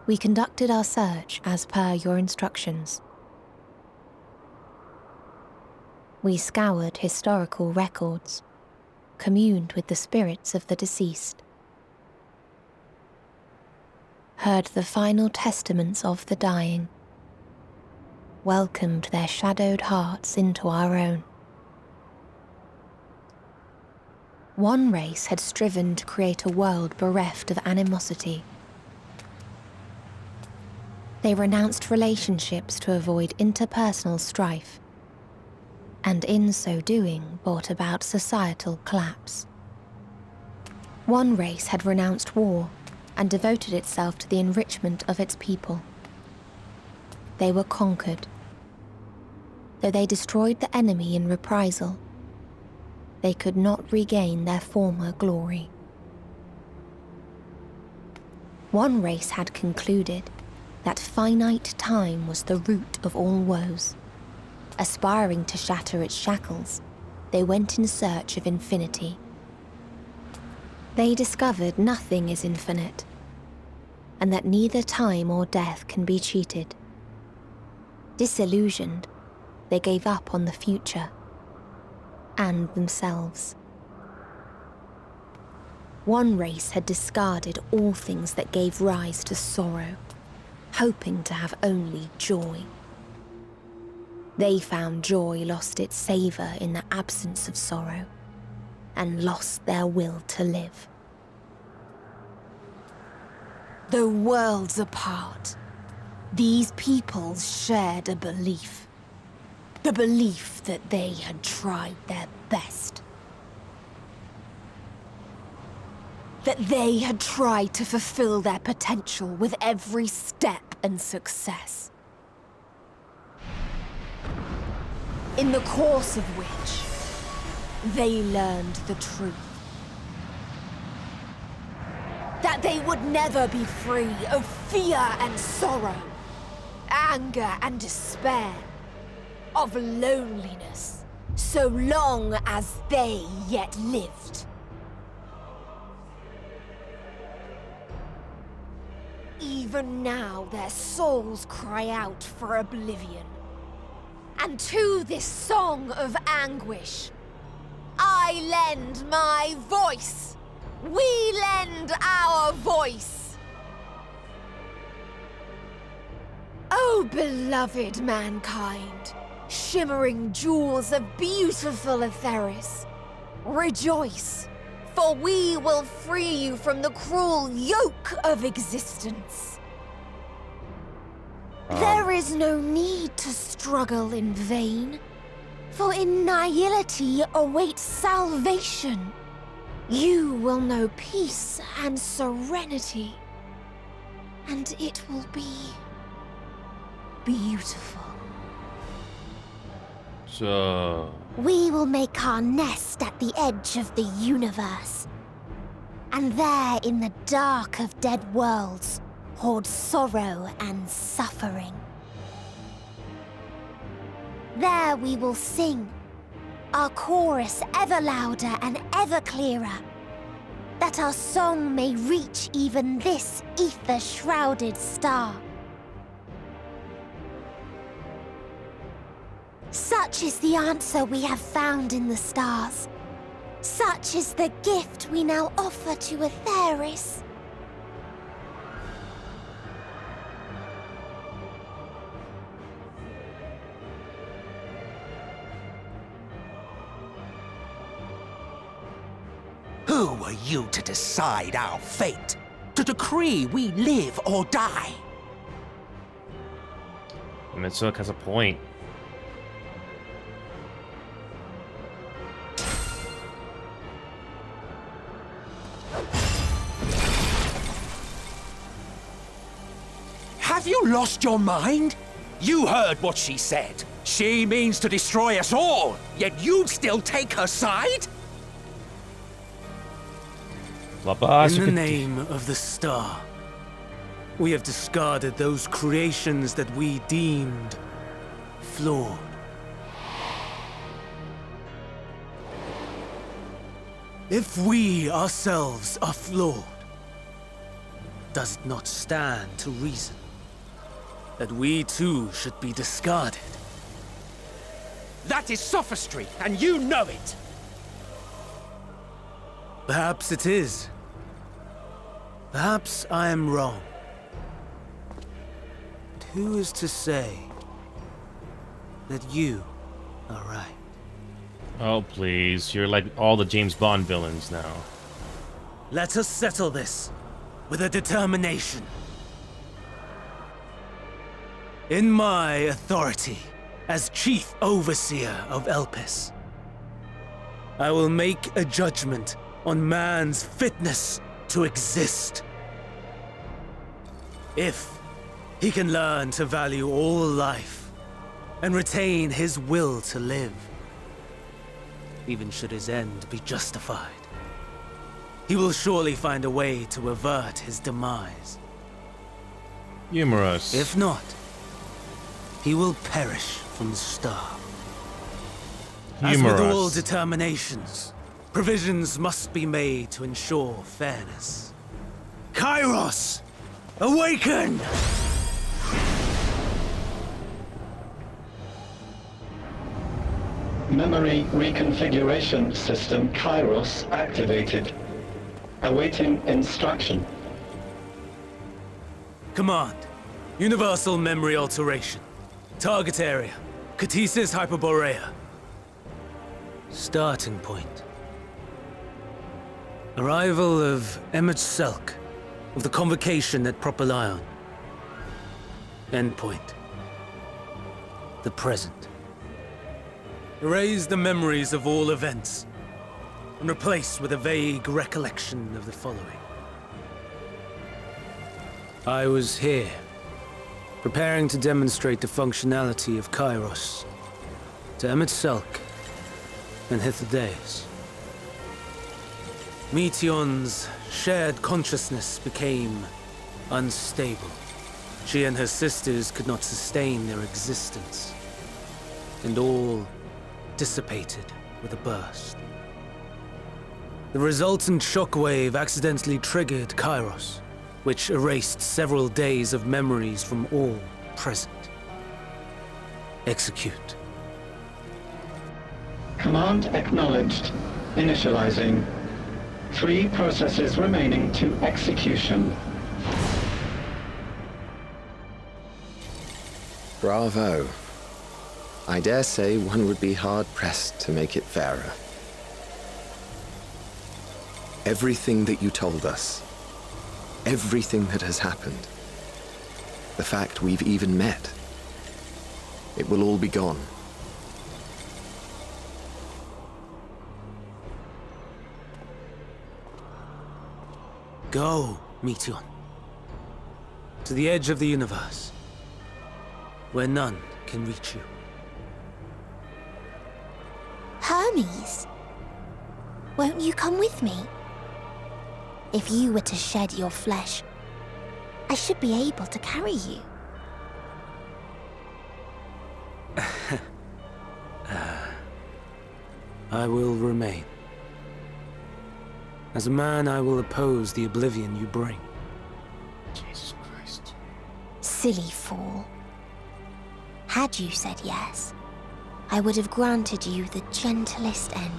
We conducted our search as per your instructions. We scoured historical records, communed with the spirits of the deceased, heard the final testaments of the dying, welcomed their shadowed hearts into our own. One race had striven to create a world bereft of animosity. They renounced relationships to avoid interpersonal strife, and in so doing brought about societal collapse. One race had renounced war and devoted itself to the enrichment of its people. They were conquered. Though they destroyed the enemy in reprisal, they could not regain their former glory. One race had concluded that finite time was the root of all woes. Aspiring to shatter its shackles, they went in search of infinity. They discovered nothing is infinite, and that neither time or death can be cheated. Disillusioned, they gave up on the future and themselves. One race had discarded all things that gave rise to sorrow, hoping to have only joy. They found joy lost its savor in the absence of sorrow, and lost their will to live. Though worlds apart, These peoples shared a belief. The belief that they had tried their best. That they had tried to fulfill their potential with every step and success. In the course of which, they learned the truth. That they would never be free of fear and sorrow, anger and despair, of loneliness, so long as they yet lived. Even now their souls cry out for oblivion. And to this song of anguish, I lend my voice. We lend our voice. Oh, beloved mankind, shimmering jewels of beautiful Etheris, rejoice, for we will free you from the cruel yoke of existence. There is no need to struggle in vain, for in nihility awaits salvation. You will know peace and serenity, and it will be beautiful. So... We will make our nest at the edge of the universe. And there, in the dark of dead worlds, hoard sorrow and suffering. There we will sing, our chorus ever louder and ever clearer, that our song may reach even this ether-shrouded star. Such is the answer we have found in the stars. Such is the gift we now offer to Etheris. Who are you to decide our fate? To decree we live or die? Mitsuok has a point. Have you lost your mind? You heard what she said. She means to destroy us all, yet you'd still take her side? In the name of the star, we have discarded those creations that we deemed flawed. If we ourselves are flawed, does it not stand to reason that we too should be discarded? That is sophistry, and you know it! Perhaps it is. Perhaps I am wrong. But who is to say that you are right? Oh, please. You're like all the James Bond villains now. Let us settle this with a determination. In my authority as Chief Overseer of Elpis, I will make a judgment on man's fitness to exist. If he can learn to value all life and retain his will to live, even should his end be justified, he will surely find a way to avert his demise. Humorous. If not, he will perish from the star. As with all determinations, provisions must be made to ensure fairness. Kairos! Awaken! Memory reconfiguration system Kairos activated. Awaiting instruction. Command. Universal memory alteration. Target area. Katisis Hyperborea. Starting point. Arrival of Emmet Selk of the Convocation at Propylion. Endpoint. The present. Erase the memories of all events, and replace with a vague recollection of the following. I was here, preparing to demonstrate the functionality of Kairos to Emet-Selch and Hithodaeus. Meteion's shared consciousness became unstable. She and her sisters could not sustain their existence, and all dissipated with a burst. The resultant shockwave accidentally triggered Kairos, which erased several days of memories from all present. Execute. Command acknowledged. Initializing. 3 processes remaining to execution. Bravo. I dare say one would be hard-pressed to make it fairer. Everything that you told us, everything that has happened, the fact we've even met, it will all be gone. Go, Meteion. To the edge of the universe, where none can reach you. Hermes, won't you come with me? If you were to shed your flesh, I should be able to carry you. I will remain. As a man, I will oppose the oblivion you bring. Jesus Christ. Silly fool. Had you said yes, I would have granted you the gentlest end.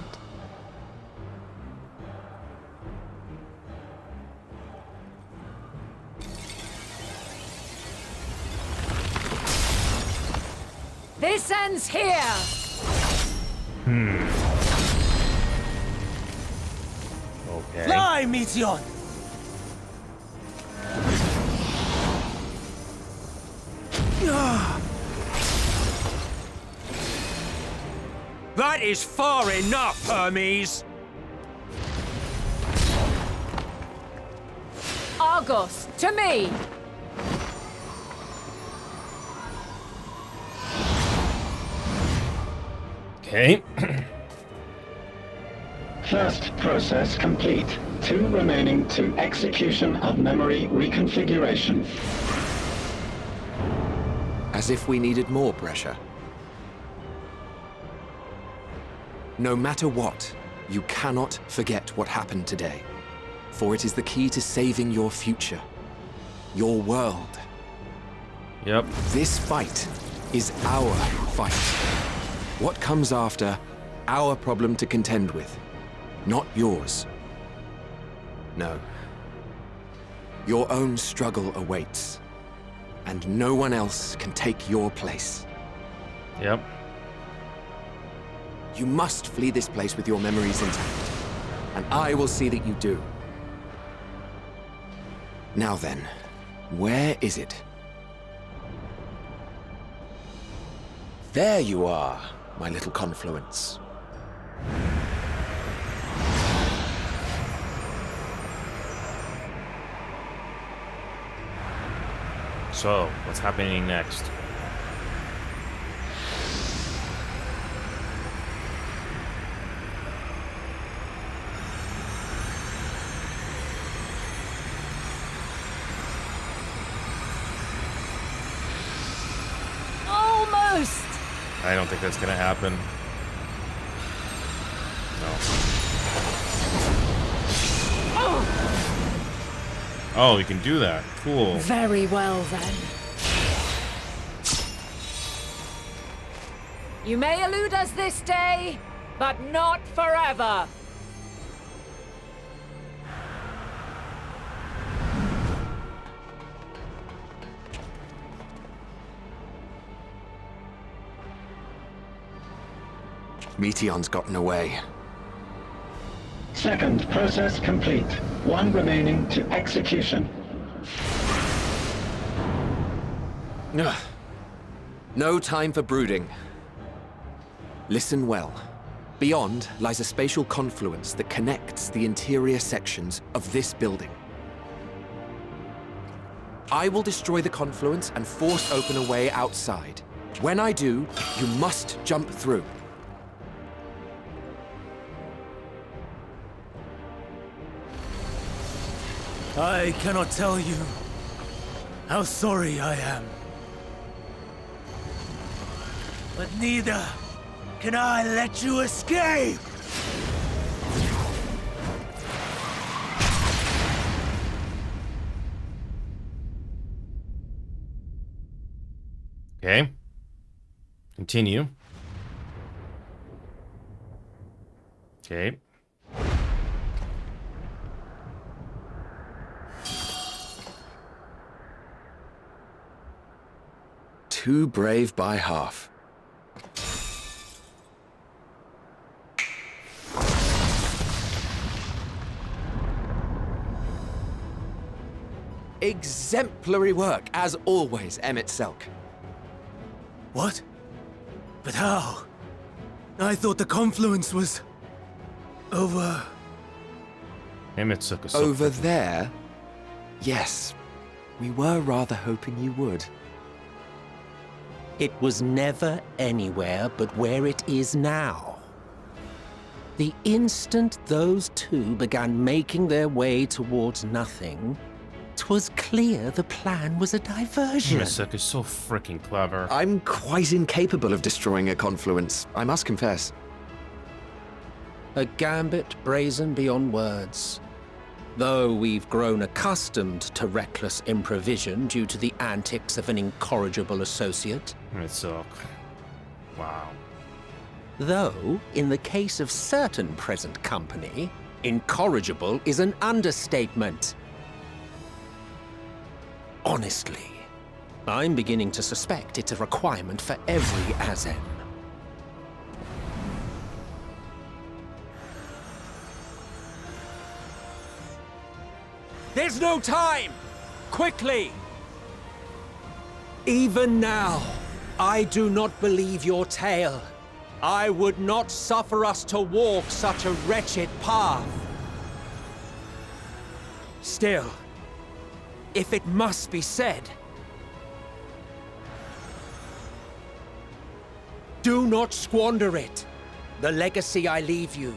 This ends here! Okay. Fly, Meteion! That is far enough, Hermes! Argos, to me! Okay. First process complete. 2 remaining to execution of memory reconfiguration. As if we needed more pressure. No matter what, you cannot forget what happened today. For it is the key to saving your future. Your world. Yep. This fight is our fight. What comes after, our problem to contend with, not yours. No. Your own struggle awaits, and no one else can take your place. Yep. You must flee this place with your memories intact, and I will see that you do. Now then, where is it? There you are, my little confluence. So, what's happening next? Almost! I don't think that's gonna happen. No. Oh, you can do that. Cool. Very well, then. You may elude us this day, but not forever. Meteion's gotten away. Second process complete. 1 remaining to execution. Ugh. No time for brooding. Listen well. Beyond lies a spatial confluence that connects the interior sections of this building. I will destroy the confluence and force open a way outside. When I do, you must jump through. I cannot tell you how sorry I am. But neither can I let you escape! Okay. Continue. Okay. Too brave by half. Exemplary work, as always, Emmett Selk. What? But how? I thought the confluence was... over... Emmett took us Over there? Yes. We were rather hoping you would. It was never anywhere but where it is now. The instant those two began making their way towards nothing, 'twas clear the plan was a diversion. Emmett is so freaking clever. I'm quite incapable of destroying a confluence, I must confess. A gambit brazen beyond words. Though we've grown accustomed to reckless improvision due to the antics of an incorrigible associate. Emmett. Wow. Though, in the case of certain present company, incorrigible is an understatement. Honestly, I'm beginning to suspect it's a requirement for every Azem. There's no time! Quickly! Even now, I do not believe your tale. I would not suffer us to walk such a wretched path. Still, if it must be said, do not squander it, the legacy I leave you.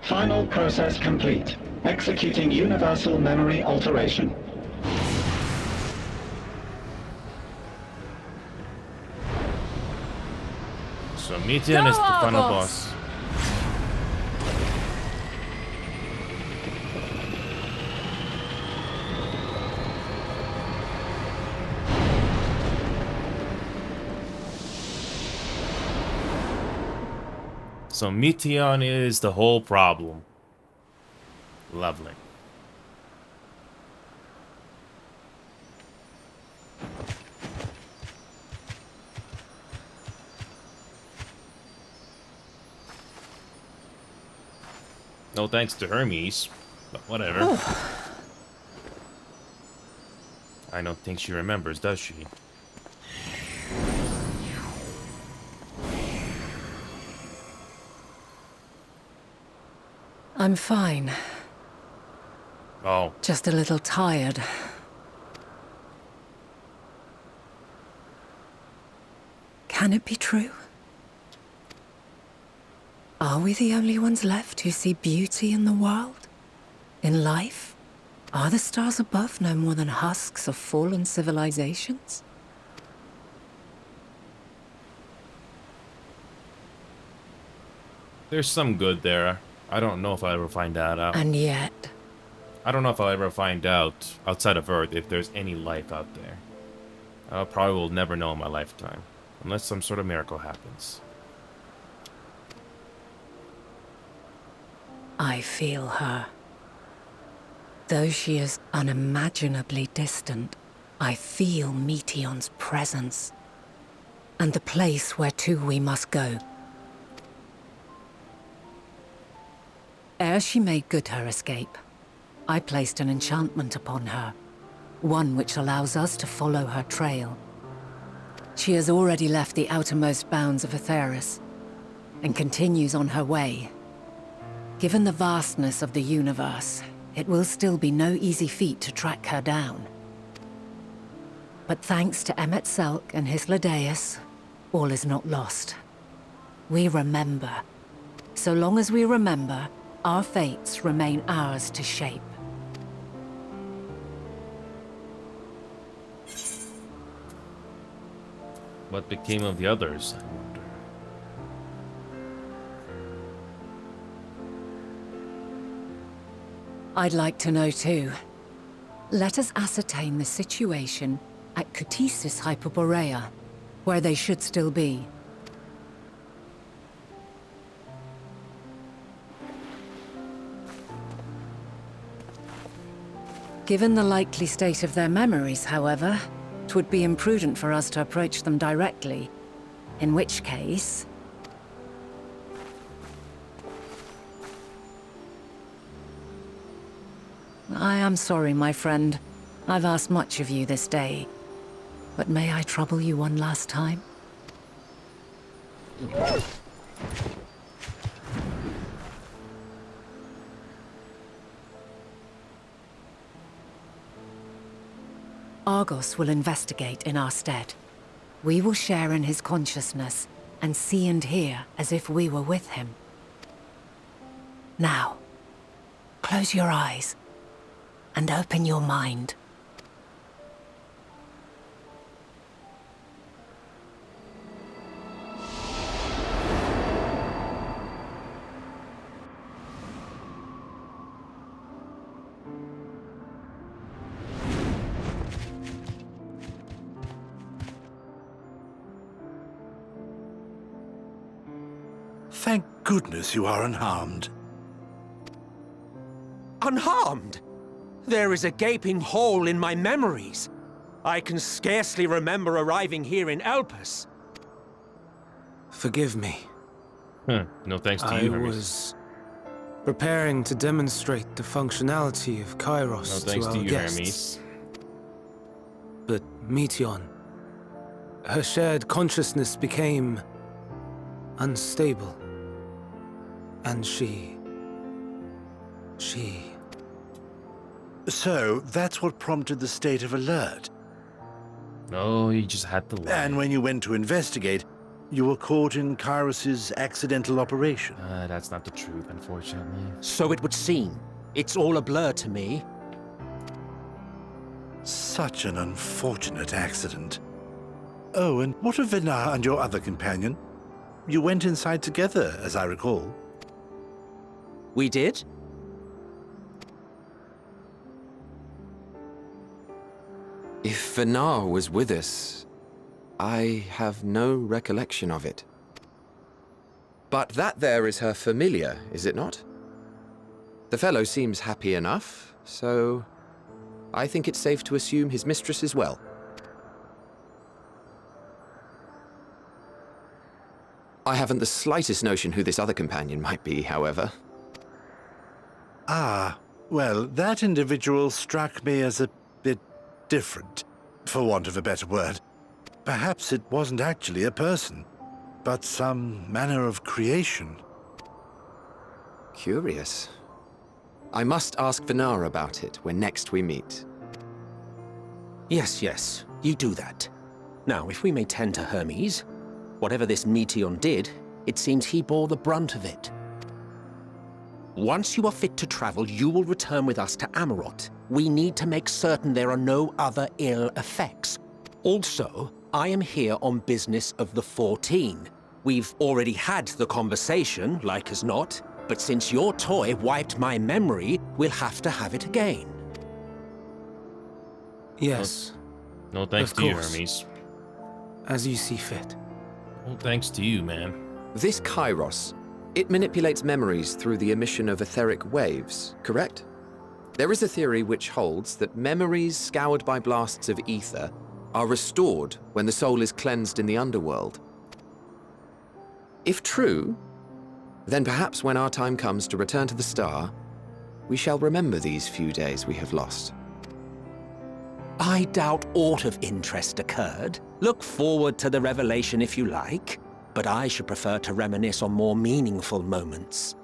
Final process complete. Executing universal memory alteration. So Meteon is the final boss. So Meteon is the whole problem. Lovely. No thanks to Hermes, but whatever. I don't think she remembers, does she? I'm fine. Oh. Just a little tired. Can it be true? Are we the only ones left who see beauty in the world? In life? Are the stars above no more than husks of fallen civilizations? There's some good there. I don't know if I'll ever find that out. And yet... I don't know if I'll ever find out, outside of Earth, if there's any life out there. I probably will never know in my lifetime. Unless some sort of miracle happens. I feel her. Though she is unimaginably distant, I feel Meteon's presence. And the place where to we must go. Ere she made good her escape, I placed an enchantment upon her, one which allows us to follow her trail. She has already left the outermost bounds of Aetheris, and continues on her way. Given the vastness of the universe, it will still be no easy feat to track her down. But thanks to Emmet Selk and Hythlodaeus, all is not lost. We remember. So long as we remember, our fates remain ours to shape. What became of the others, I wonder. I'd like to know too. Let us ascertain the situation at Kutisis Hyperborea, where they should still be. Given the likely state of their memories, however, it would be imprudent for us to approach them directly. In which case... I am sorry, my friend. I've asked much of you this day. But may I trouble you one last time? Argos will investigate in our stead. We will share in his consciousness and see and hear as if we were with him. Now, close your eyes and open your mind. Thank goodness you are unharmed. Unharmed? There is a gaping hole in my memories. I can scarcely remember arriving here in Elpis. Forgive me. No thanks to you, I Hermes. was preparing to demonstrate the functionality of Kairos No thanks to to our you, guests. Hermes. But Meteon, her shared consciousness became unstable. And she... So, that's what prompted the state of alert. No, you just had to lie. And when you went to investigate, you were caught in Kairos' accidental operation. That's not the truth, unfortunately. So it would seem. It's all a blur to me. Such an unfortunate accident. Oh, and what of Vinar and your other companion? You went inside together, as I recall. We did? If Vinar was with us, I have no recollection of it. But that there is her familiar, is it not? The fellow seems happy enough, so I think it's safe to assume his mistress as well. I haven't the slightest notion who this other companion might be, however. Ah, well, that individual struck me as a bit different, for want of a better word. Perhaps it wasn't actually a person, but some manner of creation. Curious. I must ask Vinar about it when next we meet. Yes, you do that. Now, if we may tend to Hermes, whatever this Meteon did, it seems he bore the brunt of it. Once you are fit to travel, you will return with us to Amarot. We need to make certain there are no other ill effects. Also, I am here on business of the 14. We've already had the conversation, like as not, but since your toy wiped my memory, we'll have to have it again. Yes, No thanks Of to you, course. Hermes. as you see fit. No thanks to you, man. This Kairos, it manipulates memories through the emission of etheric waves, correct? There is a theory which holds that memories scoured by blasts of ether are restored when the soul is cleansed in the underworld. If true, Then perhaps when our time comes to return to the star, we shall remember these few days we have lost. I doubt aught of interest occurred. Look forward to the revelation if you like, but I should prefer to reminisce on more meaningful moments.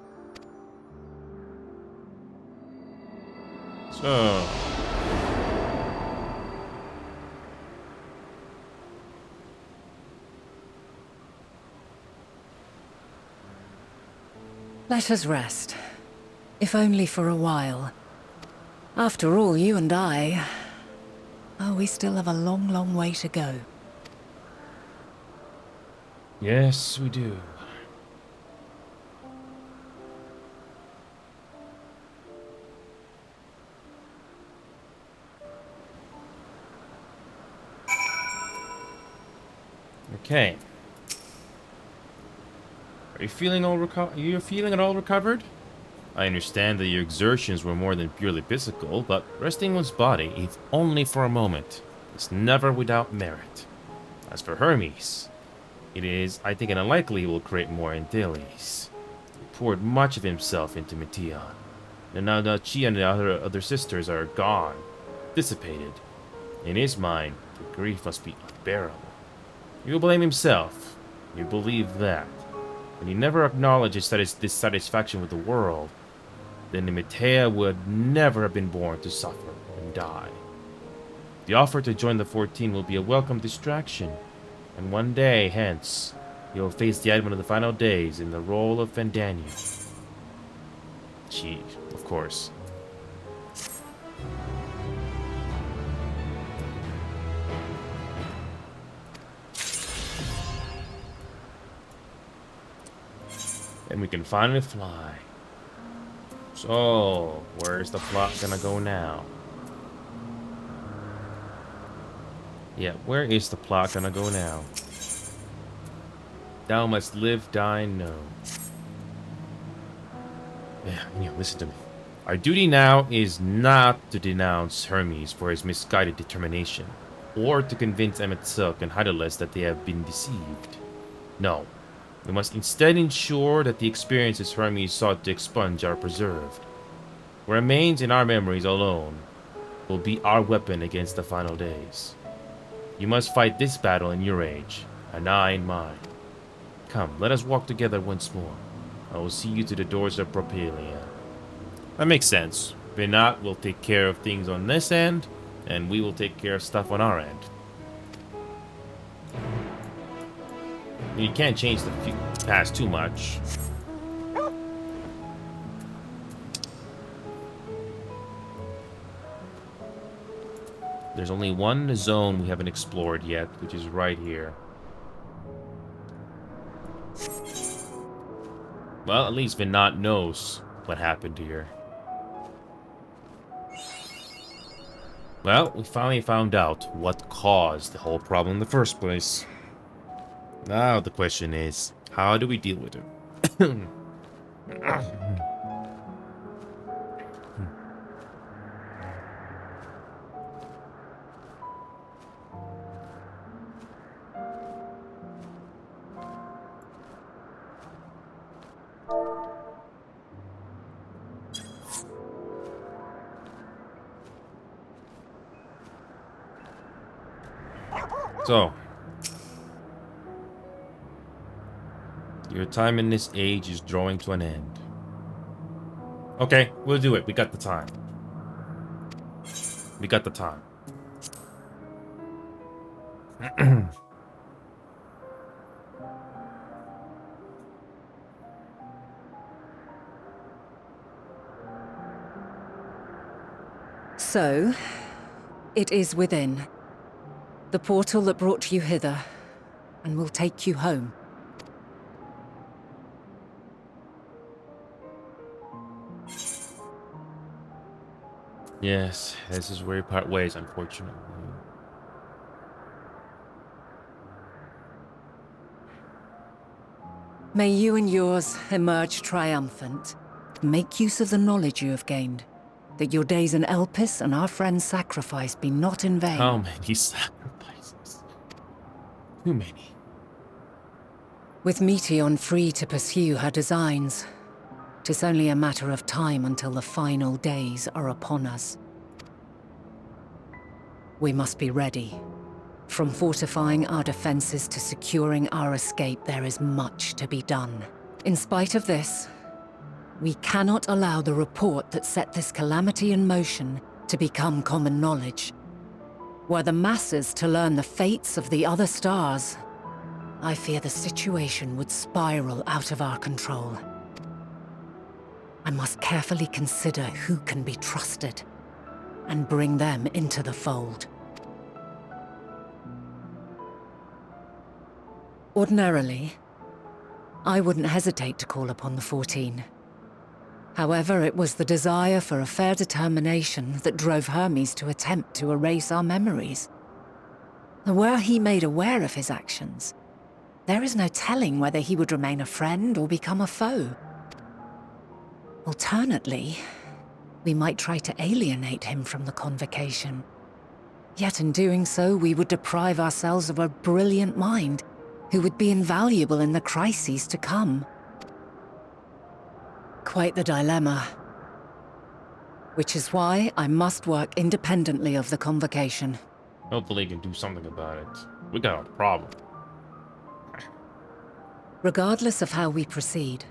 So... Let us rest. If only for a while. After all, you and I... Oh, we still have a long, long way to go. Yes, we do. Okay. Are you feeling at all recovered? I understand that your exertions were more than purely physical, but resting one's body, if only for a moment, is never without merit. As for Hermes, it is, I think, unlikely he will create more Antilles. He poured much of himself into Meteon, and now that she and the other sisters are gone, dissipated, in his mind, the grief must be unbearable. He will blame himself. You believe that. And he never acknowledges that his dissatisfaction with the world, then Metea would never have been born to suffer and die. The offer to join the 14 will be a welcome distraction, and one day hence, he will face the advent of the final days in the role of Vandania. She, of course. And we can finally fly. So, where's the plot gonna go now? Yeah, where is the plot gonna go now? Thou must live, die, no. Yeah, listen to me. Our duty now is not to denounce Hermes for his misguided determination, or to convince Emmett Silk and Hydalis that they have been deceived. No. We must instead ensure that the experiences Hermes sought to expunge are preserved. What remains in our memories alone will be our weapon against the final days. You must fight this battle in your age, and I in mine. Come, let us walk together once more. I will see you to the doors of Propelia. That makes sense. Vinat will take care of things on this end, and we will take care of stuff on our end. You can't change the past too much. There's only one zone we haven't explored yet, which is right here. Well, at least Vinat knows what happened here. Well, we finally found out what caused the whole problem in the first place. Now the question is, how do we deal with it? So, your time in this age is drawing to an end. Okay, we'll do it. We got the time. We got the time. So, it is within. The portal that brought you hither, and will take you home. Yes, this is where we part ways, unfortunately. May you and yours emerge triumphant. Make use of the knowledge you have gained. That your days in Elpis and our friend's sacrifice be not in vain. How many sacrifices? Too many. With Meteon free to pursue her designs, 'tis only a matter of time until the final days are upon us. We must be ready. From fortifying our defenses to securing our escape, there is much to be done. In spite of this, we cannot allow the report that set this calamity in motion to become common knowledge. Were the masses to learn the fates of the other stars, I fear the situation would spiral out of our control. I must carefully consider who can be trusted and bring them into the fold. Ordinarily, I wouldn't hesitate to call upon the 14. However, it was the desire for a fair determination that drove Hermes to attempt to erase our memories. And were he made aware of his actions, there is no telling whether he would remain a friend or become a foe. Alternately, we might try to alienate him from the convocation. Yet in doing so, we would deprive ourselves of a brilliant mind who would be invaluable in the crises to come. Quite the dilemma. Which is why I must work independently of the convocation. Hopefully you can do something about it. We got a problem. Regardless of how we proceed,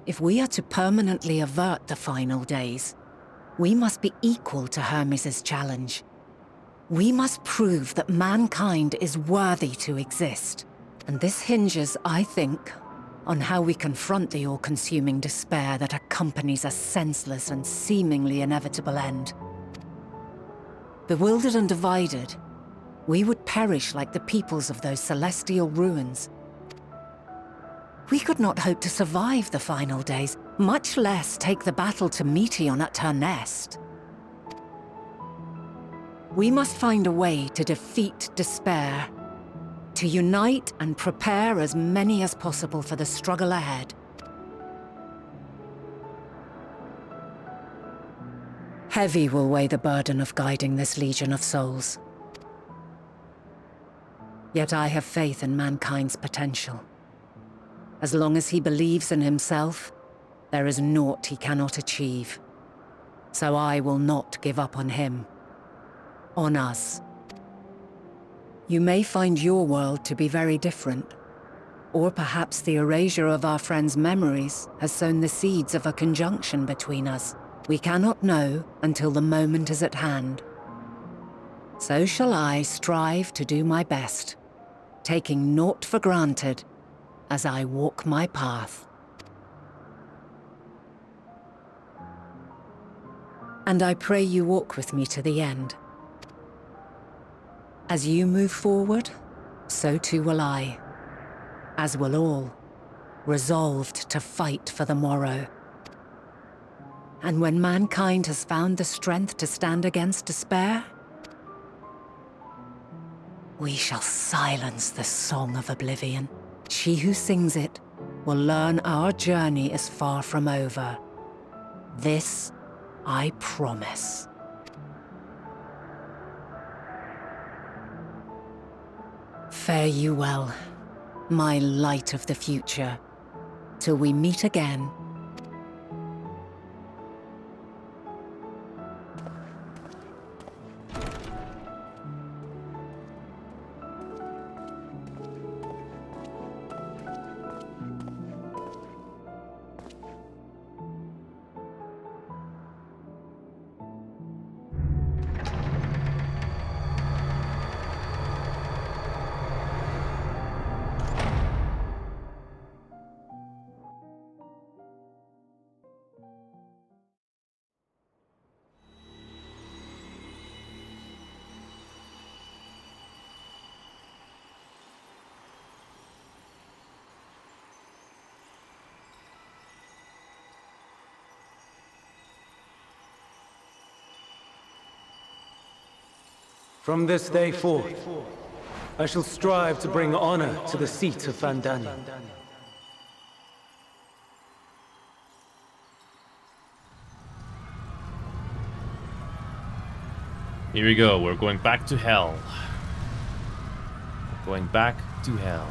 if we are to permanently avert the final days, we must be equal to Hermes' challenge. We must prove that mankind is worthy to exist. And this hinges, I think, on how we confront the all-consuming despair that accompanies a senseless and seemingly inevitable end. Bewildered and divided, we would perish like the peoples of those celestial ruins. We could not hope to survive the final days, much less take the battle to Meteon at her nest. We must find a way to defeat despair, to unite and prepare as many as possible for the struggle ahead. Heavy will weigh the burden of guiding this legion of souls. Yet I have faith in mankind's potential. As long as he believes in himself, there is naught he cannot achieve. So I will not give up on him. On us. You may find your world to be very different. Or perhaps the erasure of our friends' memories has sown the seeds of a conjunction between us. We cannot know until the moment is at hand. So shall I strive to do my best, taking naught for granted as I walk my path. And I pray you walk with me to the end. As you move forward, so too will I, as will all, resolved to fight for the morrow. And when mankind has found the strength to stand against despair, we shall silence the song of oblivion. She who sings it will learn our journey is far from over. This I promise. Fare you well, my light of the future, till we meet again. From this day forth, I shall strive to bring honor to the seat of Vandani. Here we go, we're going back to hell. Going back to hell.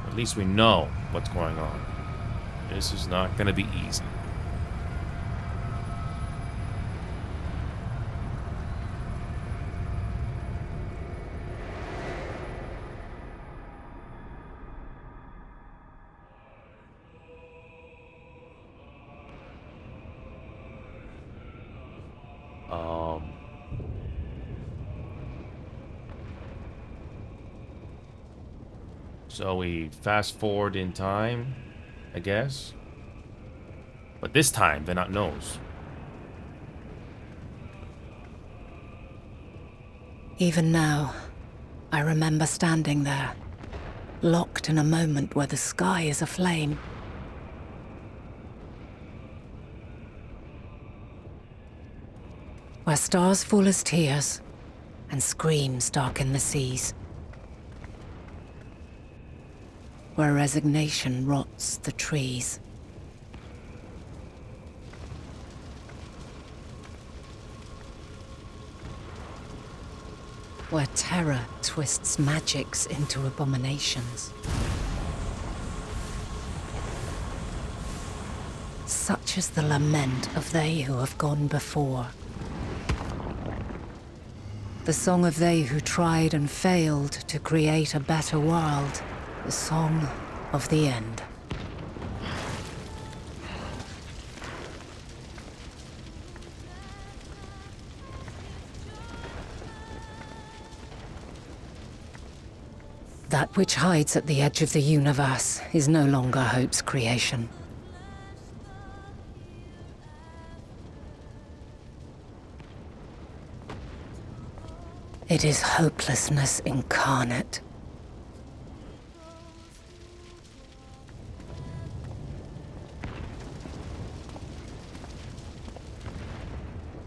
At least we know what's going on. This is not gonna be easy. So we fast forward in time, I guess. But this time, Venat knows. Even now, I remember standing there, locked in a moment where the sky is aflame. Where stars fall as tears, and screams darken the seas. Where resignation rots the trees. Where terror twists magics into abominations. Such is the lament of they who have gone before. The song of they who tried and failed to create a better world. The song of the end. That which hides at the edge of the universe is no longer Hope's creation. It is hopelessness incarnate.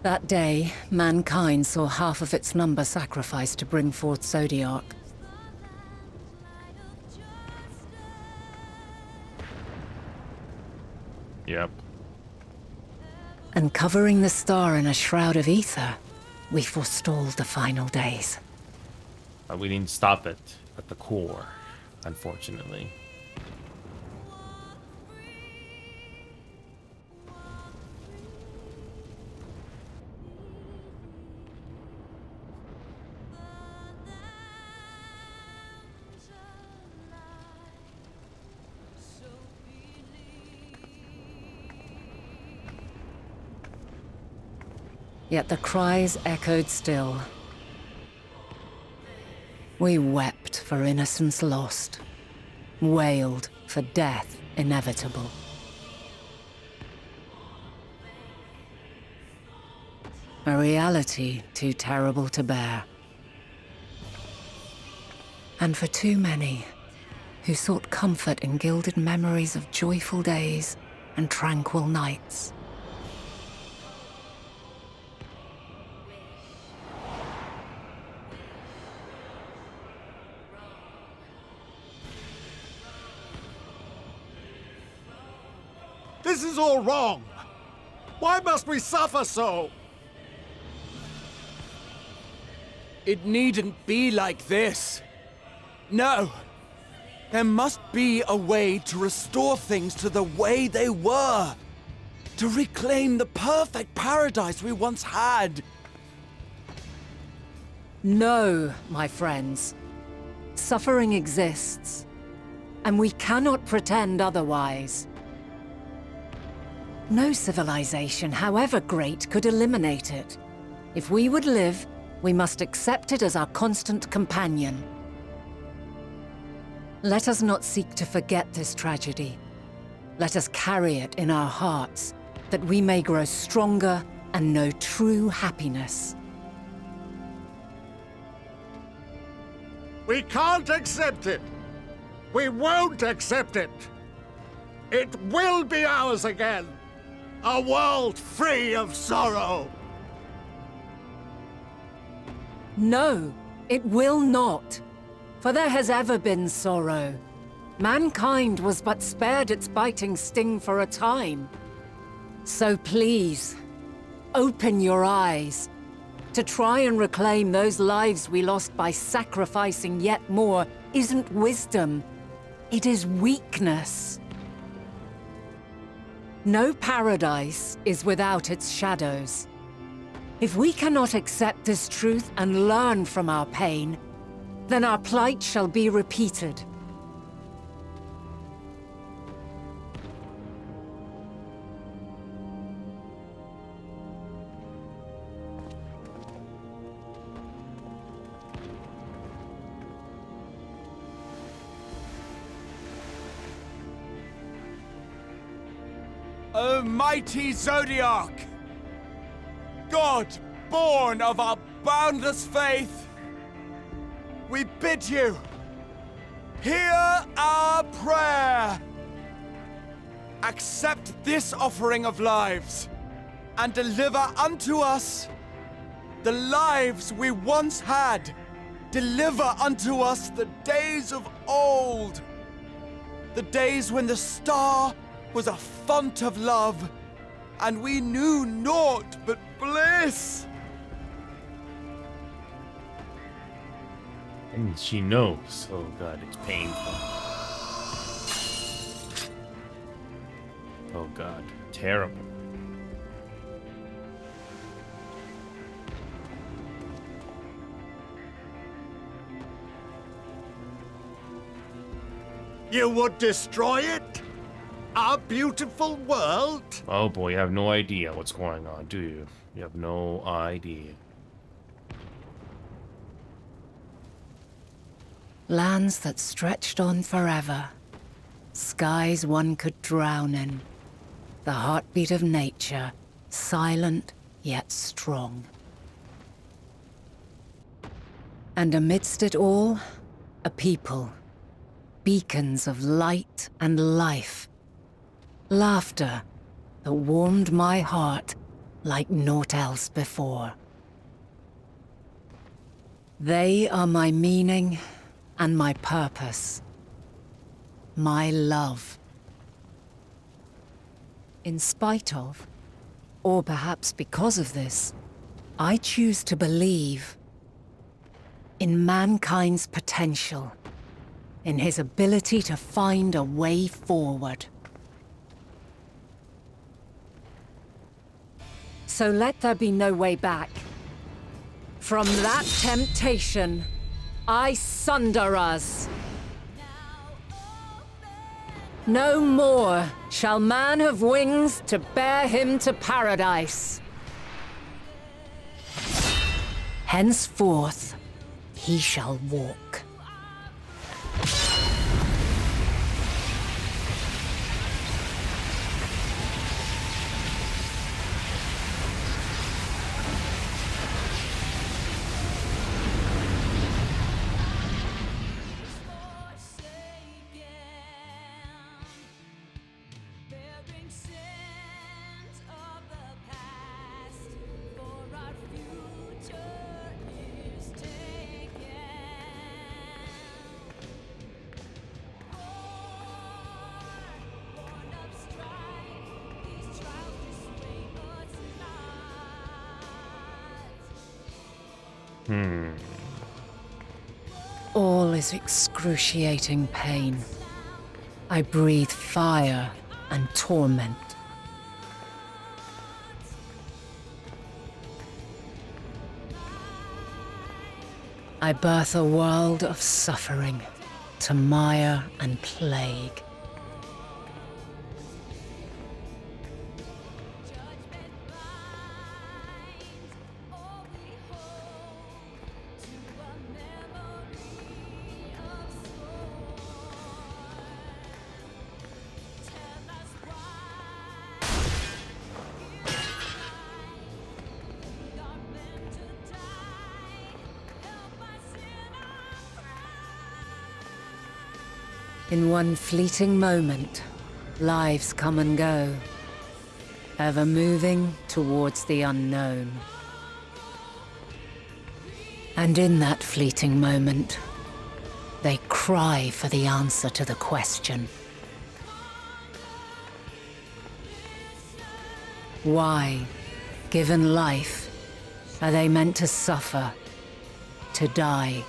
That day, mankind saw half of its number sacrificed to bring forth Zodiark. Yep. And covering the star in a shroud of ether, we forestalled the final days. We didn't stop it at the core, unfortunately. Yet the cries echoed still. We wept for innocence lost, wailed for death inevitable. A reality too terrible to bear. And for too many who sought comfort in gilded memories of joyful days and tranquil nights. This is all wrong! Why must we suffer so? It needn't be like this. No. There must be a way to restore things to the way they were. To reclaim the perfect paradise we once had. No, my friends. Suffering exists, and we cannot pretend otherwise. No civilization, however great, could eliminate it. If we would live, we must accept it as our constant companion. Let us not seek to forget this tragedy. Let us carry it in our hearts, that we may grow stronger and know true happiness. We can't accept it! We won't accept it! It will be ours again! A world free of sorrow! No, it will not. For there has ever been sorrow. Mankind was but spared its biting sting for a time. So please, open your eyes. To try and reclaim those lives we lost by sacrificing yet more isn't wisdom. It is weakness. No paradise is without its shadows. If we cannot accept this truth and learn from our pain, then our plight shall be repeated. O mighty Zodiac! God, born of our boundless faith, we bid you, hear our prayer! Accept this offering of lives, and deliver unto us the lives we once had. Deliver unto us the days of old, the days when the star was a font of love, and we knew naught but bliss. And she knows. Oh god, it's painful. Oh god, terrible. You would destroy it? Our beautiful world? Oh boy, you have no idea what's going on, do you? You have no idea. Lands that stretched on forever. Skies one could drown in. The heartbeat of nature, silent yet strong. And amidst it all, a people. Beacons of light and life. Laughter that warmed my heart like naught else before. They are my meaning and my purpose. My love. In spite of, or perhaps because of this, I choose to believe in mankind's potential, in his ability to find a way forward. So let there be no way back. From that temptation, I sunder us. No more shall man have wings to bear him to paradise. Henceforth, he shall walk. All is excruciating pain. I breathe fire and torment. I birth a world of suffering to mire and plague. In one fleeting moment, lives come and go, ever moving towards the unknown. And in that fleeting moment, they cry for the answer to the question. Why, given life, are they meant to suffer, to die?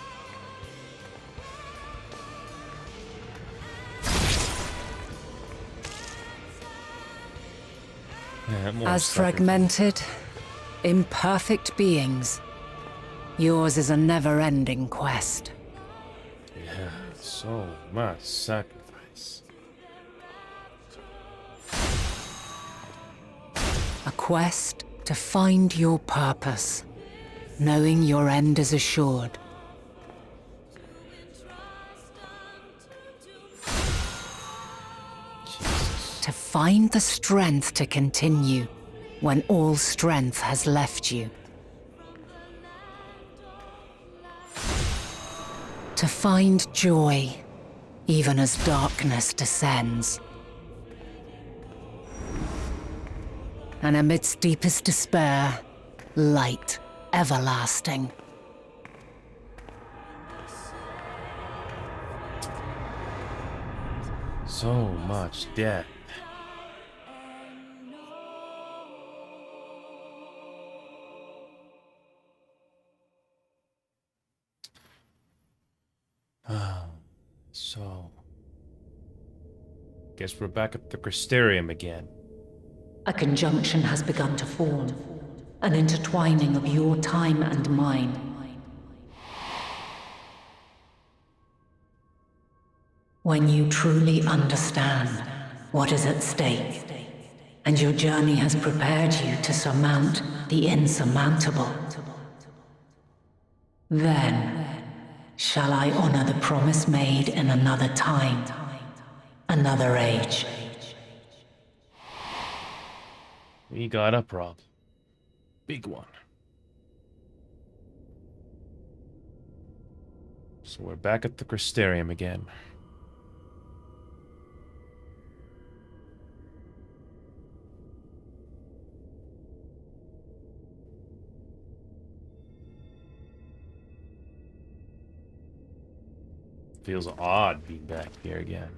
More As sacrifice. fragmented, imperfect beings, yours is a never-ending quest. Yeah, so much sacrifice. A quest to find your purpose, knowing your end is assured. To find the strength to continue when all strength has left you. To find joy, even as darkness descends. And amidst deepest despair, light everlasting. So much death. So, guess we're back at the Crystarium again. A conjunction has begun to form, an intertwining of your time and mine. When you truly understand what is at stake, and your journey has prepared you to surmount the insurmountable, then shall I honor the promise made in another time, another age. We got a problem. Big one. So we're back at the Crystarium again. Feels odd being back here again.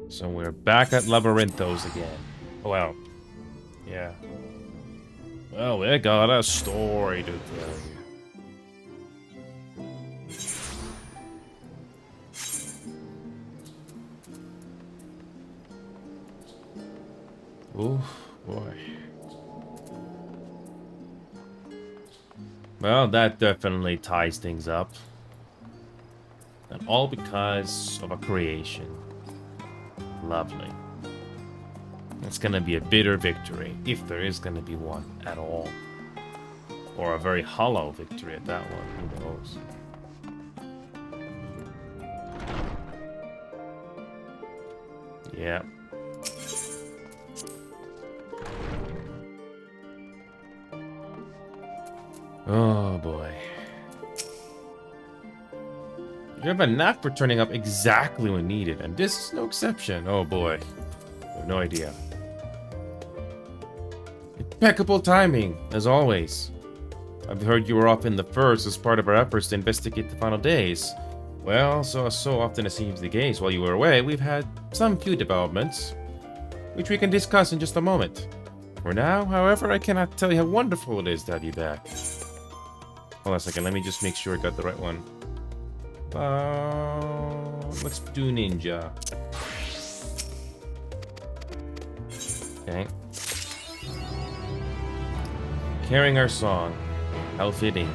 So we're back at Labyrinthos again. Well, yeah. Well, we got a story to tell you. Oof, boy. Well, that definitely ties things up. And all because of a creation. Lovely. It's gonna be a bitter victory, if there is gonna be one at all. Or a very hollow victory at that one, who knows. Yeah. Oh boy. You have a knack for turning up exactly when needed, and this is no exception. Oh boy. I have no idea. Impeccable timing, as always. I've heard you were off in the first as part of our efforts to investigate the final days. Well, so often it seems the case while you were away, we've had some few developments, which we can discuss in just a moment. For now, however, I cannot tell you how wonderful it is to have you back. Hold on a second, let me just make sure I got the right one. Let's do ninja. Okay. Carrying our song. How fitting.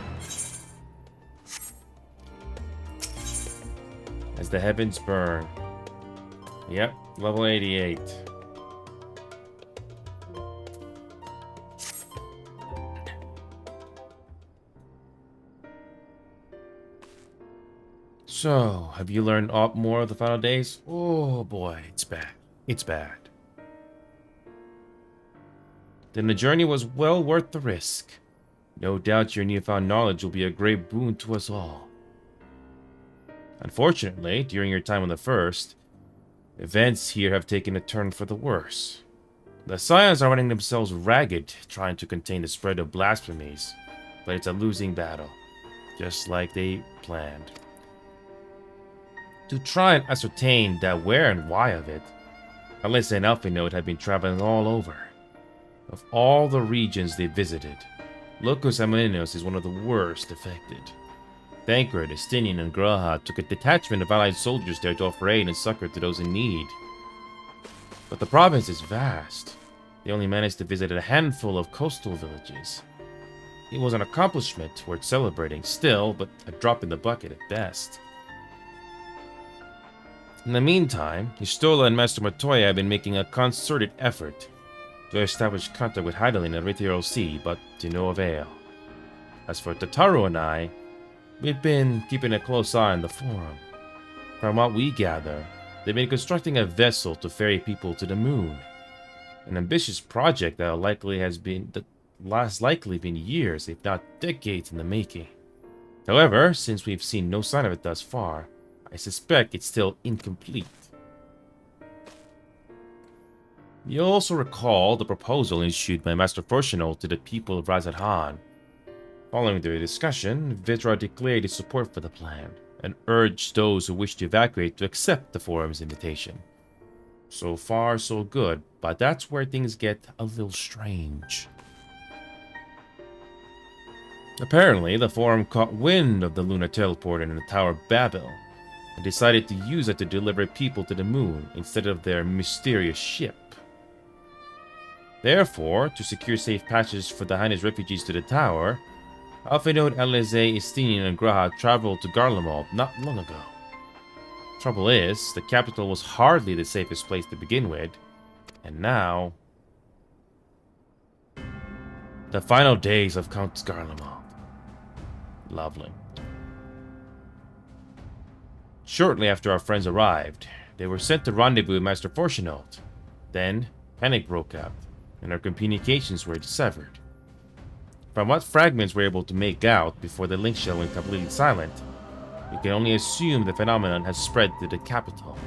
As the heavens burn. Yep, level 88. So, have you learned more of the final days? Oh boy, it's bad. It's bad. Then the journey was well worth the risk. No doubt your newfound knowledge will be a great boon to us all. Unfortunately, during your time on the First, events here have taken a turn for the worse. The Scions are running themselves ragged, trying to contain the spread of blasphemies. but it's a losing battle, just like they planned. To try and ascertain the where and why of it, Alyssa and Alphinaud had been traveling all over. Of all the regions they visited, Locus Amoenios is one of the worst affected. Thancred, Estinian, and Graha took a detachment of allied soldiers there to offer aid and succor to those in need. But the province is vast. They only managed to visit a handful of coastal villages. It was an accomplishment worth celebrating still, but a drop in the bucket at best. In the meantime, Histola and Master Matoya have been making a concerted effort to establish contact with Hydaelyn and Erythral Sea, but to no avail. As for Tataru and I, we've been keeping a close eye on the Forum. From what we gather, they've been constructing a vessel to ferry people to the moon. An ambitious project that has likely been years, if not decades, in the making. However, since we've seen no sign of it thus far, I suspect it's still incomplete. You'll also recall the proposal issued by Master Fortunato to the people of Razad Han. Following their discussion, Vitra declared his support for the plan, and urged those who wish to evacuate to accept the Forum's invitation. So far, so good, but that's where things get a little strange. Apparently, the Forum caught wind of the lunar teleporter in the Tower of Babel, and decided to use it to deliver people to the moon instead of their mysterious ship. Therefore, to secure safe passage for the Highness refugees to the tower, Alphinaud, Alize, Estinian, and Graha traveled to Garlemald not long ago. Trouble is, the capital was hardly the safest place to begin with, and now... The final days of Count Garlemald. Lovely. Shortly after our friends arrived, they were sent to rendezvous with Master Fortunato. Then, panic broke out, and our communications were severed. From what fragments we're able to make out before the link shell went completely silent, we can only assume the phenomenon has spread to the capital.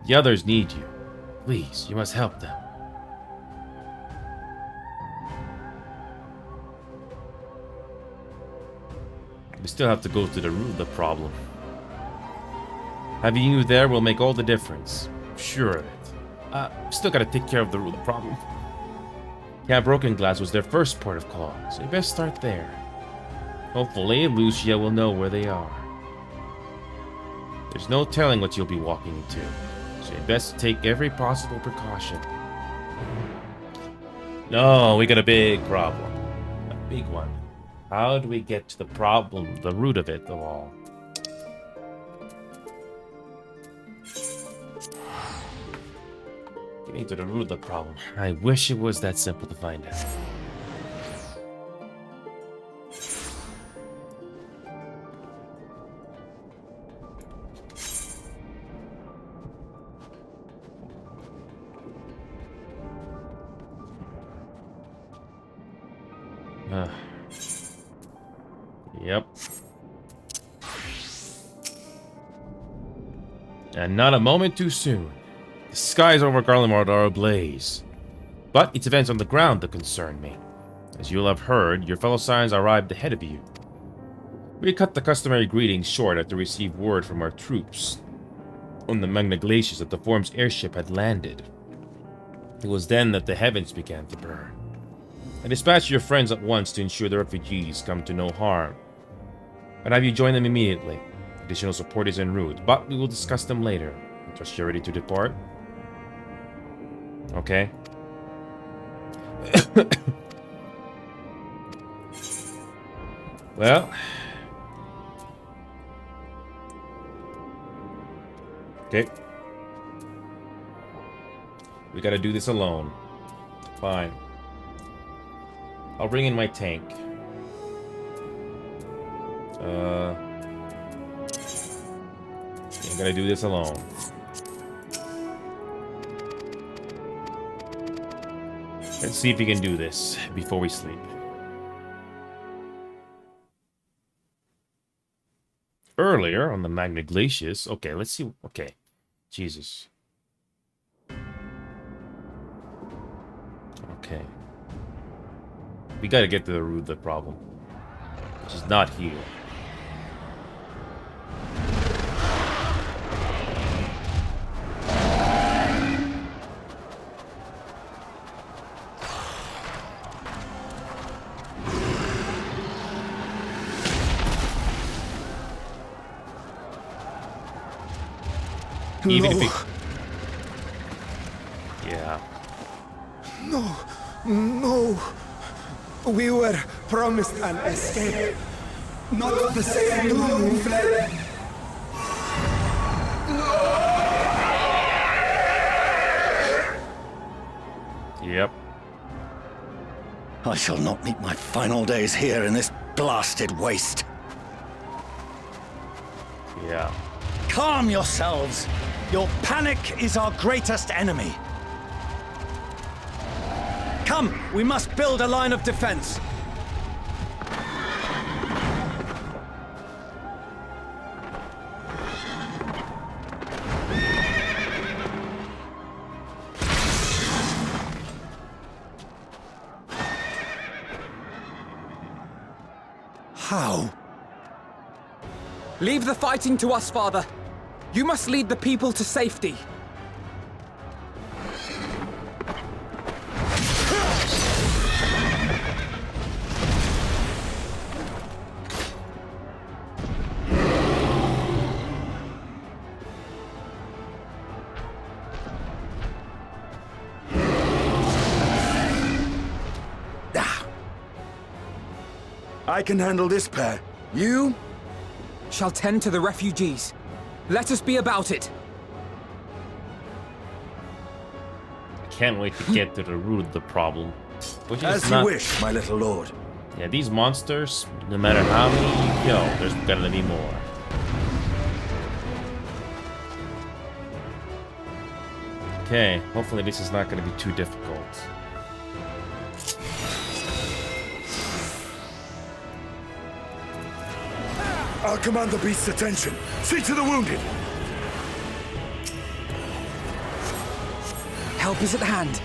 The others need you. Please, you must help them. We still have to go to the root of the problem. Having you there will make all the difference. I'm sure of it. Still gotta take care of the root of the problem. Camp Broken Glass was their first port of call, so you best start there. Hopefully, Lucia will know where they are. There's no telling what you'll be walking into, so you best take every possible precaution. No, we got a big problem. A big one. How do we get to the problem, the root of it all? Getting to the root of the problem. I wish it was that simple to find out. Yep. And not a moment too soon. The skies over Garlemald are ablaze. But it's events on the ground that concern me. As you'll have heard, your fellow Scions arrived ahead of you. We cut the customary greetings short after received word from our troops on the Magna Glaciers that the Forum's airship had landed. It was then that the heavens began to burn. I dispatched your friends at once to ensure the refugees come to no harm. I'd have you join them immediately. Additional support is en route, but we will discuss them later. I trust you're ready to depart? Okay. Well. Okay. We gotta do this alone. Fine. I'll bring in my tank. I'm gonna do this alone. Let's see if we can do this before we sleep. Earlier on the Magna Glaciers. Okay, let's see. Okay. Jesus. Okay. We gotta get to the root of the problem, which is not here. Even if it... Yeah. No, no. We were promised an escape. Not the same room we fled. Yep. I shall not meet my final days here in this blasted waste. Yeah. Calm yourselves. Your panic is our greatest enemy. Come, we must build a line of defense. How? Leave the fighting to us, Father. You must lead the people to safety. I can handle this pair. You? Shall tend to the refugees. Let us be about it. I can't wait to get to the root of the problem. Which As is you not... wish, my little lord. Yeah, these monsters, no matter how many you kill, there's gonna be more. Okay, hopefully this is not gonna be too difficult. I'll command the beast's attention. See to the wounded. Help is at hand.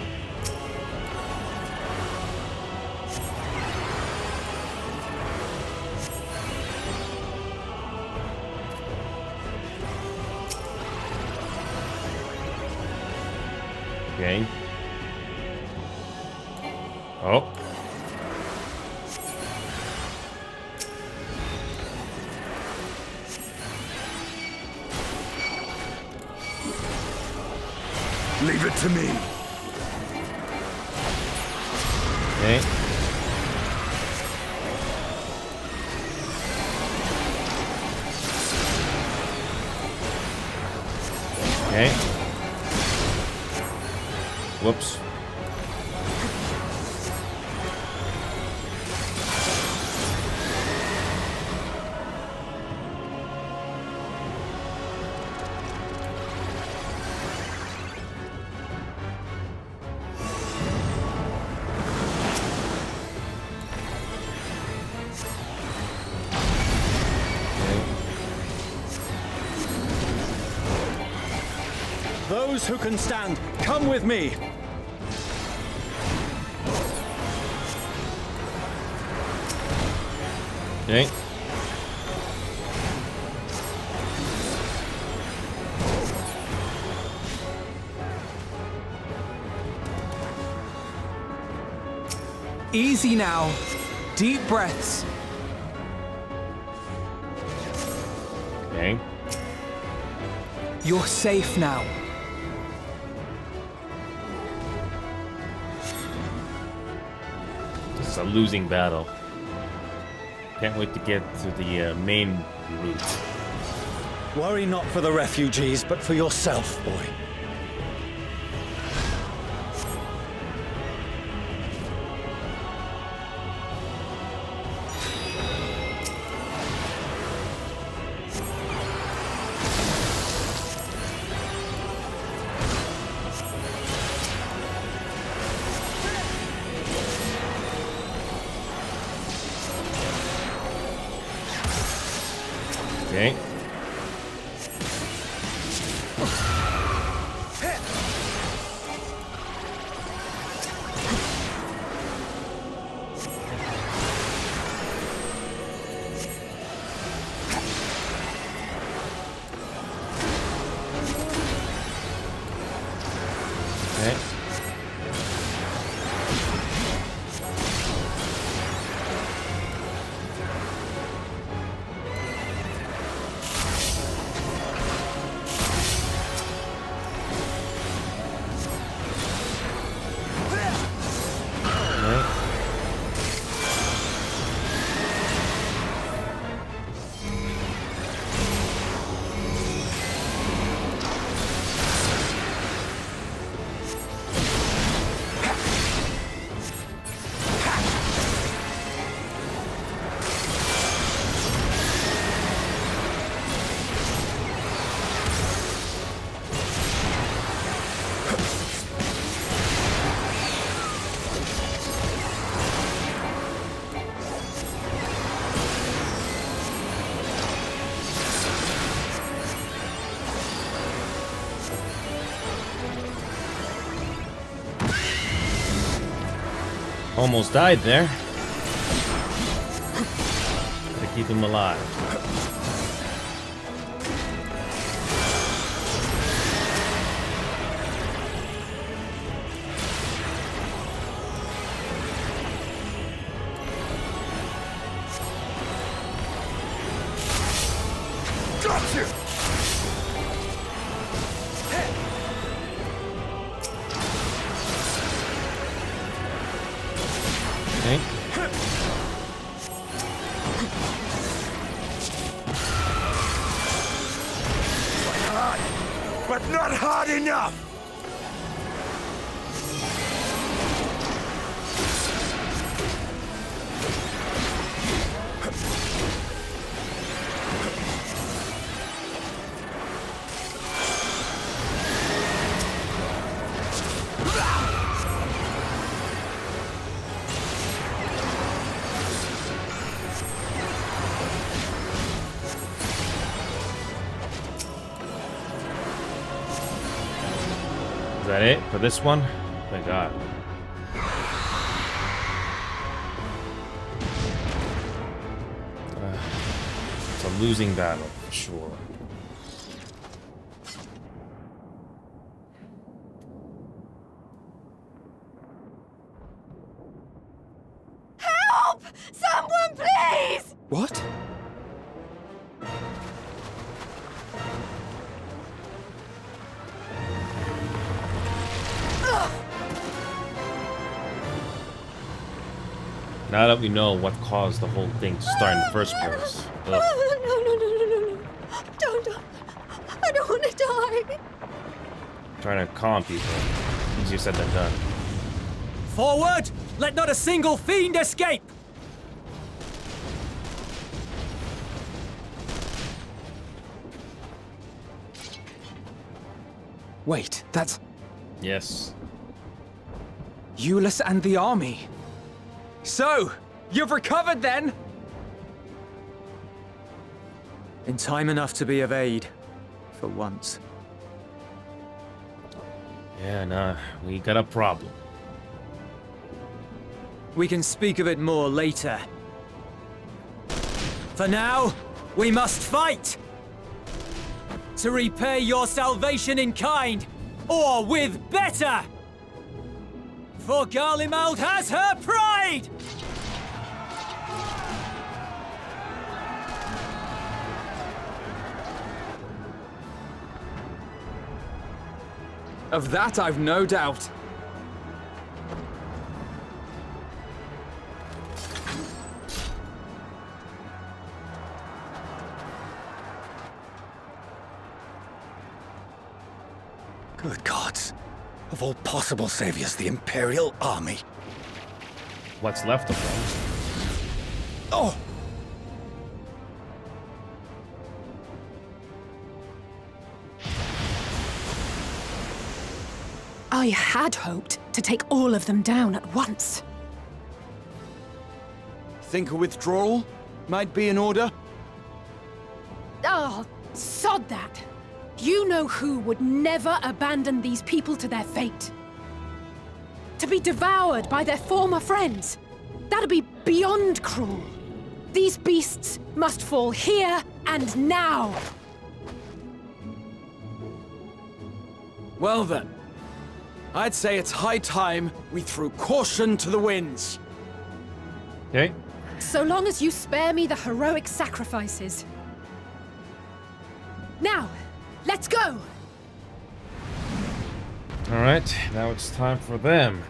Okay. Oh. Leave it to me. Okay. Okay. Whoops. Those who can stand, come with me. Okay. Easy now. Deep breaths. Okay. You're safe now. This is a losing battle. Can't wait to get to the main route. Worry not for the refugees, but for yourself, boy. Okay. Okay. Almost died there. Gotta keep him alive. Got you! Okay. Hard, but not hard enough! Is that it for this one? Thank God. It's a losing battle, for sure. Help! Someone, please! What? Now that we know what caused the whole thing to start in the first place. Ugh. No. Don't. I don't want to die. Trying to calm people. Easier said than done. Forward! Let not a single fiend escape! Wait, that's Yes. Euless and the army. So, you've recovered then? In time enough to be of aid, for once. Yeah, nah, we got a problem. We can speak of it more later. For now, we must fight! To repay your salvation in kind, or with better! For Garlemald has her pride! Of that I've no doubt. Good gods. Of all possible saviors, the Imperial Army. What's left of them? Oh! I had hoped to take all of them down at once. Think a withdrawal might be in order? Oh, sod that. You know who would never abandon these people to their fate. To be devoured by their former friends. That'd be beyond cruel. These beasts must fall here and now. Well then, I'd say it's high time we threw caution to the winds. Okay. So long as you spare me the heroic sacrifices. Now, let's go! Alright, now it's time for them.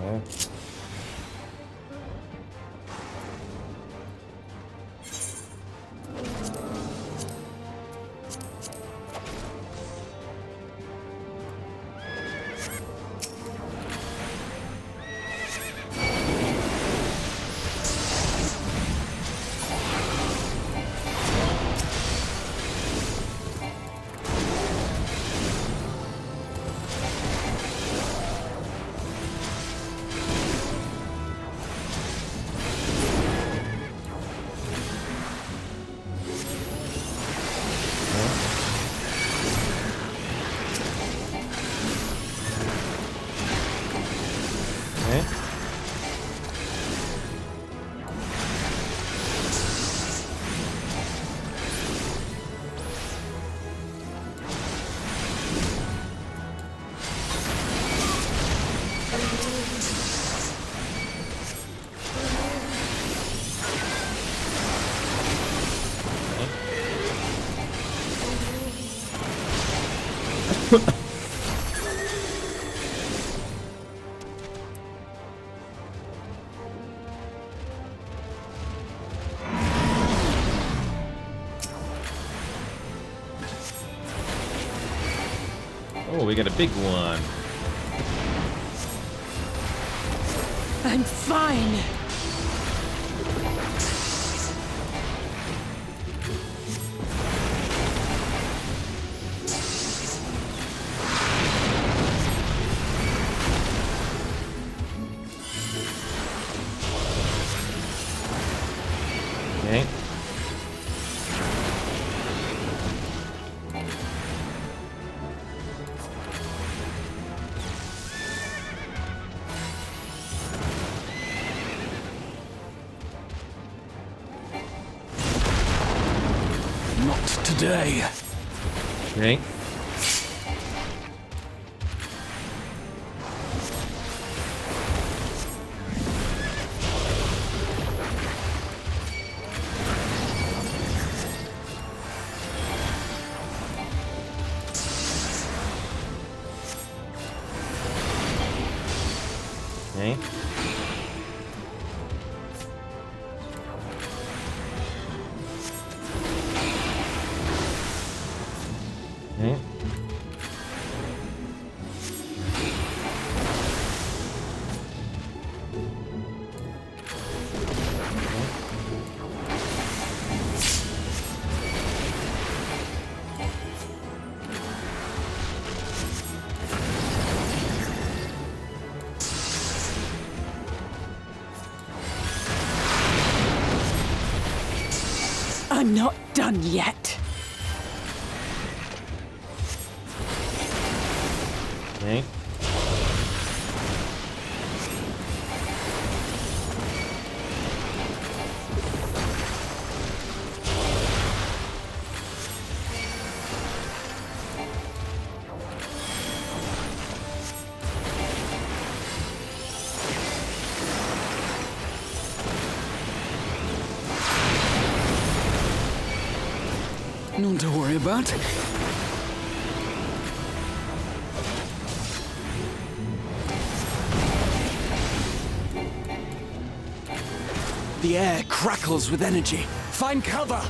Well, okay. Oh, we got a big one. I'm fine. Okay. Not today. Okay. Okay. Okay. I'm not done yet. Okay. None to worry about. The air crackles with energy. Find cover!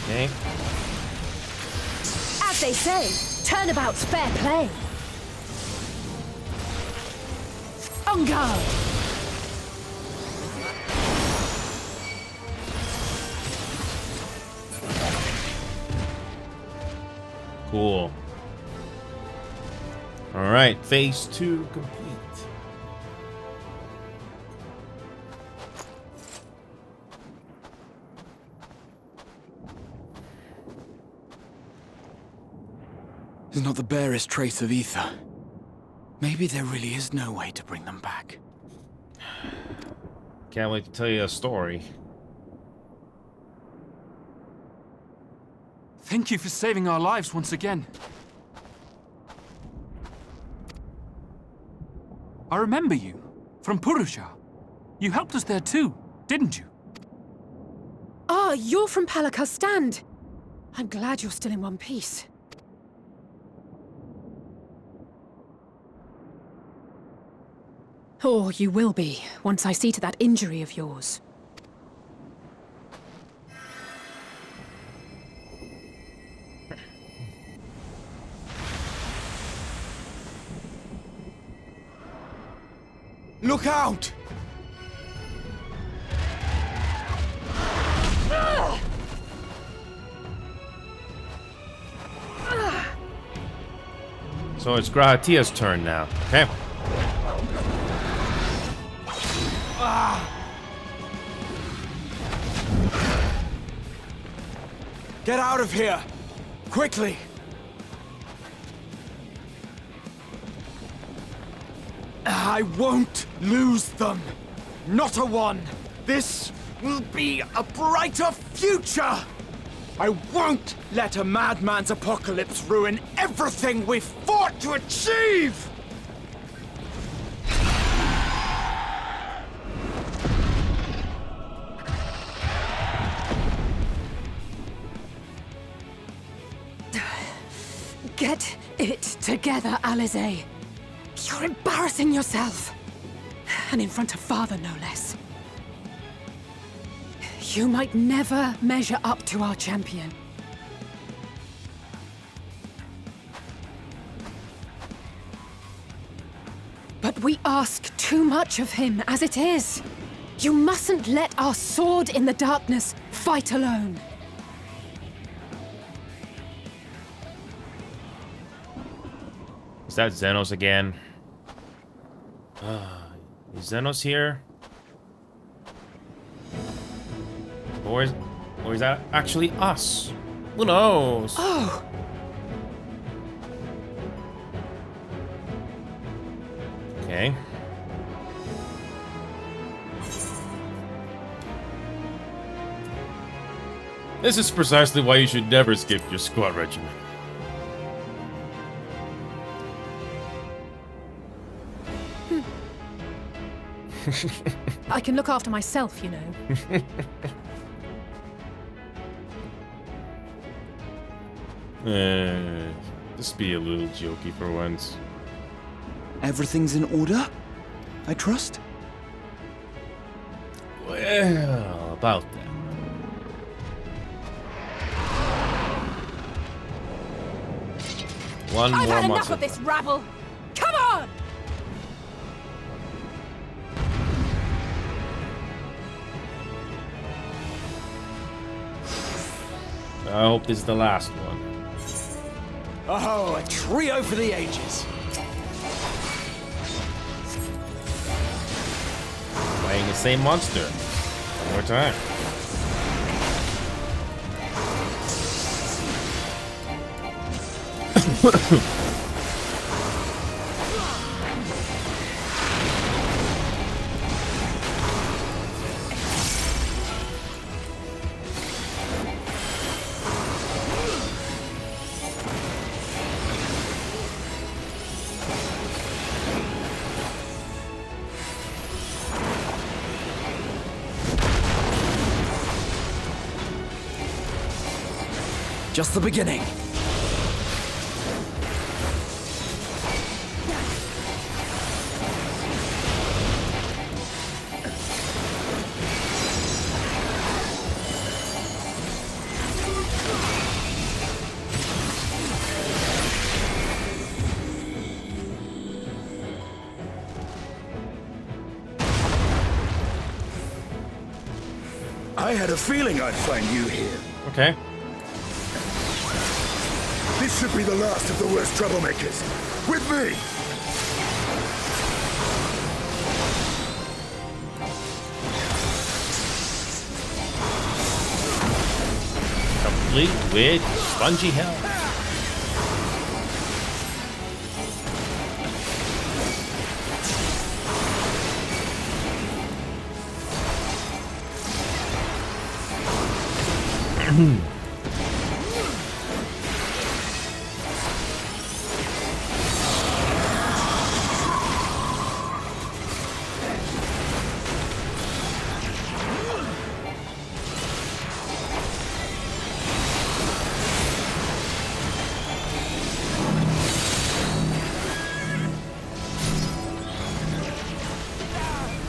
Okay. As they say, turnabout's fair play. On guard! Cool. All right, phase 2 complete. There's not the barest trace of ether. Maybe there really is no way to bring them back. Can't wait to tell you a story. Thank you for saving our lives once again. I remember you, from Purusha. You helped us there too, didn't you? Ah, you're from Palaka's stand. I'm glad you're still in one piece. Or you will be, once I see to that injury of yours. Look out! So it's Grahatia's turn now, okay? Get out of here! Quickly! I won't lose them! Not a one! This will be a brighter future! I won't let a madman's apocalypse ruin everything we've fought to achieve! Get it together, Alize. You're embarrassing yourself. And in front of Father, no less. You might never measure up to our champion. But we ask too much of him as it is. You mustn't let our sword in the darkness fight alone. Is that Xenos again? Is Xenos here? Or is that actually us? Who knows? Oh! Okay. This is precisely why you should never skip your squad regiment. I can look after myself, you know. Just be a little jokey for once. Everything's in order? I trust? Well, about that. One I've more had enough monster. of this rabble! Come on! I hope this is the last one. Oh, a trio for the ages. Playing the same monster. One more time. Just the beginning. I had a feeling I'd find you here. Okay. This should be the last of the worst troublemakers. With me! Complete with spongy hell.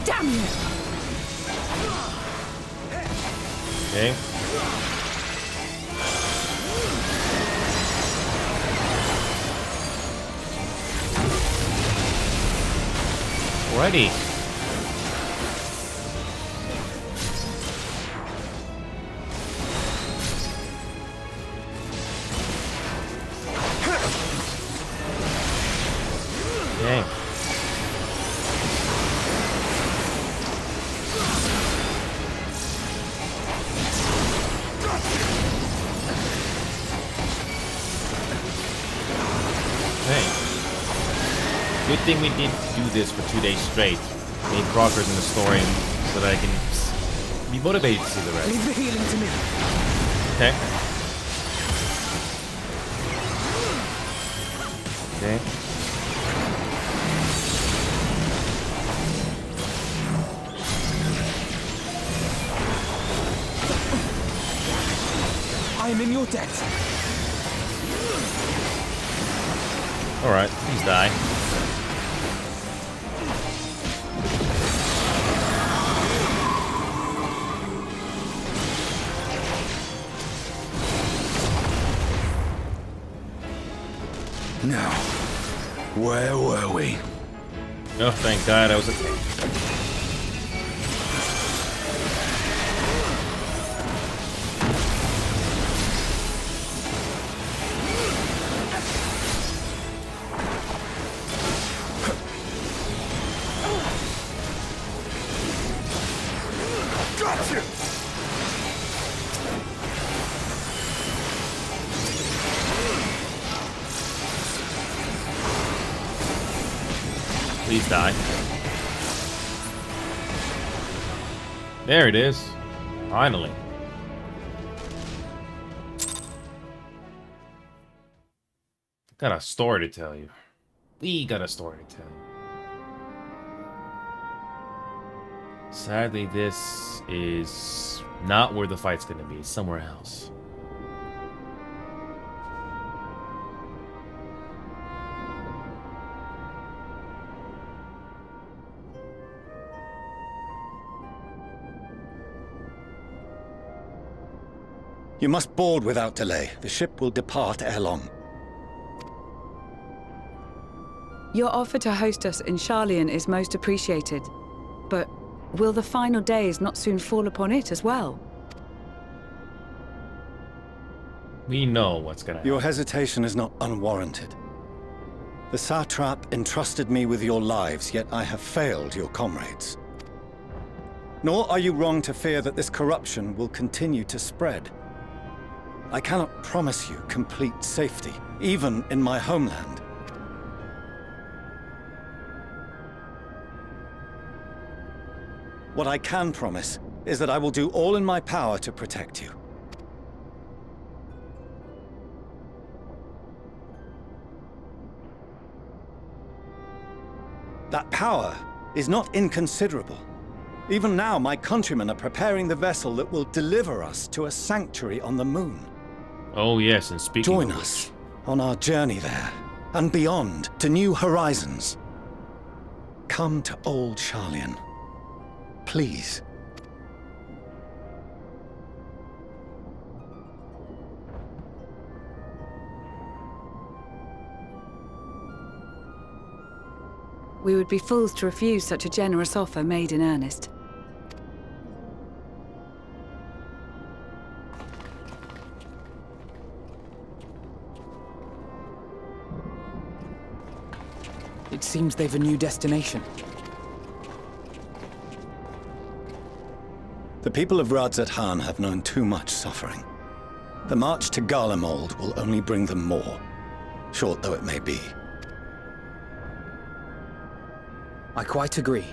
Damn you! Okay. Alrighty. Dang. Good thing we did do this for 2 days straight. Made progress in the story so that I can be motivated to see the rest. Leave the healing to me. Okay. Okay. I am in your debt. Alright, please die. Now, where were we? Oh, thank God, I was okay. Gotcha! Please die. There it is. Finally. Got a story to tell you. We got a story to tell you. Sadly, this is not where the fight's gonna be. It's somewhere else. You must board without delay. The ship will depart ere long. Your offer to host us in Sharlayan is most appreciated. But will the final days not soon fall upon it as well? We know what's gonna happen. Your hesitation is not unwarranted. The satrap entrusted me with your lives, yet I have failed your comrades. Nor are you wrong to fear that this corruption will continue to spread. I cannot promise you complete safety, even in my homeland. What I can promise is that I will do all in my power to protect you. That power is not inconsiderable. Even now, my countrymen are preparing the vessel that will deliver us to a sanctuary on the moon. Oh yes, and speaking Join of us on our journey there, and beyond, to new horizons. Come to old Sharlayan. Please. We would be fools to refuse such a generous offer made in earnest. It seems they've a new destination. The people of Radzat-Han have known too much suffering. The march to Garlemald will only bring them more, short though it may be. I quite agree.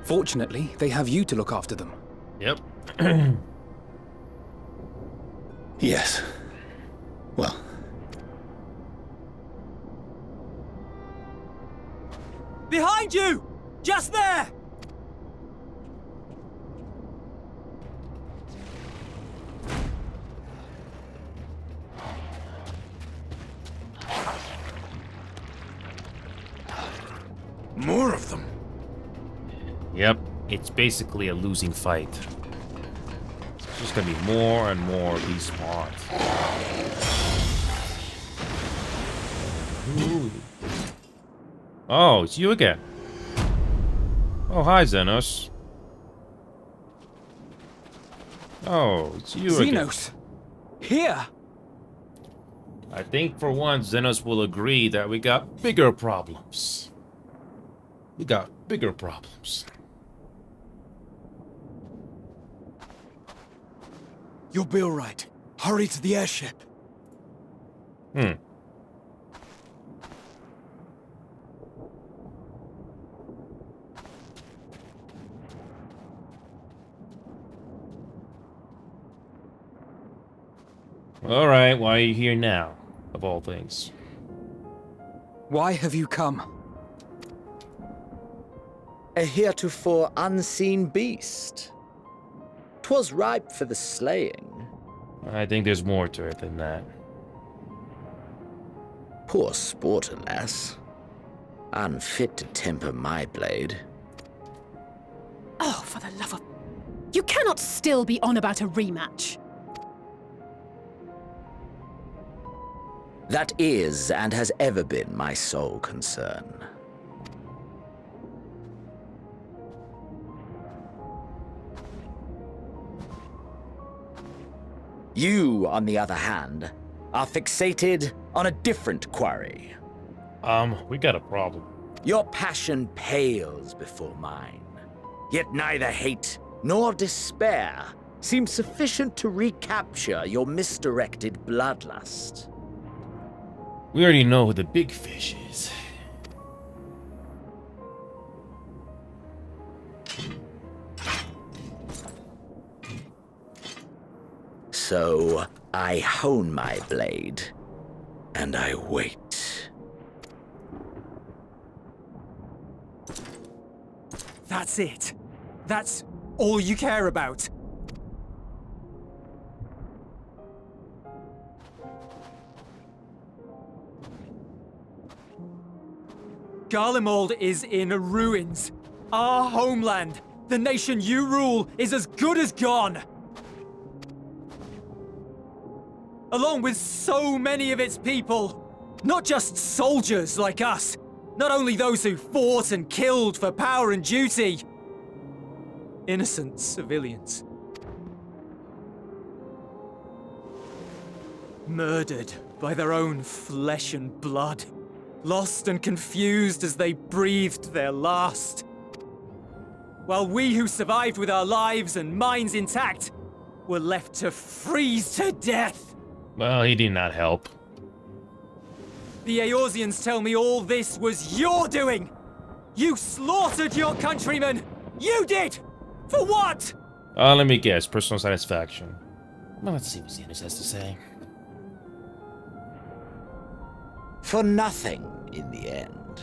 Fortunately, they have you to look after them. Yep. Yes. Well. Behind you! Just there! More of them. Yep, it's basically a losing fight. There's just gonna be more and more of these spawns. Ooh. Oh, it's you again. Oh, hi, Xenos. Oh, it's you again. Xenos! Here! I think for once, Xenos will agree that we got bigger problems. We got bigger problems. You'll be alright. Hurry to the airship. Alright, why are you here now, of all things? Why have you come? A heretofore unseen beast. 'Twas ripe for the slaying. I think there's more to it than that. Poor sport, alas. Unfit to temper my blade. Oh, for the love of... You cannot still be on about a rematch. That is and has ever been my sole concern. You, on the other hand, are fixated on a different quarry. We got a problem. Your passion pales before mine. Yet neither hate nor despair seem sufficient to recapture your misdirected bloodlust. We already know who the big fish is. So, I hone my blade, and I wait. That's it. That's all you care about. Garlemald is in ruins. Our homeland, the nation you rule, is as good as gone. Along with so many of its people. Not just soldiers like us. Not only those who fought and killed for power and duty. Innocent civilians. Murdered by their own flesh and blood. Lost and confused as they breathed their last. While we who survived with our lives and minds intact were left to freeze to death. Well, he did not help. The Eorzeans tell me all this was your doing! You slaughtered your countrymen! You did! For what? Let me guess. Personal satisfaction. Well, let's see what Xenos has to say. For nothing, in the end.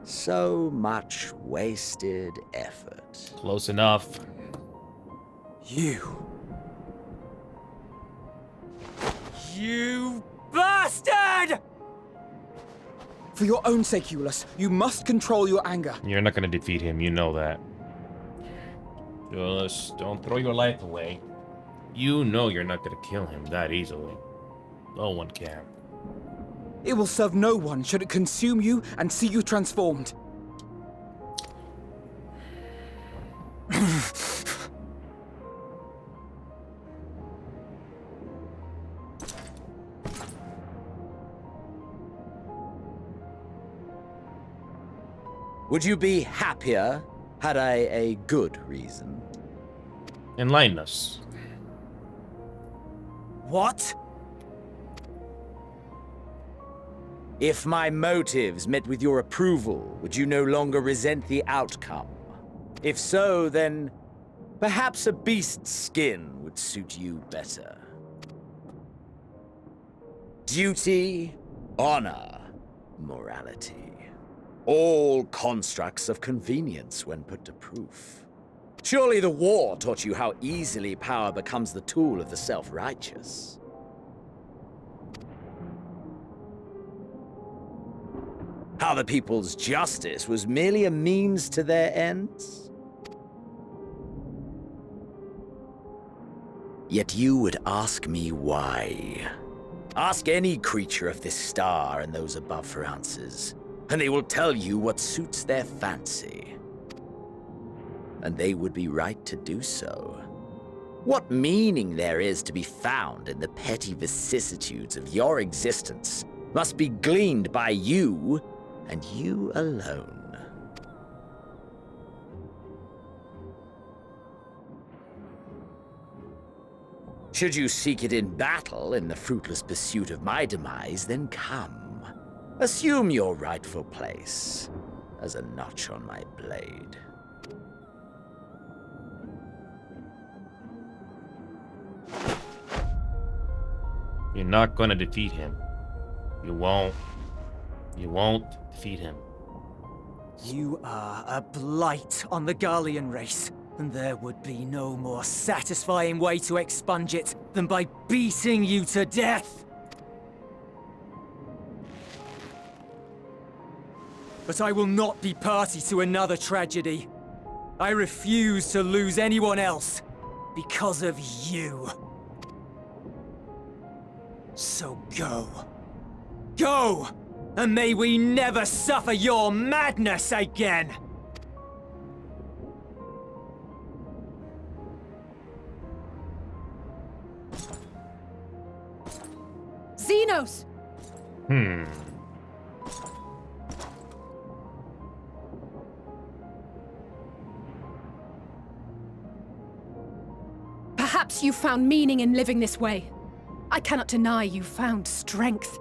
So much wasted effort. Close enough. You bastard! For your own sake, Eulus, you must control your anger. You're not gonna defeat him, you know that. Just don't throw your life away. You know you're not gonna kill him that easily. No one can. It will serve no one should it consume you and see you transformed. Would you be happier had I a good reason? Enlighten us. What? If my motives met with your approval, would you no longer resent the outcome? If so, then perhaps a beast's skin would suit you better. duty, honor, morality. All constructs of convenience when put to proof. Surely the war taught you how easily power becomes the tool of the self-righteous. How the people's justice was merely a means to their ends? Yet you would ask me why. Ask any creature of this star and those above for answers, and they will tell you what suits their fancy. And they would be right to do so. What meaning there is to be found in the petty vicissitudes of your existence must be gleaned by you, and you alone. Should you seek it in battle in the fruitless pursuit of my demise, then come. Assume your rightful place as a notch on my blade. You're not gonna defeat him. You won't. You won't defeat him. You are a blight on the Garlean race, and there would be no more satisfying way to expunge it than by beating you to death. But I will not be party to another tragedy. I refuse to lose anyone else because of you. So go. Go! And may we never suffer your madness again! Xenos! Perhaps you found meaning in living this way. I cannot deny you found strength.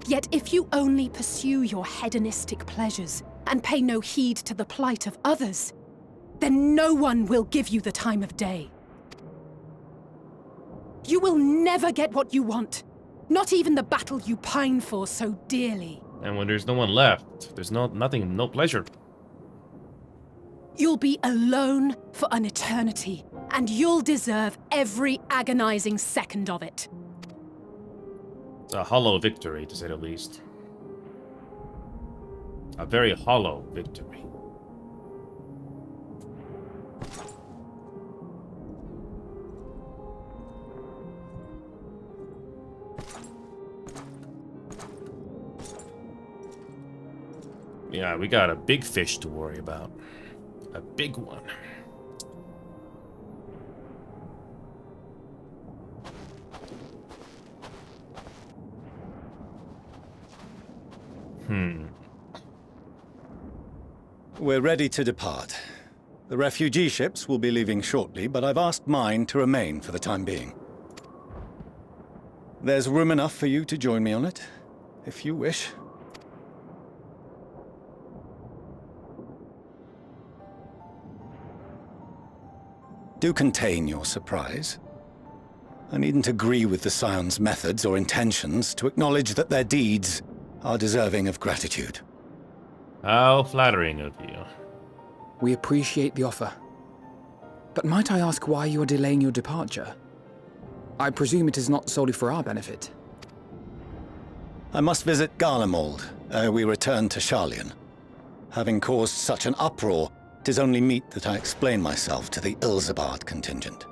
Yet if you only pursue your hedonistic pleasures and pay no heed to the plight of others, then no one will give you the time of day. You will never get what you want, not even the battle you pine for so dearly. And when there's no one left, there's no pleasure. You'll be alone for an eternity, and you'll deserve every agonizing second of it. It's a hollow victory, to say the least. A very hollow victory. Yeah, we got a big fish to worry about. A big one. We're ready to depart. The refugee ships will be leaving shortly, but I've asked mine to remain for the time being. There's room enough for you to join me on it, if you wish. Do contain your surprise. I needn't agree with the Scion's methods or intentions to acknowledge that their deeds are deserving of gratitude. How flattering of you. We appreciate the offer. But might I ask why you are delaying your departure? I presume it is not solely for our benefit. I must visit Garlemald ere we return to Sharlayan. Having caused such an uproar, it is only meet that I explain myself to the Ilzabard contingent.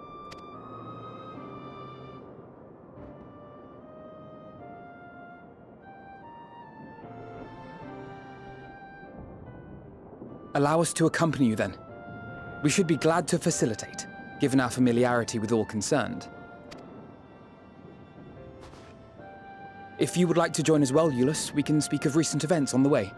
Allow us to accompany you then. We should be glad to facilitate, given our familiarity with all concerned. If you would like to join as well, Eulus, we can speak of recent events on the way.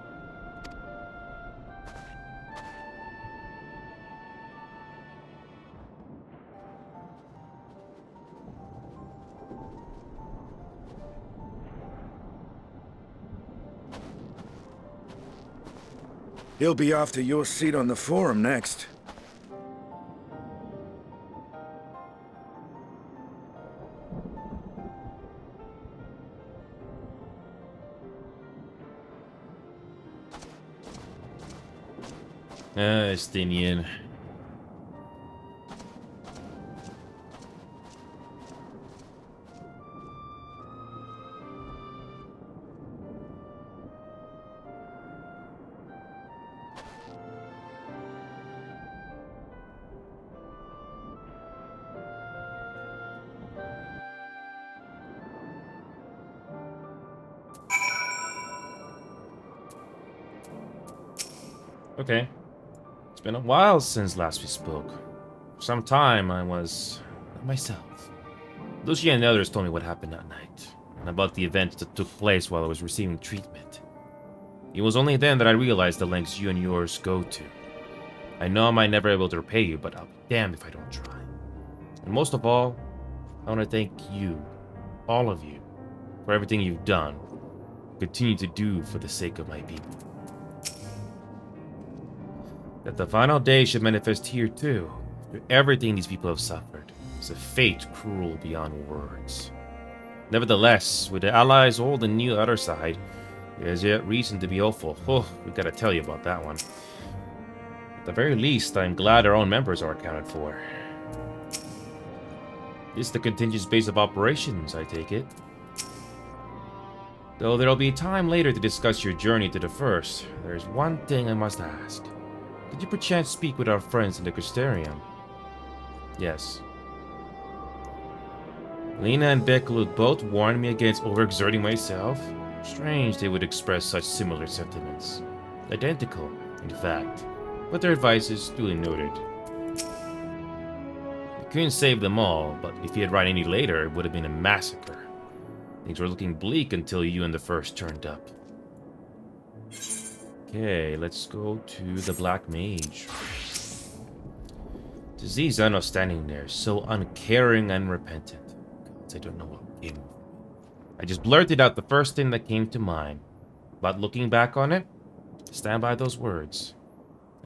He'll be after your seat on the forum next. Estinian. Okay. It's been a while since last we spoke. For some time, I was not myself. Lucia and the others told me what happened that night, and about the events that took place while I was receiving treatment. It was only then that I realized the lengths you and yours go to. I know I might never be able to repay you, but I'll be damned if I don't try. And most of all, I want to thank you, all of you, for everything you've done, continue to do for the sake of my people. That the final day should manifest here too, through everything these people have suffered, is a fate cruel beyond words. Nevertheless, with the Allies old and new other side, there's yet reason to be hopeful. Oh, we gotta tell you about that one. At the very least, I'm glad our own members are accounted for. This is the contingent base of operations, I take it. Though there'll be time later to discuss your journey to the first, there's one thing I must ask. Did you perchance speak with our friends in the Crystarium? Yes. Lena and Beklud both warned me against overexerting myself. Strange they would express such similar sentiments. Identical, in fact, but their advice is duly noted. I couldn't save them all, but if he had arrived any later, it would have been a massacre. Things were looking bleak until you and the first turned up. Okay, let's go to the Black Mage. To see Zeno standing there, so uncaring and repentant. God, I don't know what came. I just blurted out the first thing that came to mind. But looking back on it, I stand by those words.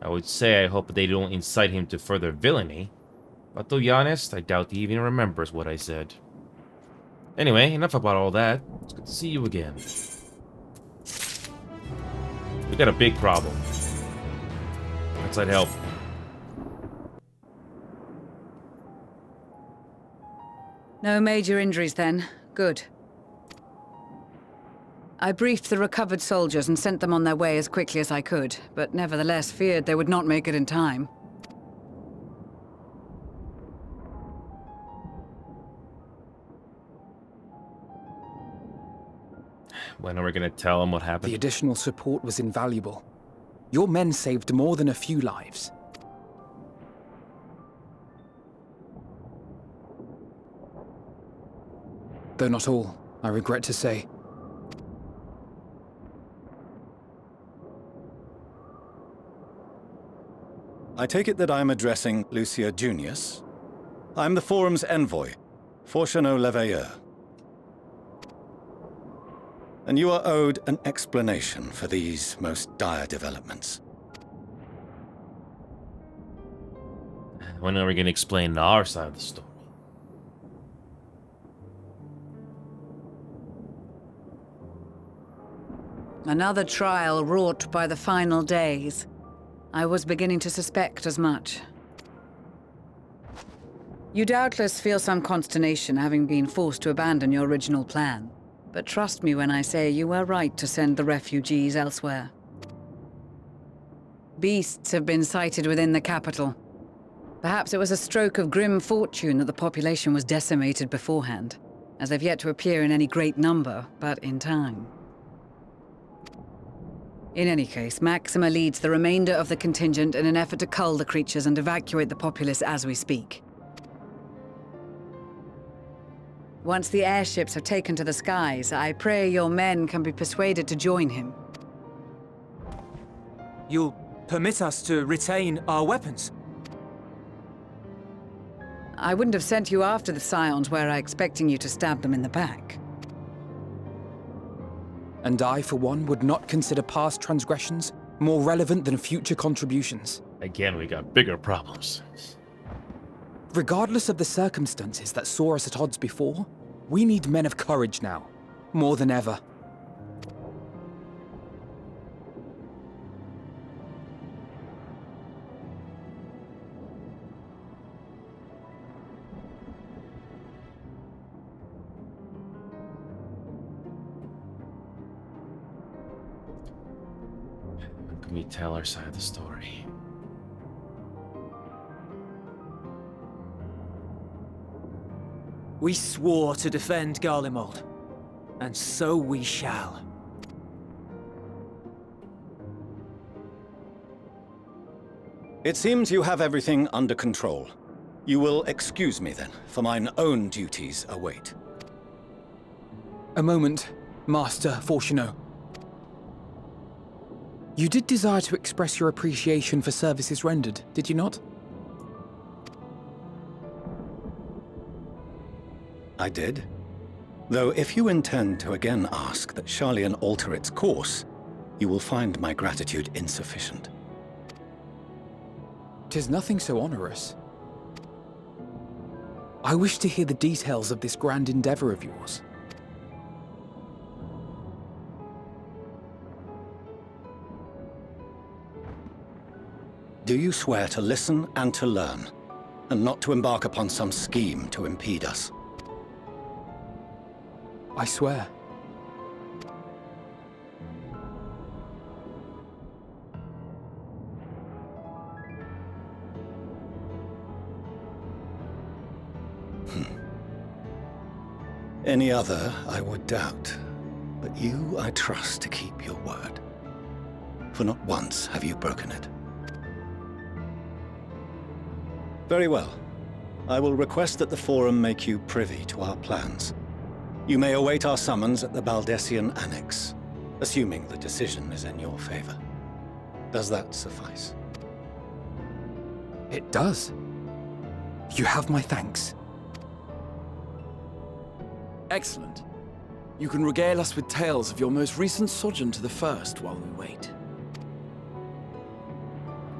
I would say I hope they don't incite him to further villainy, but to be honest, I doubt he even remembers what I said. Anyway, enough about all that. It's good to see you again. We got a big problem. Outside help. No major injuries then. Good. I briefed the recovered soldiers and sent them on their way as quickly as I could, but nevertheless feared they would not make it in time. When are we gonna tell them what happened? The additional support was invaluable. Your men saved more than a few lives. Though not all, I regret to say. I take it that I'm addressing Lucia Junius. I'm the Forum's envoy, Forchano Leveilleur. And you are owed an explanation for these most dire developments. When are we gonna explain our side of the story? Another trial wrought by the final days. I was beginning to suspect as much. You doubtless feel some consternation having been forced to abandon your original plan. But trust me when I say you were right to send the refugees elsewhere. Beasts have been sighted within the capital. Perhaps it was a stroke of grim fortune that the population was decimated beforehand, as they've yet to appear in any great number, but in time. In any case, Maxima leads the remainder of the contingent in an effort to cull the creatures and evacuate the populace as we speak. Once the airships have taken to the skies, I pray your men can be persuaded to join him. You'll permit us to retain our weapons? I wouldn't have sent you after the Scions were I expecting you to stab them in the back. And I, for one, would not consider past transgressions more relevant than future contributions. Again, we got bigger problems. Regardless of the circumstances that saw us at odds before, we need men of courage now, more than ever. can we tell our side of the story? We swore to defend Garlemald, and so we shall. It seems you have everything under control. You will excuse me then, for mine own duties await. A moment, Master Fortuno. You did desire to express your appreciation for services rendered, did you not? I did. Though if you intend to again ask that Sharlayan alter its course, you will find my gratitude insufficient. 'Tis nothing so onerous. I wish to hear the details of this grand endeavor of yours. Do you swear to listen and to learn, and not to embark upon some scheme to impede us? I swear. Any other I would doubt, but you I trust to keep your word. For not once have you broken it. Very well. I will request that the Forum make you privy to our plans. You may await our summons at the Baldessian Annex, assuming the decision is in your favor. Does that suffice? It does. You have my thanks. Excellent. You can regale us with tales of your most recent sojourn to the First while we wait.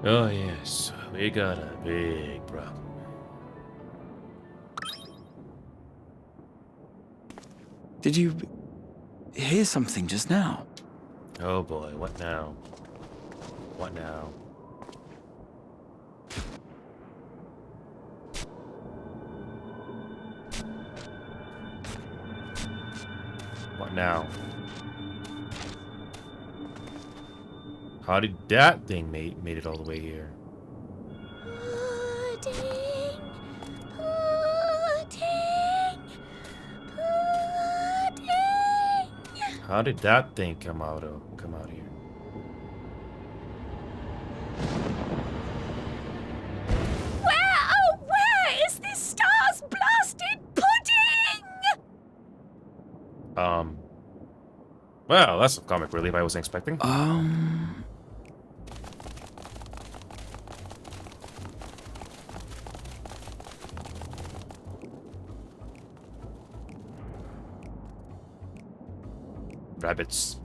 Oh yes, we got a big problem. Did you hear something just now? Oh boy, what now? What now? What now? How did that thing made it all the way here? How did that thing come out here? Where is this star's blasted pudding? Well, that's some comic relief I wasn't expecting. Rabbits.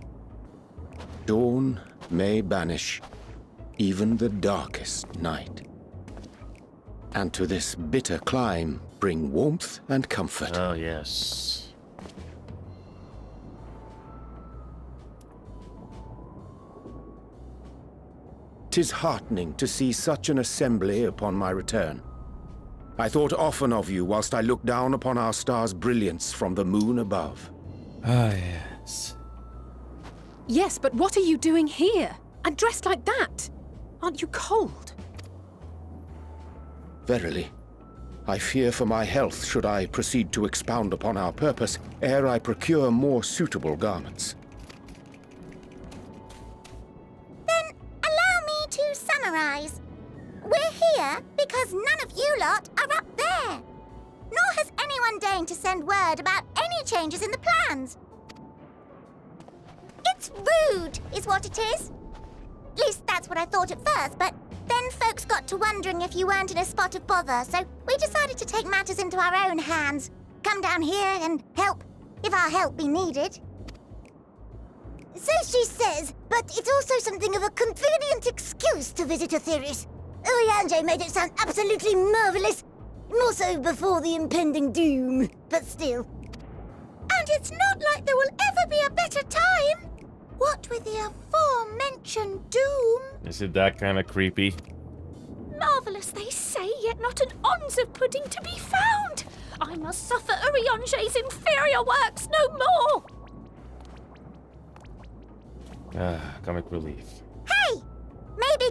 Dawn may banish even the darkest night, and to this bitter clime bring warmth and comfort. Oh, yes. "'Tis heartening to see such an assembly upon my return. I thought often of you whilst I looked down upon our star's brilliance from the moon above." Ah, yes. Yes, but what are you doing here? And dressed like that? Aren't you cold? Verily, I fear for my health should I proceed to expound upon our purpose ere I procure more suitable garments. Then allow me to summarize. We're here because none of you lot are up there. Nor has anyone deigned to send word about any changes in the plans. It's rude, is what it is. At least that's what I thought at first, but then folks got to wondering if you weren't in a spot of bother, so we decided to take matters into our own hands. Come down here and help, if our help be needed. So she says, but it's also something of a convenient excuse to visit Atheris. Urianger made it sound absolutely marvelous. More so before the impending doom, but still. And it's not like there will ever be a better time. What with the aforementioned doom? Is it that kind of creepy? Marvelous, they say, yet not an ounce of pudding to be found. I must suffer Urianger's inferior works no more. Ah, comic relief. Hey!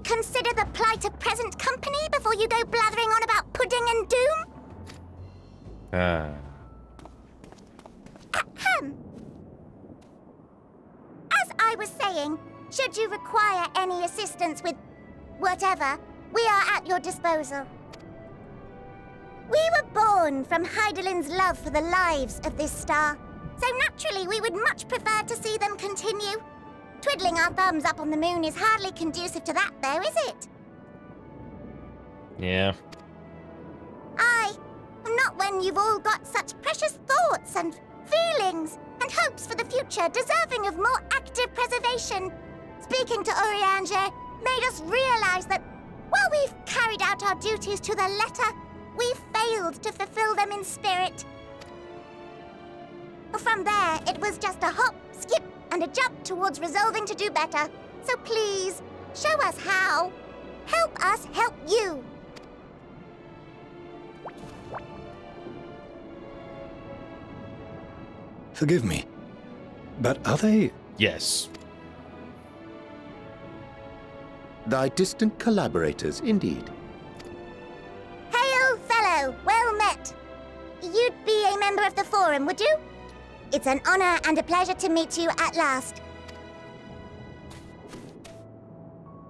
consider the plight of present company before you go blathering on about pudding and doom? Ahem. As I was saying, should you require any assistance with whatever, we are at your disposal. We were born from Hydaelyn's love for the lives of this star, so naturally we would much prefer to see them continue. Twiddling our thumbs up on the moon is hardly conducive to that, though, is it? Yeah. Not when you've all got such precious thoughts and feelings and hopes for the future deserving of more active preservation. Speaking to Urianger made us realize that while we've carried out our duties to the letter, we've failed to fulfill them in spirit. From there, it was just a hop, skip, and a jump towards resolving to do better. So please, show us how. Help us help you. Forgive me, but are they... Yes. Thy distant collaborators, indeed. Hail, fellow! Well met! You'd be a member of the Forum, would you? It's an honor and a pleasure to meet you at last.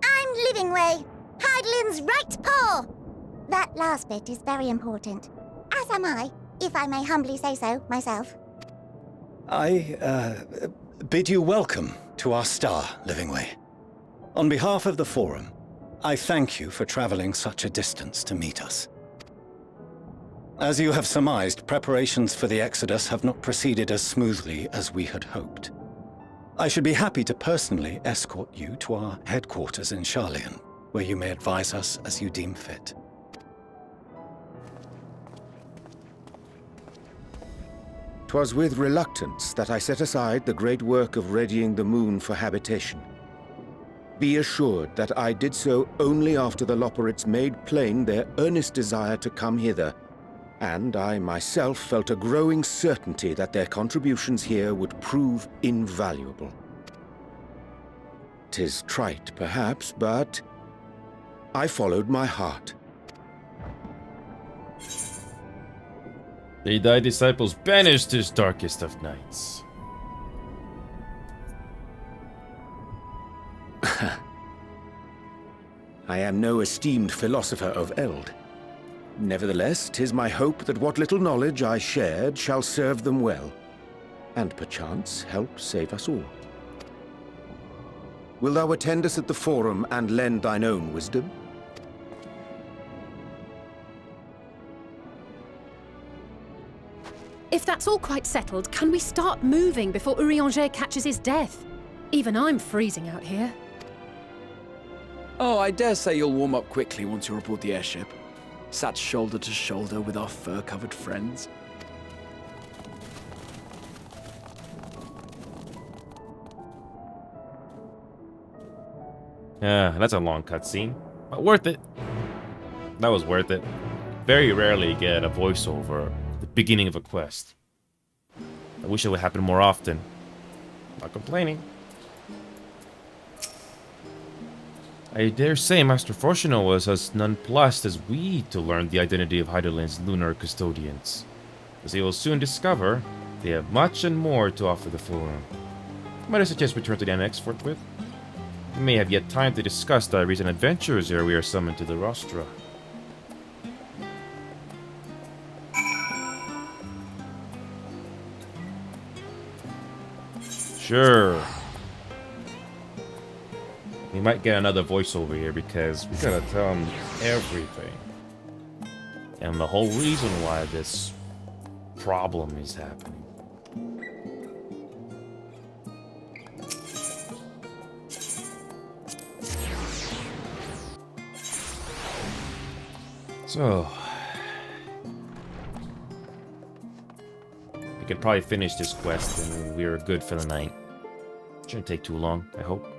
I'm Livingway, Hydaelyn's right paw! That last bit is very important. As am I, if I may humbly say so myself. I bid you welcome to our star, Livingway. On behalf of the Forum, I thank you for traveling such a distance to meet us. As you have surmised, preparations for the Exodus have not proceeded as smoothly as we had hoped. I should be happy to personally escort you to our headquarters in Sharlayan, where you may advise us as you deem fit. 'Twas with reluctance that I set aside the great work of readying the moon for habitation. Be assured that I did so only after the Loperites made plain their earnest desire to come hither, and I myself felt a growing certainty that their contributions here would prove invaluable. 'Tis trite, perhaps, but I followed my heart. They thy disciples banished this darkest of nights. I am no esteemed philosopher of Eld. Nevertheless, 'tis my hope that what little knowledge I shared shall serve them well, and perchance help save us all. Will thou attend us at the Forum and lend thine own wisdom? If that's all quite settled, can we start moving before Urianger catches his death? Even I'm freezing out here. Oh, I dare say you'll warm up quickly once you're aboard the airship. Sat shoulder to shoulder with our fur-covered friends. Yeah, that's a long cutscene, but worth it. That was worth it. Very rarely get a voiceover at the beginning of a quest. I wish it would happen more often. Not complaining. I dare say Master Fortuno was as nonplussed as we to learn the identity of Hydaelyn's lunar custodians. As he will soon discover, they have much and more to offer the Forum. Might I suggest return to the Annex forthwith? We may have yet time to discuss the recent adventures ere we are summoned to the Rostra. Sure. We might get another voiceover here because we gotta tell him everything. And the whole reason why this problem is happening. So, we could probably finish this quest and we're good for the night. Shouldn't take too long, I hope.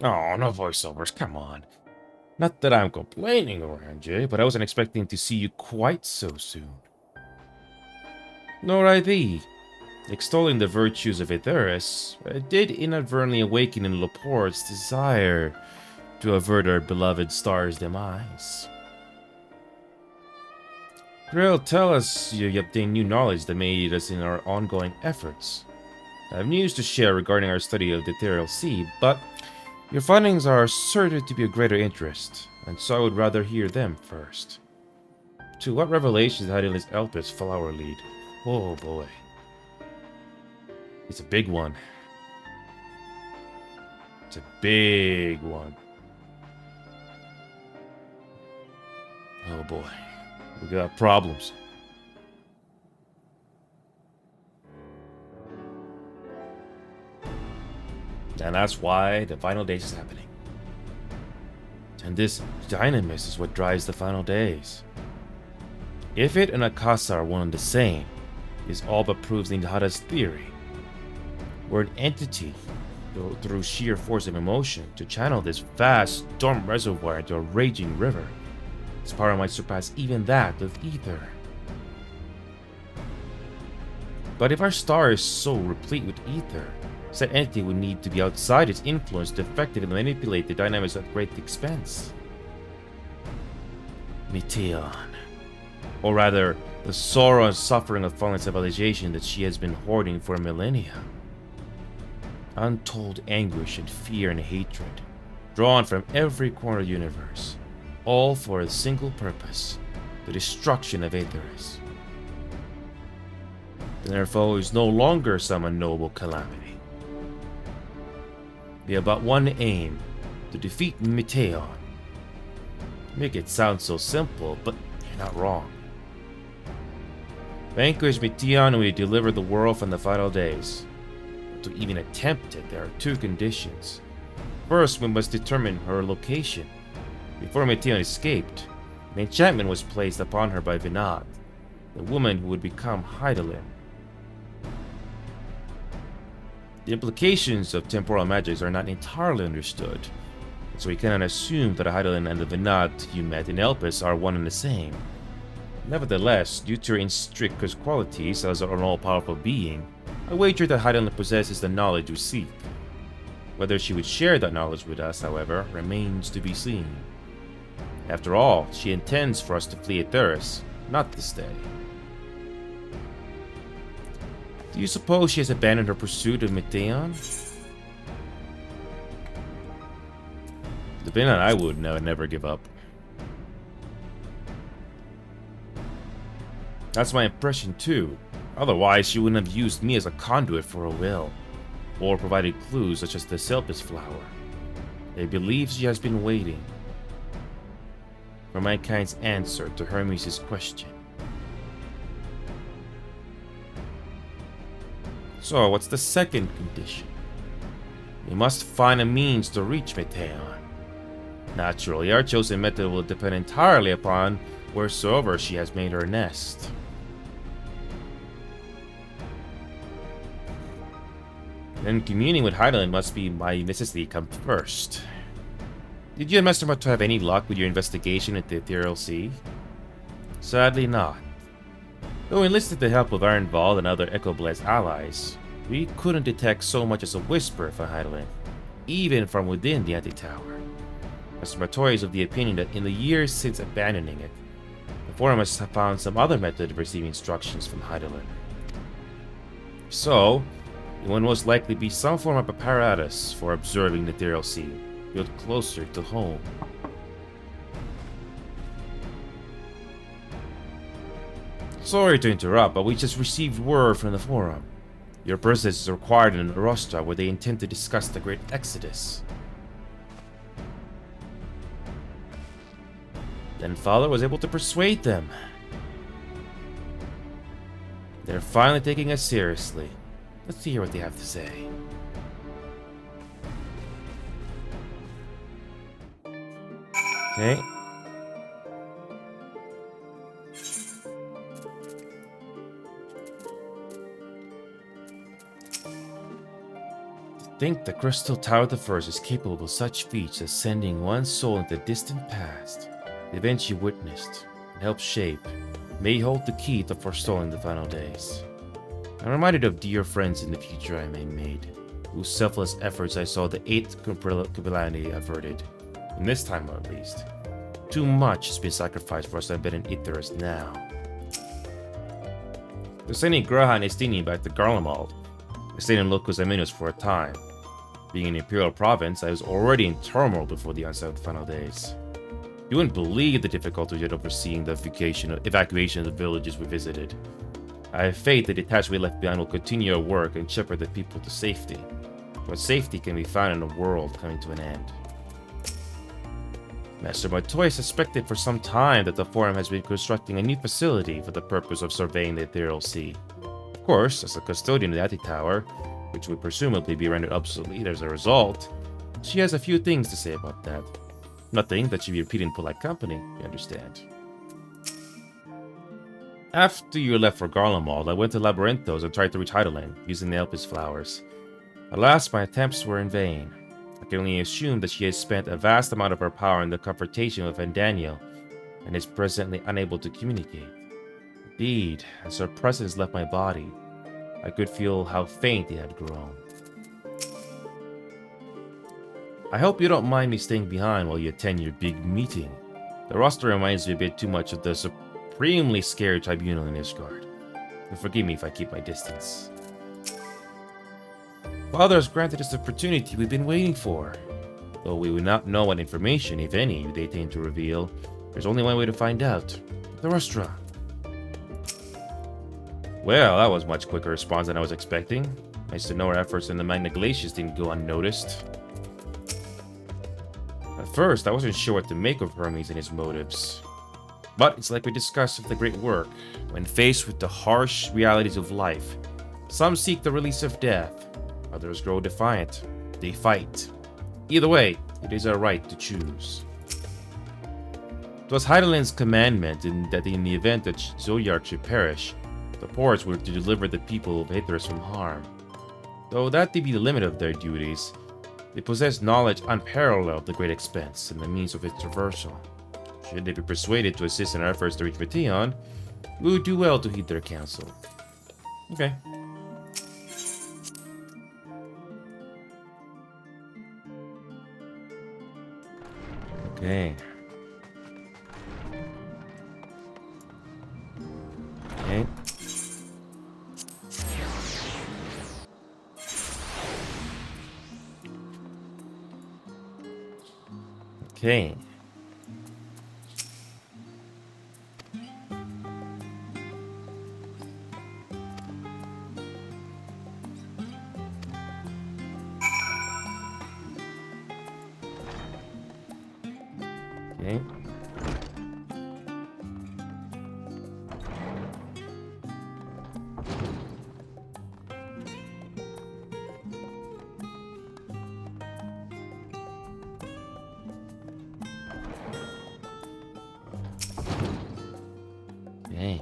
Oh, no voiceovers, come on. Not that I'm complaining, Orange, but I wasn't expecting to see you quite so soon. Nor I thee. Extolling the virtues of Aetheris, did inadvertently awaken in Laporte's desire to avert our beloved star's demise. Grill, tell us you obtained new knowledge that may aid us in our ongoing efforts. I have news to share regarding our study of the Ethereal Sea, but your findings are certain to be of greater interest, and so I would rather hear them first. To what revelations had Hydaelyn's Elpis flower lead? Oh boy. It's a big one. It's a big one. Oh boy. We got problems. And that's why the final days is happening. And this dynamis is what drives the final days. If it and Akasa are one and the same, this all but proves Ninghada's theory. We're an entity, through sheer force of emotion, to channel this vast storm reservoir into a raging river. Its power might surpass even that of ether. But if our star is so replete with ether, said entity would need to be outside its influence to effectively manipulate the dynamics at great expense. Meteion. Or rather, the sorrow and suffering of fallen civilization that she has been hoarding for millennia. Untold anguish and fear and hatred, drawn from every corner of the universe, all for a single purpose, the destruction of Aetheris. Then our foe is no longer some unknowable calamity. They have but one aim, to defeat Meteion. Make it sound so simple, but you're not wrong. Vanquish Meteion and we deliver the world from the final days. But to even attempt it, there are two conditions. First, we must determine her location. Before Meteion escaped, an enchantment was placed upon her by Vinod, the woman who would become Hydaelyn. The implications of temporal magics are not entirely understood, so we cannot assume that Hydaelyn and the Vinod you met in Elpis are one and the same. Nevertheless, due to her intricate qualities as an all-powerful being, I wager that Hydaelyn possesses the knowledge we seek. Whether she would share that knowledge with us, however, remains to be seen. After all, she intends for us to flee Aetheris, not to stay. Do you suppose she has abandoned her pursuit of Meteion? Depending on I would never give up. That's my impression too. Otherwise, she wouldn't have used me as a conduit for her will, or provided clues such as the Selpis flower. I believe she has been waiting for mankind's answer to Hermes' question. So, what's the second condition? We must find a means to reach Meteion. Naturally, our chosen method will depend entirely upon wheresoever she has made her nest. Then communing with Hydaelyn must be by necessity come first. Did you and Master Mato have any luck with your investigation into the Ethereal Sea? Sadly not. Though enlisted the help of Ironval and other Echo-blessed allies, we couldn't detect so much as a whisper from Hydaelyn, even from within the Antitower. Master Matoy is of the opinion that in the years since abandoning it, the Forum must have found some other method of receiving instructions from Hydaelyn. So, it would most likely be some form of apparatus for observing the Ethereal Sea, built closer to home. Sorry to interrupt, but we just received word from the Forum. Your presence is required in Arostra, where they intend to discuss the Great Exodus. Then Father was able to persuade them. They're finally taking us seriously. Let's hear what they have to say. Okay. think the Crystal Tower the First is capable of such feats as sending one's soul into the distant past. The events you witnessed and helped shape may hold the key to forestalling the final days. I'm reminded of dear friends in the future I may made, whose selfless efforts I saw the 8th calamity averted. In this time at least. Too much has been sacrificed for us to abandon Ithras now. They're sending Graha and Estini back to Garlemald. I stayed in Locus Aminus for a time. Being in the Imperial Province, I was already in turmoil before the onset of the final days. You wouldn't believe the difficulties yet overseeing the evacuation of the villages we visited. I have faith the detachment we left behind will continue our work and shepherd the people to safety. But safety can be found in a world coming to an end. Master Motoy suspected for some time that the Forum has been constructing a new facility for the purpose of surveying the Ethereal Sea. Of course, as a custodian of the Ati Tower, which would presumably be rendered obsolete as a result, she has a few things to say about that. Nothing that should be repeated in polite company, you understand. After you left for Garlemald, I went to Labyrinthos and tried to reach Heidelin, using the Elpis flowers. Alas, my attempts were in vain. I can only assume that she has spent a vast amount of her power in the confrontation with Daniel, and is presently unable to communicate. Indeed, as her presence left my body, I could feel how faint it had grown. I hope you don't mind me staying behind while you attend your big meeting. The roster reminds me a bit too much of the supremely scary tribunal in Ishgard. And forgive me if I keep my distance. Father has granted us the opportunity we've been waiting for. Though we will not know what information, if any, they intend to reveal, there's only one way to find out. The restaurant. Well, that was a much quicker response than I was expecting. Nice to know our efforts in the Magna Glaciers didn't go unnoticed. At first, I wasn't sure what to make of Hermes and his motives. But it's like we discussed with the great work. When faced with the harsh realities of life, some seek the release of death, others grow defiant. They fight. Either way, it is our right to choose. It was Heidelin's commandment that in the event that Zoyark should perish, the Ports were to deliver the people of Aethers from harm. Though that be the limit of their duties, they possess knowledge unparalleled of the great expense and the means of its traversal. Should they be persuaded to assist in our efforts to reach Meteon, we would do well to heed their counsel. Okay. Okay. Okay. Okay. Okay. Okay.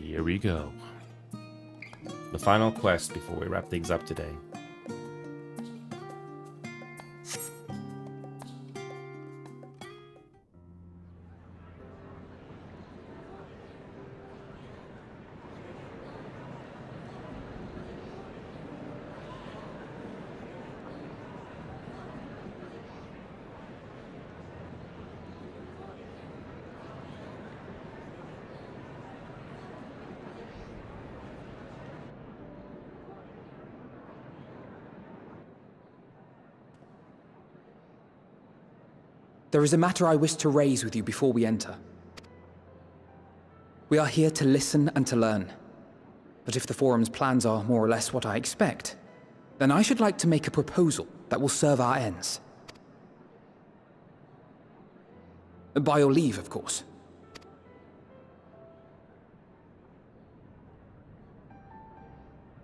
Here we go. The final quest before we wrap things up today. There is a matter I wish to raise with you before we enter. We are here to listen and to learn. But if the Forum's plans are more or less what I expect, then I should like to make a proposal that will serve our ends. By your leave, of course.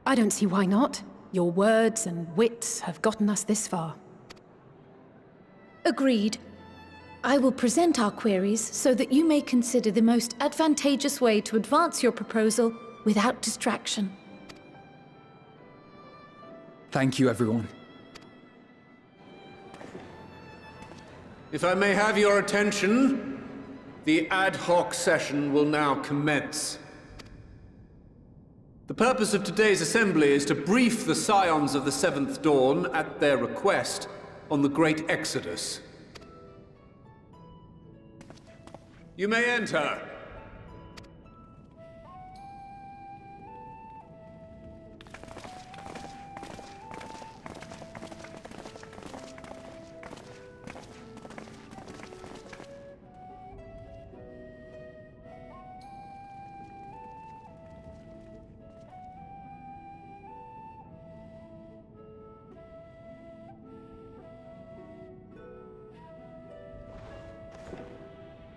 I don't see why not. Your words and wits have gotten us this far. Agreed. I will present our queries so that you may consider the most advantageous way to advance your proposal without distraction. Thank you, everyone. If I may have your attention, the ad hoc session will now commence. The purpose of today's assembly is to brief the Scions of the Seventh Dawn, at their request, on the Great Exodus. You may enter.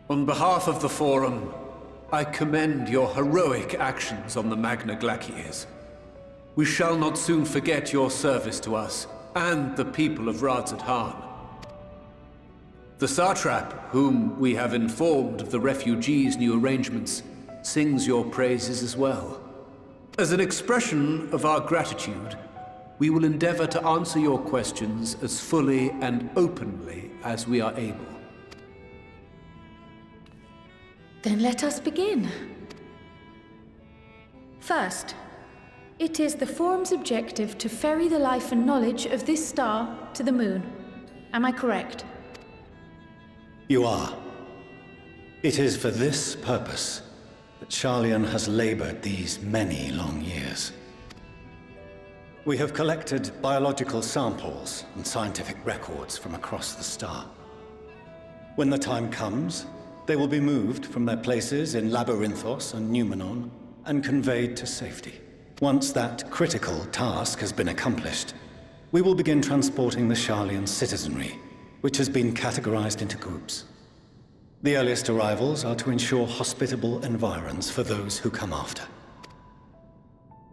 On behalf of the Forum, I commend your heroic actions on the Magna Glaciers. We shall not soon forget your service to us and the people of Radzad-Han. The Satrap, whom we have informed of the refugees' new arrangements, sings your praises as well. As an expression of our gratitude, we will endeavor to answer your questions as fully and openly as we are able. Then let us begin. First, it is the Forum's objective to ferry the life and knowledge of this star to the moon. Am I correct? You are. It is for this purpose that Sharlayan has labored these many long years. We have collected biological samples and scientific records from across the star. When the time comes, they will be moved from their places in Labyrinthos and Numenon and conveyed to safety. Once that critical task has been accomplished, we will begin transporting the Sharlayan citizenry, which has been categorized into groups. The earliest arrivals are to ensure hospitable environs for those who come after.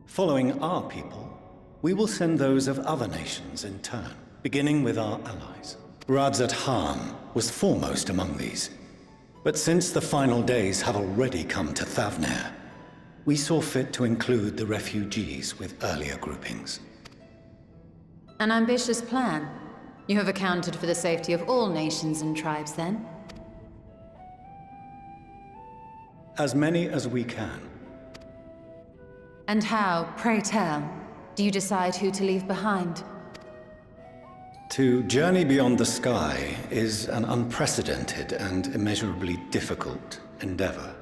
Following our people, we will send those of other nations in turn, beginning with our allies. Radzad-Han was foremost among these. But since the final days have already come to Thavnair, we saw fit to include the refugees with earlier groupings. An ambitious plan. You have accounted for the safety of all nations and tribes, then? As many as we can. And how, pray tell, do you decide who to leave behind? To journey beyond the sky is an unprecedented and immeasurably difficult endeavor.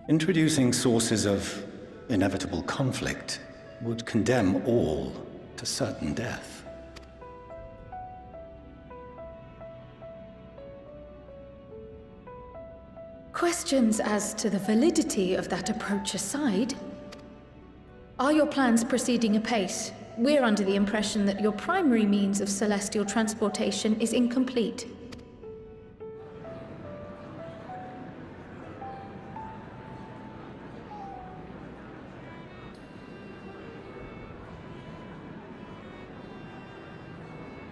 Introducing sources of inevitable conflict would condemn all to certain death. Questions as to the validity of that approach aside, are your plans proceeding apace? We're under the impression that your primary means of celestial transportation is incomplete.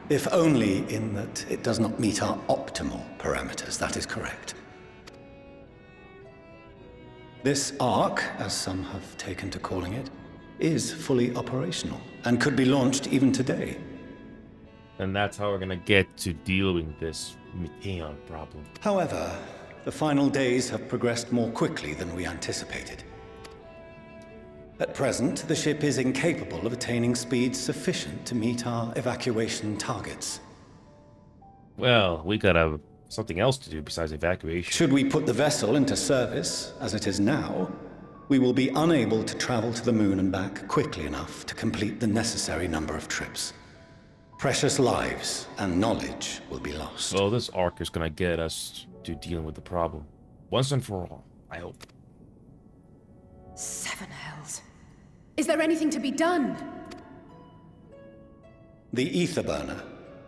If only in that it does not meet our optimal parameters, that is correct. This Ark, as some have taken to calling it, is fully operational, and could be launched even today. And that's how we're gonna get to dealing this Meteon problem. However, the final days have progressed more quickly than we anticipated. At present, the ship is incapable of attaining speeds sufficient to meet our evacuation targets. Well, we got something else to do besides evacuation. Should we put the vessel into service, as it is now, we will be unable to travel to the moon and back quickly enough to complete the necessary number of trips. Precious lives and knowledge will be lost. Well, this arc is gonna get us to dealing with the problem. Once and for all, I hope. Seven hells. Is there anything to be done? The ether burner,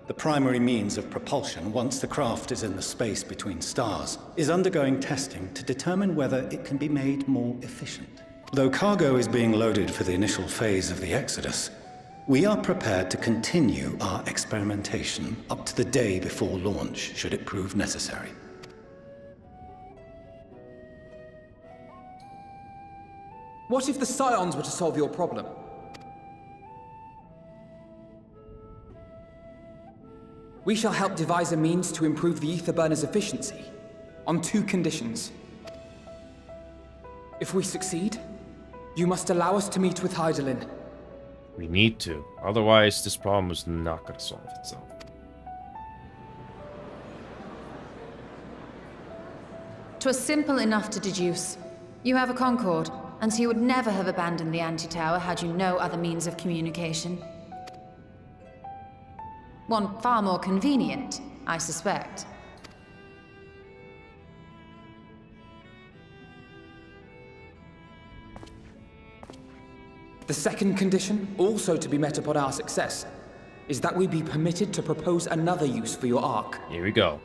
the primary means of propulsion once the craft is in the space between stars, is undergoing testing to determine whether it can be made more efficient. Though cargo is being loaded for the initial phase of the Exodus, we are prepared to continue our experimentation up to the day before launch, should it prove necessary. What if the Scions were to solve your problem? We shall help devise a means to improve the ether burner's efficiency, on 2 conditions. If we succeed, you must allow us to meet with Hydaelyn. We need to. Otherwise, this problem is not going to solve itself. "'Twas simple enough to deduce. You have a Concord, and so you would never have abandoned the anti-tower had you no other means of communication. One far more convenient, I suspect." The second condition, also to be met upon our success, is that we be permitted to propose another use for your Ark. Here we go.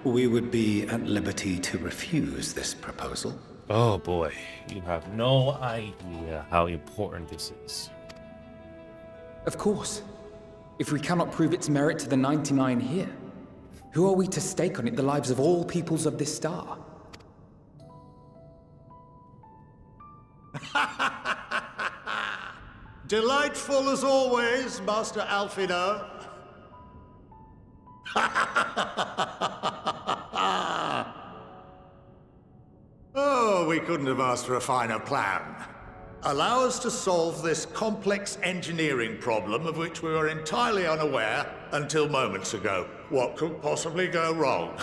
We would be at liberty to refuse this proposal. Oh boy, you have no idea how important this is. Of course. If we cannot prove its merit to the 99 here, who are we to stake on it the lives of all peoples of this star? Delightful as always, Master Alfino. Oh, we couldn't have asked for a finer plan. Allow us to solve this complex engineering problem of which we were entirely unaware until moments ago. What could possibly go wrong?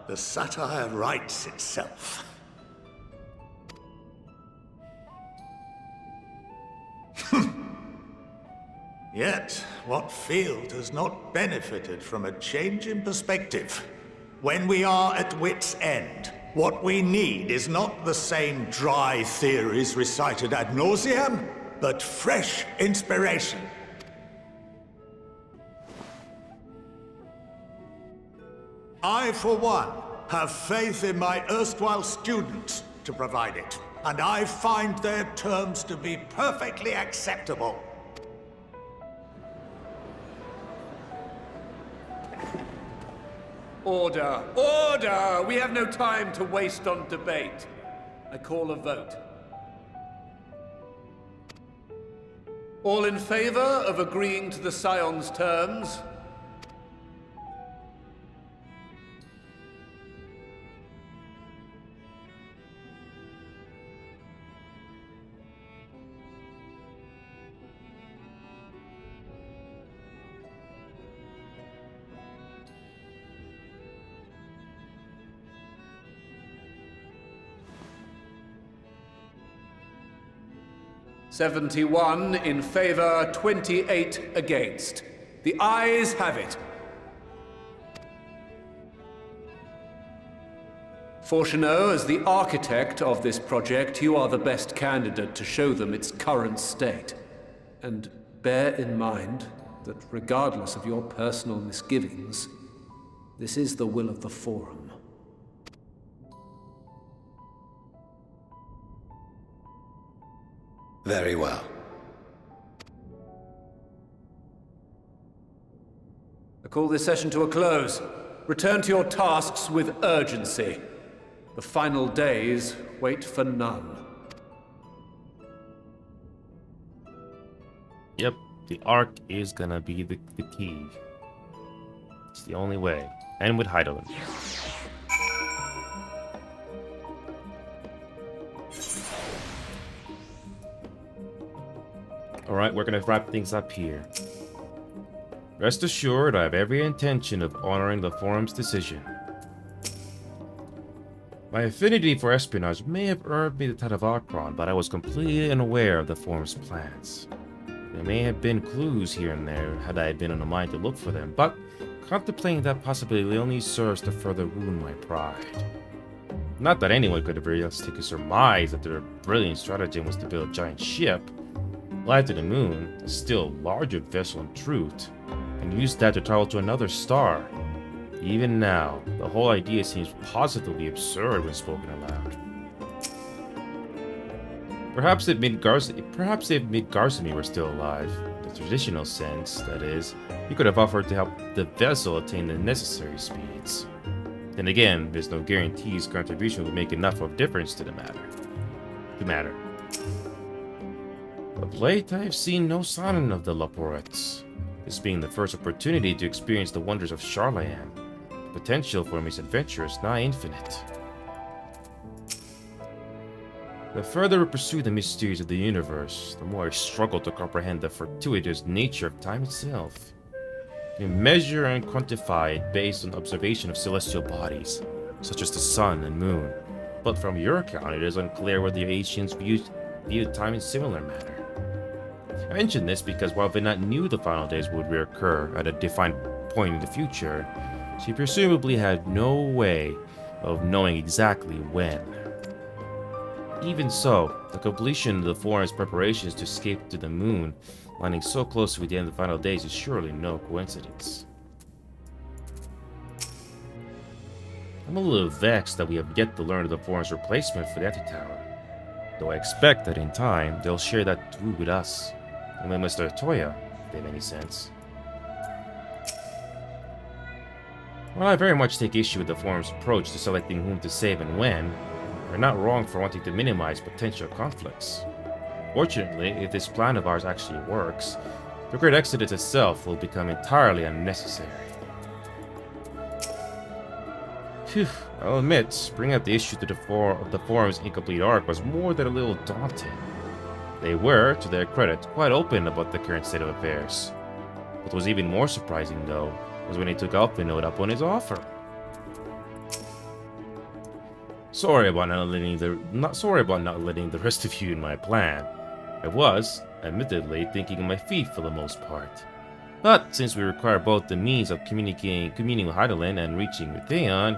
The satire writes itself. Yet, what field has not benefited from a change in perspective? When we are at wit's end, what we need is not the same dry theories recited ad nauseam, but fresh inspiration. I, for one, have faith in my erstwhile students to provide it, and I find their terms to be perfectly acceptable. Order! Order! We have no time to waste on debate. I call a vote. All in favor of agreeing to the Scion's terms? "71 in favor, 28 against. The ayes have it. Fortuneau, as the architect of this project, you are the best candidate to show them its current state. And bear in mind that regardless of your personal misgivings, this is the will of the Forum. Very well. I call this session to a close. Return to your tasks with urgency. The final days wait for none. Yep, the Ark is gonna be the key. It's the only way. And with Hydaelyn. Alright, we're gonna wrap things up here. Rest assured, I have every intention of honoring the Forum's decision. My affinity for espionage may have earned me the title of Archon, but I was completely unaware of the Forum's plans. There may have been clues here and there had I been in a mind to look for them, but contemplating that possibility only serves to further wound my pride. Not that anyone could have realistically surmised that their brilliant stratagem was to build a giant ship, fly to the moon, a still larger vessel in truth, and use that to travel to another star. Even now, the whole idea seems positively absurd when spoken aloud. Perhaps if Mid-Garsamy were still alive, in the traditional sense, that is, he could have offered to help the vessel attain the necessary speeds. Then again, there's no guarantee his contribution would make enough of a difference to the matter. the matter. Of late, I have seen no sign of the Laporets. This being the first opportunity to experience the wonders of Charlayan, the potential for misadventure is nigh infinite. The further I pursue the mysteries of the universe, the more I struggle to comprehend the fortuitous nature of time itself. You measure and quantify it based on observation of celestial bodies, such as the sun and moon, but from your account it is unclear whether the ancients viewed time in similar manner. I mention this because while Vinat knew the final days would reoccur at a defined point in the future, she presumably had no way of knowing exactly when. Even so, the completion of the Forum's preparations to escape to the moon, landing so close to the end of the final days, is surely no coincidence. I'm a little vexed that we have yet to learn of the Forum's replacement for the Anti-Tower, though I expect that in time they'll share that too with us, and with Mr. Toya, if they have any sense. While I very much take issue with the Forum's approach to selecting whom to save and when, they're not wrong for wanting to minimize potential conflicts. Fortunately, if this plan of ours actually works, the Great Exodus itself will become entirely unnecessary. Phew, I'll admit, bringing up the issue to the Forum's incomplete arc was more than a little daunting. They were, to their credit, quite open about the current state of affairs. What was even more surprising, though, was when he took Alphinaud up on his offer. Sorry about not letting the rest of you in my plan. I was, admittedly, thinking on my feet for the most part. But since we require both the means of communing with Hydaelyn and reaching with Theon,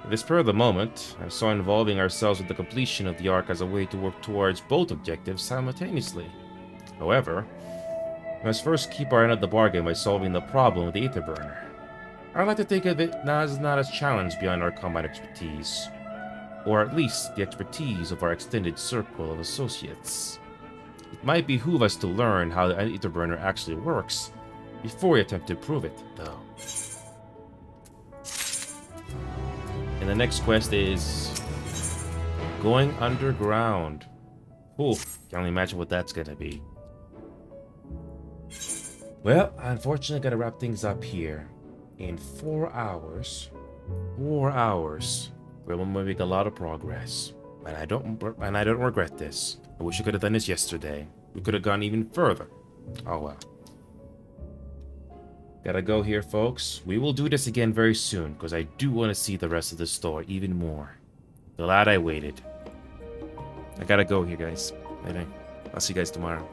it is per the moment, I saw involving ourselves with the completion of the arc as a way to work towards both objectives simultaneously. However, we must first keep our end of the bargain by solving the problem with the Aether Burner. I like to think of it as not a challenge beyond our combat expertise, or at least the expertise of our extended circle of associates. It might behoove us to learn how the Aether Burner actually works before we attempt to prove it, though. And the next quest is going underground. Oof, can only imagine what that's gonna be. Well, I unfortunately gotta wrap things up here. In 4 hours, we'll make a lot of progress, and I don't regret this. I wish I could have done this yesterday. We could have gone even further. Oh well. Gotta go here, folks. We will do this again very soon, because I do want to see the rest of the story even more. Glad I waited. I gotta go here, guys. I'll see you guys tomorrow.